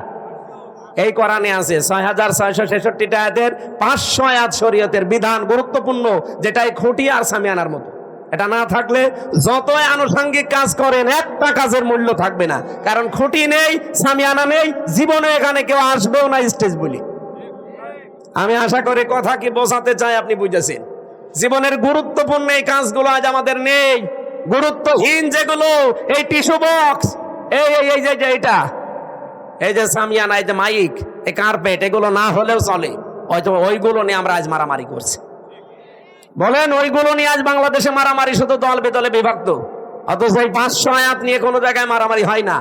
S1: এই কোরআনে আছে ৬৬৬৬ আয়াতের ৫০০ আয়াত শরীয়তের বিধান গুরুত্বপূর্ণ, যেটাই খুঁটি আর সামিয়ানার মতো। এটা না থাকলে যতই আনুষঙ্গিক কাজ করেন একটা কাজের মূল্য থাকবে না, কারণ খুঁটি নেই, সামিয়ানা নেই, জীবনে এখানে কেউ আসবেও না স্টেজ বলি। আমি আশা করি কথা কি বোঝাতে চাই আপনি বুঝেছেন। জীবনের গুরুত্বপূর্ণ এই কাজগুলো আজ আমাদের নেই। গুরুত্বহীন যেগুলো, এই টিস্যু বক্স, এই যে এইটা, এই যে সামিয়ানা, এই যে মাইক, এই কার্পেট, এগুলো না হলেও চলে, হয়তো ওইগুলো নিয়ে আমরা আজ মারামারি করছি। বলেন ওইগুলো নিয়ে আজ বাংলাদেশে মারামারি, শুধু দল বেদলে বিভক্ত। অথচ এই ৫০০ আয়াত নিয়ে কোনো জায়গায় মারামারি হয় না।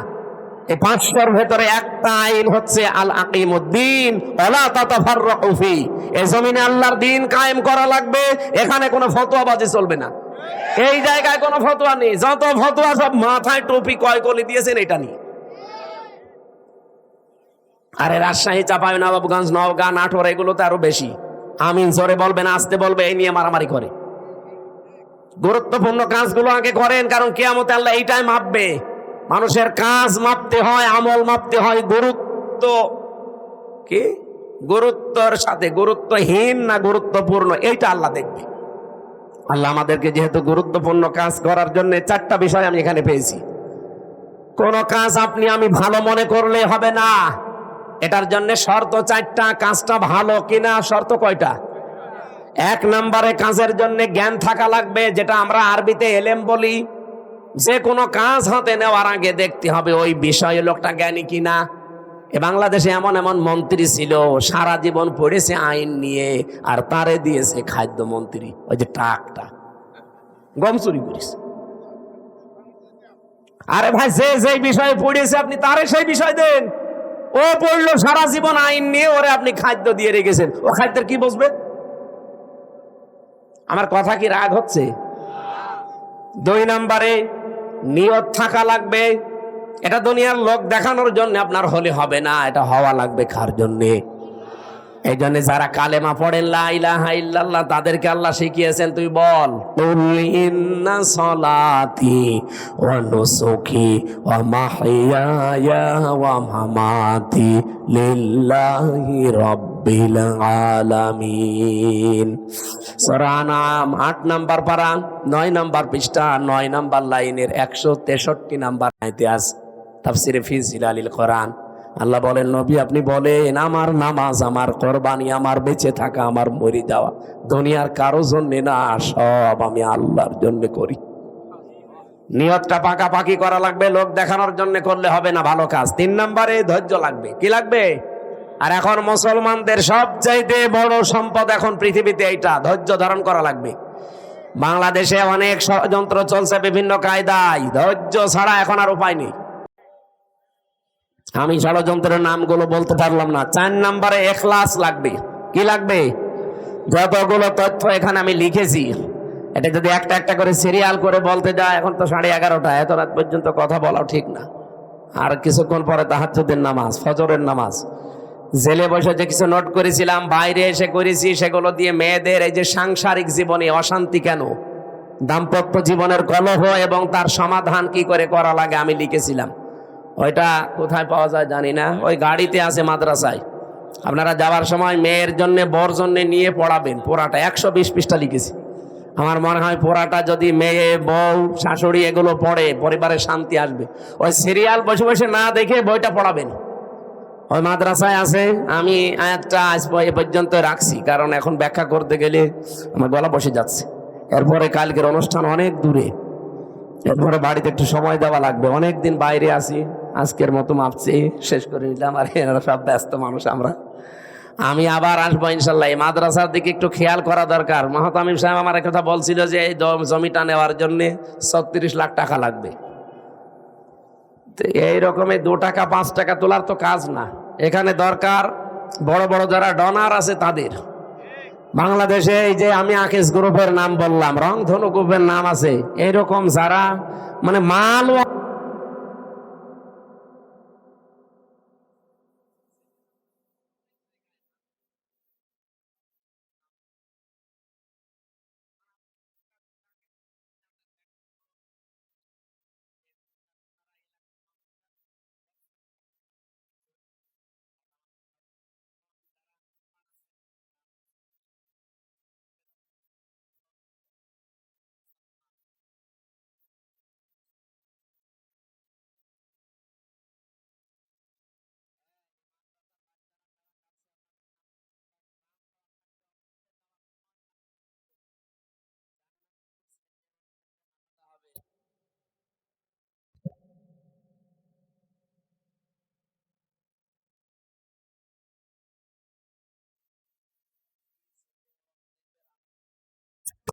S1: এই ৫০০-র ভেতরে একটা আইন হচ্ছে আল আকিমুদ্দিন ওয়ালা তাতাফাররাকু ফি। এই জমিনে আল্লাহর দ্বীন কায়েম করা লাগবে, এখানে কোনো ফতোয়াবাজি চলবে না। এই জায়গায় কোনো ফতোয়া নেই, যত ফতোয়া সব মাথায় টুপি কয় কলি দিয়েছেন এটা নিয়ে। আরে রাজশাহী, চাঁপাইনবাবগঞ্জ, নওগাঁ, নাটোর, এগুলোতে আরো বেশি। আমিন জোরে বলবেন, আসতে বলবে, এই নিয়ে মারামারি করে। গুরুত্বপূর্ণ কাজগুলো আগে করেন, কারণ কিয়ামতে আল্লাহ এইটাই মাপবে। মানুষের কাজ মাপতে হয়, আমল মাপতে হয়, গুরুত্ব কি, গুরুত্বর সাথে গুরুত্বহীন না গুরুত্বপূর্ণ, এইটা আল্লাহ দেখবে। আল্লাহ আমাদেরকে যেহেতু গুরুত্বপূর্ণ কাজ করার জন্য 4টা বিষয় আমি এখানে পেয়েছি। কোন কাজ আপনি আমি ভালো মনে করলে হবে না, এটার জন্য শর্ত 4টা। কাজটা ভালো কিনা শর্ত কয়টা? 1 নম্বরে কাজের জন্য জ্ঞান থাকা লাগবে, যেটা আমরা আরবিতে এলেম বলি। যে কোনো কাজ হাতে নেওয়ার আগে দেখতে হবে ওই বিষয়ে লোকটা জ্ঞানী কিনা। বাংলাদেশে এমন এমন মন্ত্রী ছিল, সারা জীবন পড়েছে আইন নিয়ে, আর তারে দিয়েছে খাদ্য মন্ত্রী, ওই যে ট্রাকটা গম চুরি করিস। আরে ভাই, যে বিষয়ে পড়েছে আপনি তারে সেই বিষয় দেন। ও পড়লো সারা জীবন আইন নিয়ে, ওরে আপনি খাদ্য দিয়ে রেখেছেন, ও খাদ্যের কি বুঝবে? আমার কথা কি রাগ হচ্ছে? 2 নম্বরে নিয়ত থাকা লাগবে। এটা দুনিয়ার লোক দেখানোর জন্য আপনার হলে হবে না, এটা হওয়া লাগবে কার জন্যে? এই জন্য যারা কালেমা পড়েন লা ইলাহা ইল্লাল্লাহ, তাদেরকে আল্লাহ শিখিয়েছেন, তুই বল কুল ইন্না সলাতি ওয়া নুসুকি ওয়া মাহইয়ায়া ওয়া মামাতি লিল্লাহি রাব্বিল আলামিন। সূরা আনআম 8 নাম্বার পারা, 9 নাম্বার পৃষ্ঠা, 9 নাম্বার লাইনের 163 নাম্বার আয়াতে আছে তাফসিরে ফি জিলালিল কোরআন। আল্লাহ বলেন, নবী আপনি বলেন, আমার নামাজ, আমার কোরবানি, আমার বেঁচে থাকা, আমার মরে যাওয়া দুনিয়ার কারো জন্য না, সব আমি আল্লাহর জন্য করি। নিয়তটা পাকাপাকি করা লাগবে, লোক দেখানোর জন্য করলে হবে না ভালো কাজ। 3 নম্বরে ধৈর্য লাগবে। কি লাগবে? আর এখন মুসলমানদের সবচাইতে বড় সম্পদ এখন পৃথিবীতে এইটা, ধৈর্য ধারণ করা লাগবে। বাংলাদেশে অনেক ষড়যন্ত্র চলছে বিভিন্ন কায়দায়, ধৈর্য ছাড়া এখন আর উপায় নেই। আমি ষড়যন্ত্রের নামগুলো বলতে পারলাম না। 4 নম্বরে ইখলাস লাগবে। কি লাগবে? যতগুলো তথ্য এখানে আমি লিখেছি, এটা যদি একটা একটা করে সিরিয়াল করে বলতে যায়, এখন তো 11:30, এত রাত পর্যন্ত কথা বলাও ঠিক না। আর কিছুক্ষণ পরে তাহাজ্জুদের নামাজ, ফজরের নামাজ। জেলে বসে যে কিছু নোট করেছিলাম, বাইরে এসে করেছি, সেগুলো দিয়ে মেয়েদের এই যে সাংসারিক জীবনে অশান্তি কেন, দাম্পত্য জীবনের কলহ এবং তার সমাধান কি করে করা লাগে আমি লিখেছিলাম। ওইটা কোথায় পাওয়া যায় জানি না, ওই গাড়িতে আছে মাদ্রাসায়। আপনারা যাওয়ার সময় মেয়ের জন্য, বর জন্য নিয়ে পড়াবেন। পোড়াটা 120 পৃষ্ঠা লিখেছি। আমার মনে হয় পোড়াটা যদি মেয়ে, বউ, শাশুড়ি এগুলো পড়ে, পরিবারে শান্তি আসবে। ওই সিরিয়াল বসে বসে না দেখে বইটা পড়াবেন, ওই মাদ্রাসায় আছে। আমি আয়াতটা আজ এ পর্যন্ত রাখছি, কারণ এখন ব্যাখ্যা করতে গেলে আমার গলা বসে যাচ্ছে। এরপরে কালকের অনুষ্ঠান অনেক দূরে, এরপরে বাড়িতে একটু সময় দেওয়া লাগবে। অনেক দিন বাইরে আছি, আজকের মতো মাপছি, শেষ করে নিলাম। আর এরা সব ব্যস্ত মানুষ, আমি আবার আসবো ইনশাল্লাহ। এই মাদ্রাসার দিকে একটু খেয়াল করা দরকার। মাহতামিম সাহেব আমার কথা বলছিল যে এই জমিটা নেওয়ার জন্য 36 লাখ টাকা লাগবে। এই রকমের 2 টাকা 5 টাকা তোলার তো কাজ না। এখানে দরকার বড় বড় যারা ডনার আছে তাদের। বাংলাদেশে এই যে আমি আকিস গ্রুপের নাম বললাম, রংধনু গ্রুপের নাম আছে, এইরকম যারা মানে মাল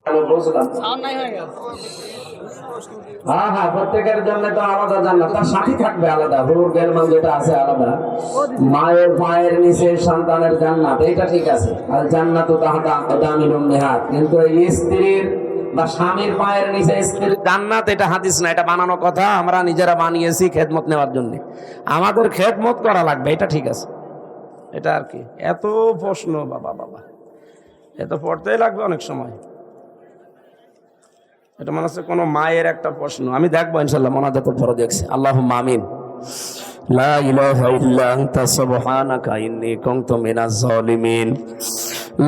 S1: আমি বুঝলাম। হ্যাঁ হ্যাঁ, প্রত্যেকের জন্য তো আলাদা জান্নাত, তার সাথী থাকবে আলাদা, হুর গেলমান যেটা আছে আলাদা। মায়ের পায়ের নিচে সন্তানের জান্নাত, এটা ঠিক আছে। আর জান্নাত তাহাতা আকদামিলুম নিহাত, কিন্তু এই স্ত্রীর বা স্বামীর পায়ের নিচে স্ত্রীর জান্নাত, এটা হাদিস না, এটা বানানো কথা। আমরা নিজেরা বানিয়েছি খেদমত নেওয়ার জন্য। আমাদের খেদমত করা লাগবে, এটা ঠিক আছে। এটা আর কি এত প্রশ্ন, বাবা বাবা, এত পড়তেই লাগবে অনেক সময়। এটা মনে হচ্ছে কোনো মায়ের একটা প্রশ্ন। আমি দেখবো ইনশাল্লাহ, মোনাজাতের পরে দেখছি। আল্লাহুম্মা আমিন। লা ইলাহা ইল্লা আনতা সুবহানাকা ইন্নী কুনতু মিনাজ জালিমিন।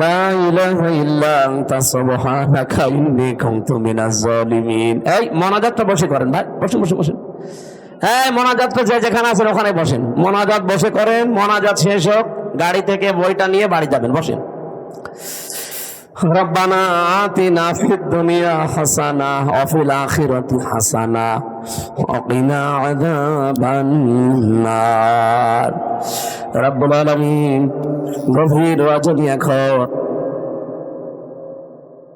S1: লা ইলাহা ইল্লা আনতা সুবহানাকা ইন্নী কুনতু মিনাজ জালিমিন। এই মোনাজাতটা বসে করেন ভাই, বসুন বসুন বসুন। এই মোনাজাতটা যে যেখানে আছেন ওখানে বসেন, মোনাজাত বসে করেন। মোনাজাত শেষ হোক, গাড়ি থেকে বইটা নিয়ে বাড়ি যাবেন, বসেন। রব্বানা আতিনা ফিদ দুনিয়া হাসানা ওয়া ফিল আখিরাতি হাসানা ওয়া কিনা আযাবান নার। রব্বুল আলামিন গভীর রজনী এখন